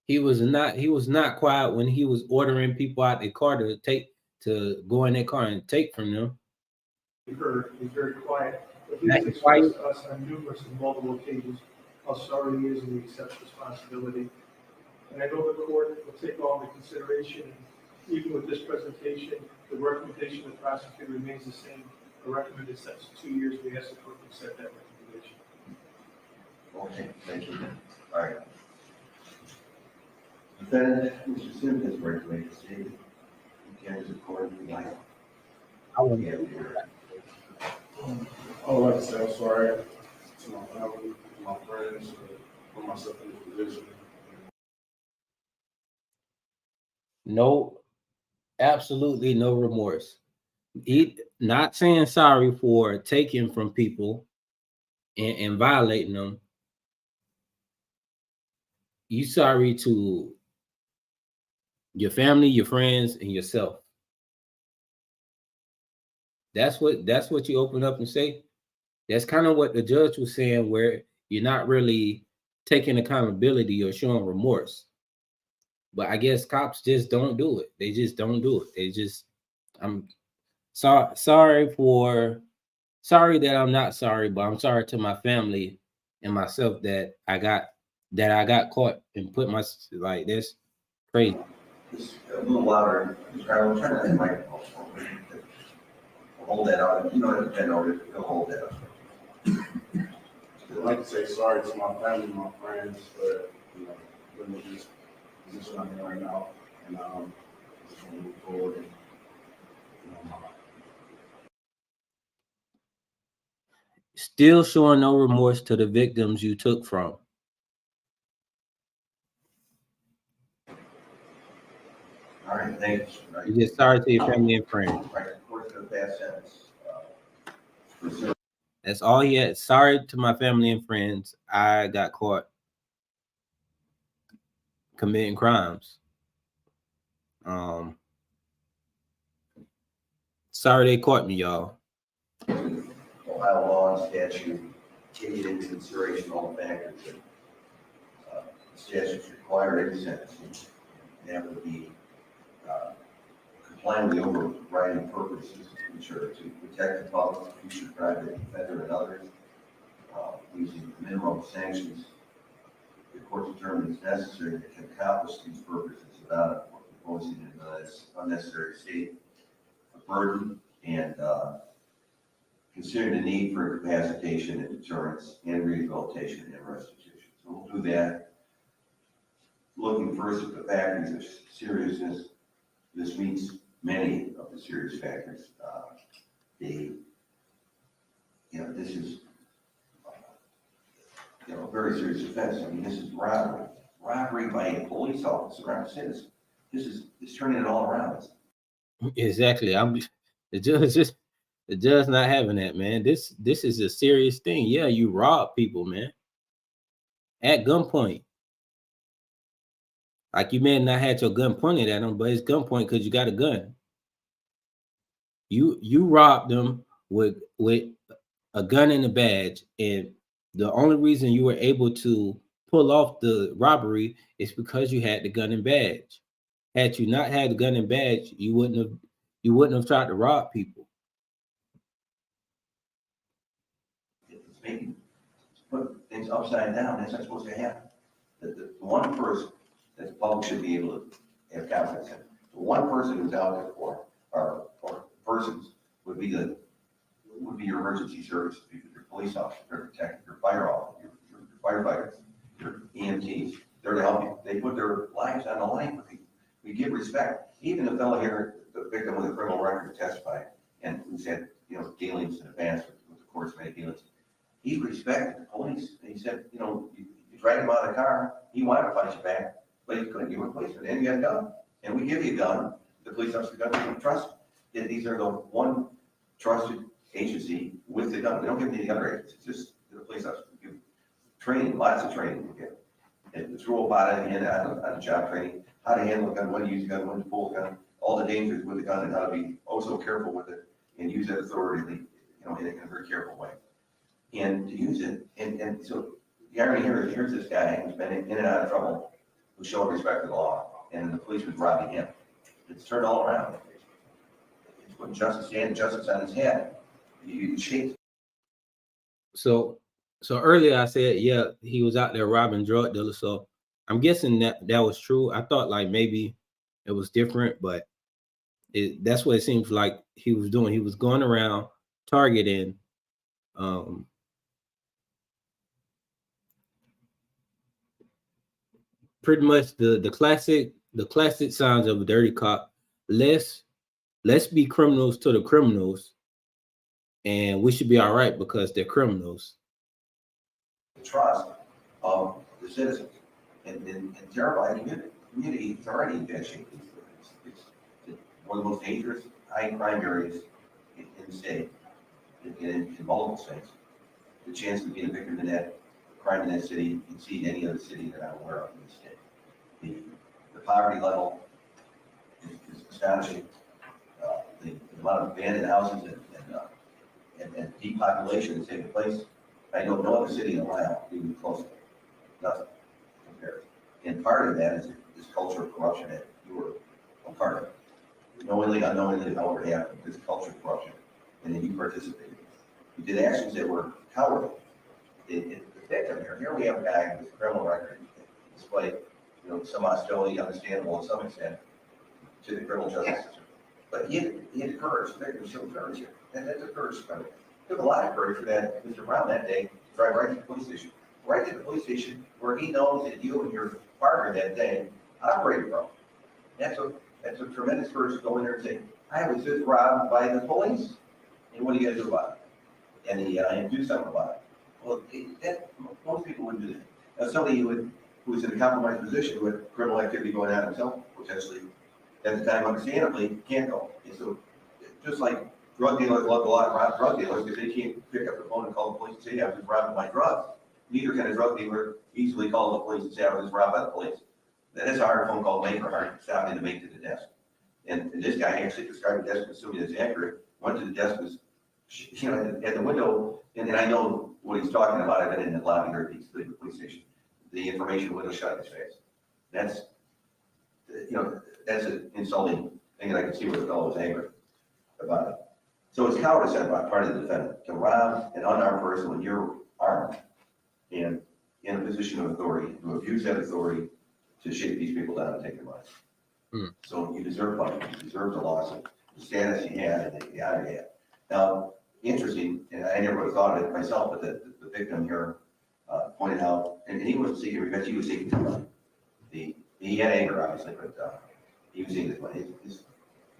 he was not quiet when he was ordering people out their car to go in their car and take from them. Heard, he's very quiet, but he has expressed to us on numerous and multiple occasions how sorry he is and he accepts responsibility. And I know the court will take all into consideration, even with this presentation, the recommendation of the prosecutor remains the same. The recommended sentence of 2 years, we ask the court to accept that recommendation. Okay, thank you. All right. Defendant, Mr. Sims has right to make a statement. He carries the court in life. I would like to say I'm sorry to my family, to my friends, for put myself in this position. No, absolutely no remorse. He not saying sorry for taking from people and violating them. You sorry to your family, your friends, and yourself. That's what you open up and say. That's kind of what the judge was saying, where you're not really taking accountability or showing remorse. But I guess cops just don't do it. They just don't do it. They just, I'm sorry that I'm not sorry, but I'm sorry to my family and myself that I got caught and put my, like, this crazy. Just a little louder. I'm trying to get the microphone. Hold that out. You know, bend over it. Go hold that up. I'd like to say sorry to my family and my friends for, putting me in this position I'm in right now, and just want to move forward and, my life. Still showing no remorse to the victims you took from. All right, thanks. You're just sorry to your family and friends. Right, court to pass sentence. That's all he had. Sorry to my family and friends. I got caught committing crimes. Sorry they caught me, y'all. Ohio law and statute take into consideration all the factors that statutes require any sentencing. That would be complying with the overriding purposes, which are to protect the public, future private defender, and others, using minimum sanctions. The court determines it's necessary to accomplish these purposes without imposing an unnecessary state of burden and considering the need for incapacitation and deterrence and rehabilitation and restitution. So we'll do that. Looking first at the factors of seriousness, this meets many of the serious factors. This is a very serious offense. I mean, this is robbery by a police officer on a citizen. It's turning it all around. Exactly. The judge not having that, man. This is a serious thing. Yeah, you rob people, man, at gunpoint. Like, you may have not had your gun pointed at them, but it's gunpoint because you got a gun. You robbed them with a gun and a badge, and the only reason you were able to pull off the robbery is because you had the gun and badge. Had you not had the gun and badge, you wouldn't have tried to rob people. Put things upside down. That's not supposed to happen. The one person that the public should be able to have confidence in, the one person who's out there for, or persons would be your emergency services, your police officer, your protector, your fire officer, your firefighters, your EMTs. They're to help you. They put their lives on the line for people. We give respect. Even the fellow here, the victim with a criminal record, testified. and who's had, dealings in advance with the courts, many dealings. He respected the police. And he said, you dragged him out of the car. He wanted to fight you back, but he couldn't. You were a policeman, and you had a gun. And we give you a gun. The police officer gun. We trust. These are the one trusted agency with the gun. We don't give them any other agencies. It's just the police officer. We give training, lots of training. We give. And it's rule about it and on job training, how to handle a gun, when to use a gun, when to pull a gun, all the dangers with the gun, and how to be also careful with it and use that authority, in a very careful way. And to use it, and so the irony here is, here's this guy who's been in and out of trouble, who showed respect to the law, and the police was robbing him. It's turned all around. It's putting justice on his head. You shake. So earlier I said, yeah, he was out there robbing drug dealers. So I'm guessing that was true. I thought like maybe it was different, but that's what it seems like he was doing. He was going around targeting pretty much the classic signs of a dirty cop. Let's be criminals to the criminals, and we should be all right because they're criminals. Trust of the citizens and terrifying community is already in bad shape. It's one of the most dangerous high crime areas in the state, in multiple states. The chance of being a victim of that crime in that city exceed any other city that I'm aware of in the state. The poverty level is astonishing. The amount of abandoned houses and depopulation that's taking place. I know no other city in Ohio even close to it. Nothing compared. And part of that is this culture of corruption that you were a part of. Knowingly, unknowingly, however it happened, this culture of corruption. And then you participated. You did actions that were cowardly. The victim here we have a guy with a criminal record, despite some hostility, understandable to some extent, to the criminal justice system. But he had the courage. There was some courage here. And that's a courage. It took a lot of courage for that Mr. Brown that day to drive right to the police station. Right to the police station where he knows that you and your partner that day operated from. That's a tremendous courage to go in there and say, I was just robbed by the police. And what are you going to do about it? And do something about it. Well, most people wouldn't do that. Now, somebody who was in a compromised position with criminal activity going on himself, potentially, at the time, understandably, can't go. And so, just like drug dealers love a lot of rob drug dealers because they can't pick up the phone and call the police and say, I was just robbed my drugs. Neither can a drug dealer easily call the police and say, I was just robbed by the police. That is a hard phone call to make or hard stopping to make to the desk. And this guy actually described the desk, assuming it's accurate, went to the desk, was at the window, and I know what he's talking about. I've been in the lobby here at the police station. The information window shut in his face. That's an insulting thing, and I can see where the fellow was angry about it. So it's cowardice on the part of the defendant to rob an unarmed person when you're armed and in a position of authority, to abuse that authority to shake these people down and take their lives. So you deserve punishment. You deserve the loss of the status you had and the honor you had. Now, interesting, and I never would have thought of it myself, but the victim here pointed out, and he wasn't seeking revenge, he was seeking money. He had anger, obviously, but he was seeking his money. His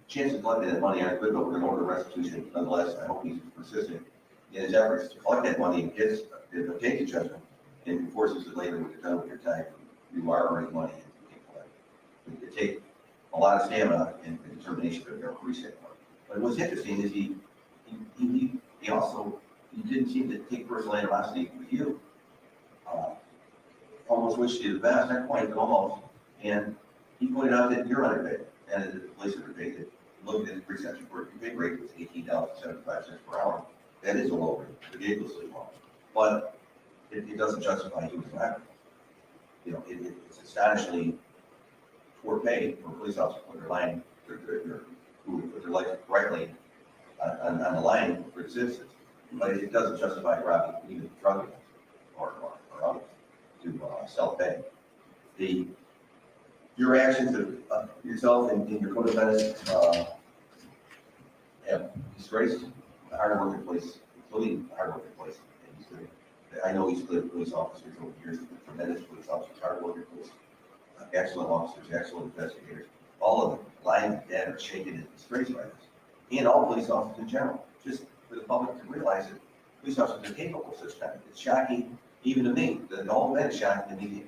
chances of collecting that money aren't good, but we're going to order restitution nonetheless. I hope he's persistent in his efforts to collect that money and take the judgment and enforces it later when you're done with your time. You are earning money and you can collect it. It takes a lot of stamina and determination to increase that money. But what's interesting is he didn't seem to take personal animosity with you. Almost wished you the best, not quite, but almost. And he pointed out that you're underpaid, and that the police are underpaid. That looking at the pre-sentence report, your pay rate was $18.75 per hour. That is a low rate, ridiculously low. But it doesn't justify human activity. It's astonishingly poor pay for a police officer when they're lying, who put their life rightly on the line for the citizens. But it doesn't justify robbing even drug dealers or others to self-pay. Your actions of yourself and your co-defendants have disgraced the hard-working police, including the hard-working police. I know he's good police officers over the years, tremendous police officers, hard-working police, excellent officers, excellent investigators. All of them lying and dead are shaken and disgraced by this. and all police officers in general, just for the public to realize that police officers are capable of such kind. It's shocking, even to me, that all men is shocking to me,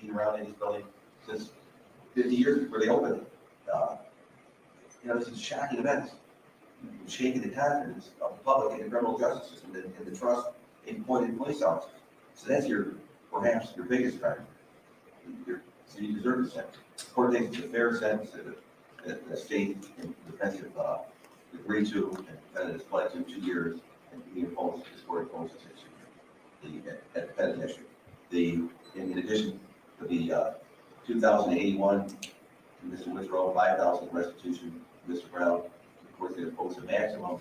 being around in these buildings since 50 years before they opened it. This is shocking events, shaking the confidence of the public in the criminal justice system and the trust in appointed police officers. So that's perhaps your biggest crime. So you deserve a sentence. The court thinks it's a fair sentence that the state and defensive agreed to, and the defendant has pled to 2 years, and he imposed, this court imposed a 6 years at the penitentiary. In addition to the 2,081 to Mr. Withrow, 5,000 restitution to Mr. Brown, of course, they imposed a maximum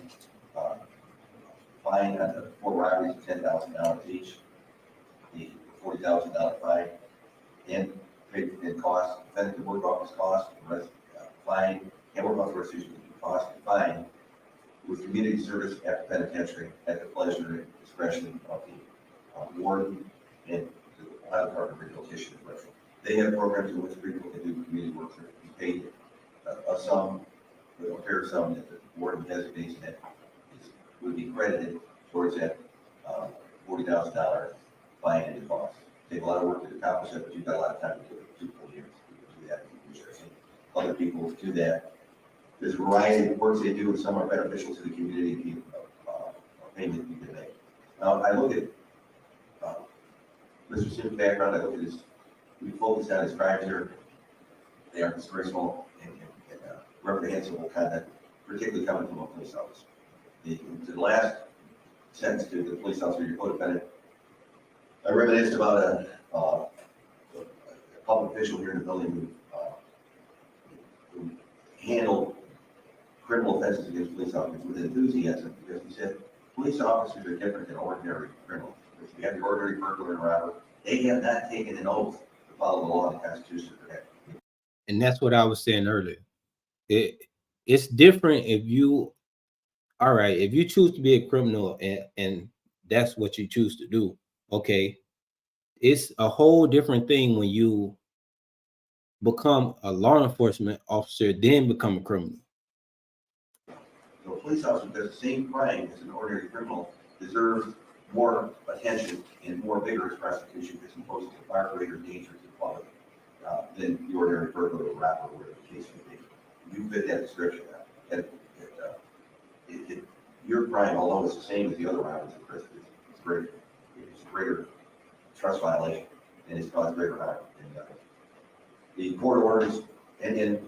fine on the 4 robberies of $10,000 each, the $40,000 fine, and cost, defendant to work off his cost, fine, and work off restitution, cost and fine, with community service at the penitentiary at the pleasure and discretion of the warden and the Ohio Department of Rehabilitation and Corrections. They have programs in which people can do community work and be paid a sum, a fair sum that the warden designates that would be credited towards that $40,000 fine and cost. Take a lot of work to accomplish that, but you've got a lot of time to do it. 2 full years to do that. Other people do that. There's a variety of works they do, and some are beneficial to the community. Payment you can make. Now, I look at Mr. Sim's background. I look at his. We focus on his crimes here. They are disgraceful and reprehensible conduct, particularly coming from a police officer. The last sentence to the police officer, your co-defendant, I reminisced about a public official here in the building who handled criminal offenses against police officers with enthusiasm, because he said police officers are different than ordinary criminals. If you have your ordinary burglar and robber, they have not taken an oath to follow the law and the Constitution for that. And that's what I was saying earlier. It's different if you choose to be a criminal and that's what you choose to do. Okay. It's a whole different thing when you become a law enforcement officer, then become a criminal. So a police officer who does the same crime as an ordinary criminal deserves more attention and more vigorous prosecution because he poses a far greater danger to the public than the ordinary burglar or rapper, or whatever the case may be. You fit that description now. Your crime, although it's the same as the other robbers in prison, it's greater. It's a greater trust violation, and it's caused greater harm. The court orders, and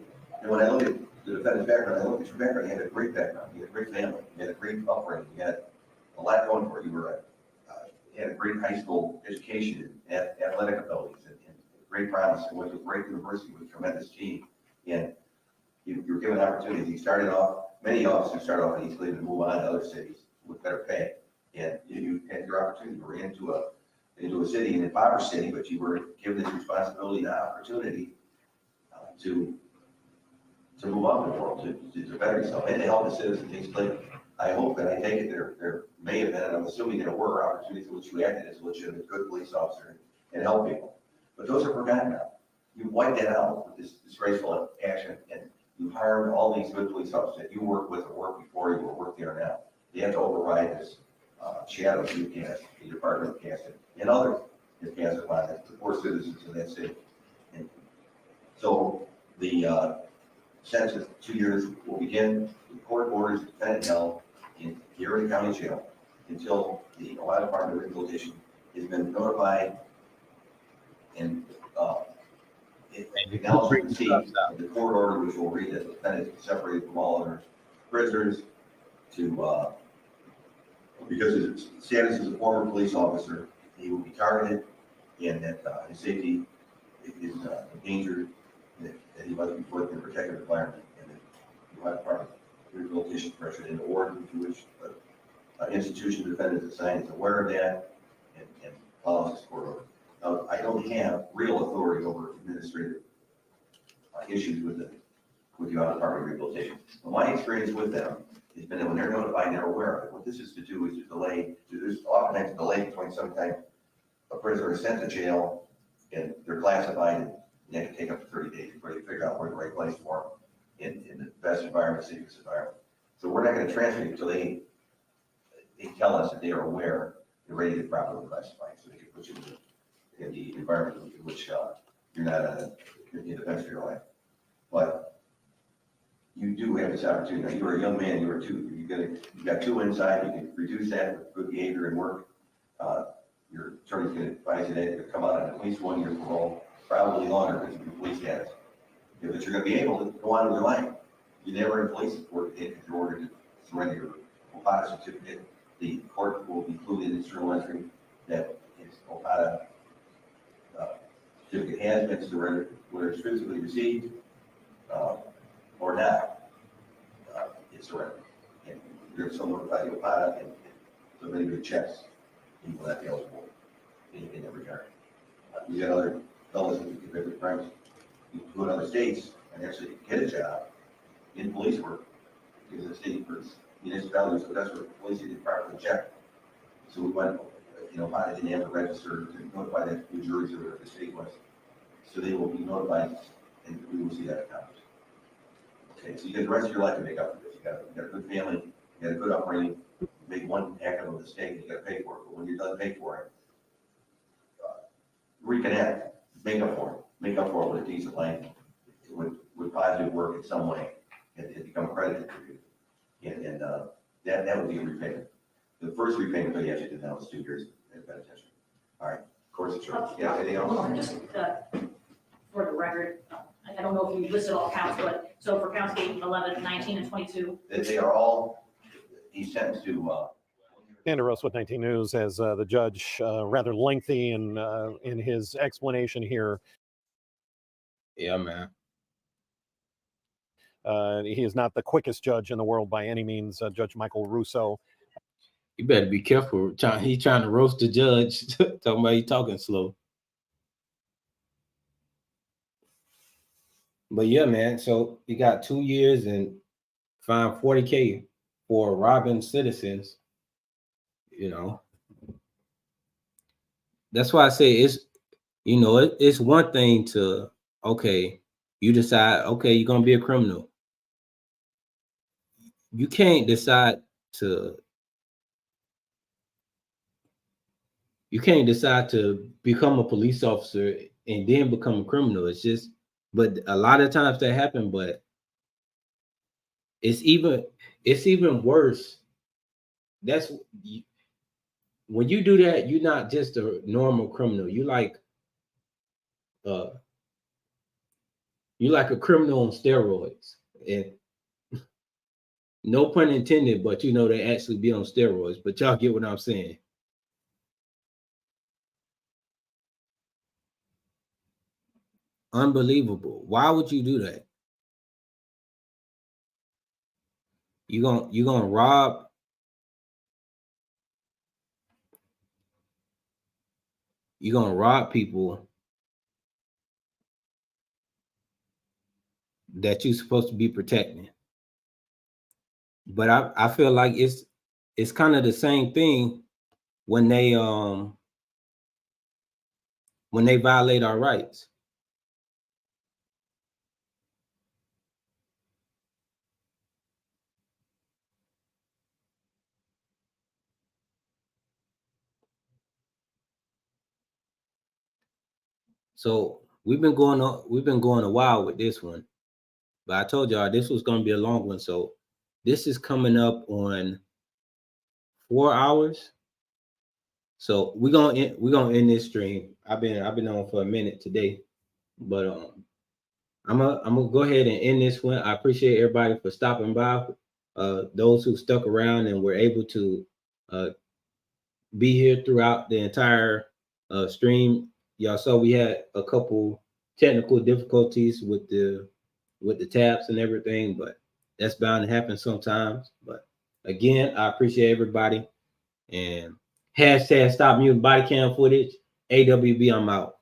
when I look at the defendant's background, I look at your background. You had a great background. You had a great family. You had a great upbringing. You had a lot going for you. You had a great high school education, and athletic abilities, and great promise. You went to a great university with a tremendous team, and you were given opportunities. You started off. Many officers start off in East Cleveland and move on to other cities with better pay, and you had your opportunity. You were into a city, an impoverished city, but you were given this responsibility and opportunity to move up in the world, to better yourself, and to help the citizens of East Cleveland. I hope, and I take it there may have been, and I'm assuming there were opportunities in which you acted as a legitimate good police officer and help people. But those are forgotten now. You wiped that out with this disgraceful action, and you harmed all these good police officers that you work with or work before you or work there now. They have to override this shadow you cast, the department cast it, and others have cast upon it, the poor citizens of that city. And so the sentence of 2 years will begin. The court orders the defendant held in Garrett County Jail until the Ohio Department of Rehabilitation has been notified and acknowledged and received the court order, which will read that the defendant is separated from all other prisoners to because his status as a former police officer, he will be targeted, and that his safety is endangered, that he must be put in a protected environment, and that the Ohio Department of Rehabilitation pressure in the warden to which institution the defendant is assigned is aware of that and follows this court order. Now, I don't have real authority over administrative issues with the Ohio Department of Rehabilitation. But my experience with them has been that when they're notified, they're aware of it. What this is to do is to delay. There's oftentimes a delay between sometimes a prisoner is sent to jail and they're classified, and they can take up to 30 days before you figure out where the right place for them in the best environment, safest environment. So we're not gonna transfer you until they tell us that they are aware, they're ready to properly classify, so they can put you in the environment in which you're not in defense of your life. But you do have this opportunity. Now, you're a young man, you got two inside, you can reduce that with good behavior and work. Your attorney's gonna advise you that you're gonna come out on at least 1 year parole, probably longer because of your police status. But you're gonna be able to go on with your life. You never in police work if you're ordered to surrender your OPATA certificate. The court will include in its journal entry that his OPATA certificate has been surrendered, whether it's physically received or not, it's surrendered. And you're so notified the OPATA and so many good checks, you will not be eligible in that regard. You got other fellows who commit crimes, you go to other states and actually get a job in police work because the state for municipalities, so that's what police didn't properly check. So we went, OPATA didn't have to register to notify that New Jersey or whatever the state was. So they will be notified and we will see that accomplished. Okay, so you get the rest of your life to make up for this. You got a good family, you got a good upbringing, you make one heck of a mistake, you got to pay for it. But when you're done paying for it, reconnect, make up for it. Make up for it with a decent life, with positive work in some way, and become accredited for you. And that would be a repayment. The first repayment that you have to do now is 2 years at Detention. All right, of course, it's yours. Yeah, anything else? Just for the record, I don't know if you listed all counts, but so for counts 8, 11, 19, and 22. They are all, he's sentenced to. Xander Ross with 19 News, as the judge, rather lengthy in his explanation here. Yeah, man. He is not the quickest judge in the world by any means, Judge Michael Russo. You better be careful. He's trying to roast the judge, talking about he talking slow. But yeah, man. So you got 2 years and fined $40,000 for robbing citizens. That's why I say it's one thing to, okay, you decide, okay, you're gonna be a criminal. You can't decide to become a police officer and then become a criminal. It's just, but a lot of times that happen, but it's even worse. That's when you do that, you're not just a normal criminal. You like a criminal on steroids. And no pun intended, but they actually be on steroids. But y'all get what I'm saying. Unbelievable. Why would you do that? You gonna rob people that you're supposed to be protecting. But I feel like it's kind of the same thing when they violate our rights. So we've been going a while with this one, but I told y'all this was going to be a long one. So this is coming up on 4 hours. So we're gonna end this stream. I've been on for a minute today, but I'm gonna go ahead and end this one. I appreciate everybody for stopping by. Those who stuck around and were able to be here throughout the entire stream. Y'all saw we had a couple technical difficulties with the tabs and everything, but that's bound to happen sometimes. But again, I appreciate everybody, and hashtag stop muting body cam footage. AWB, I'm out.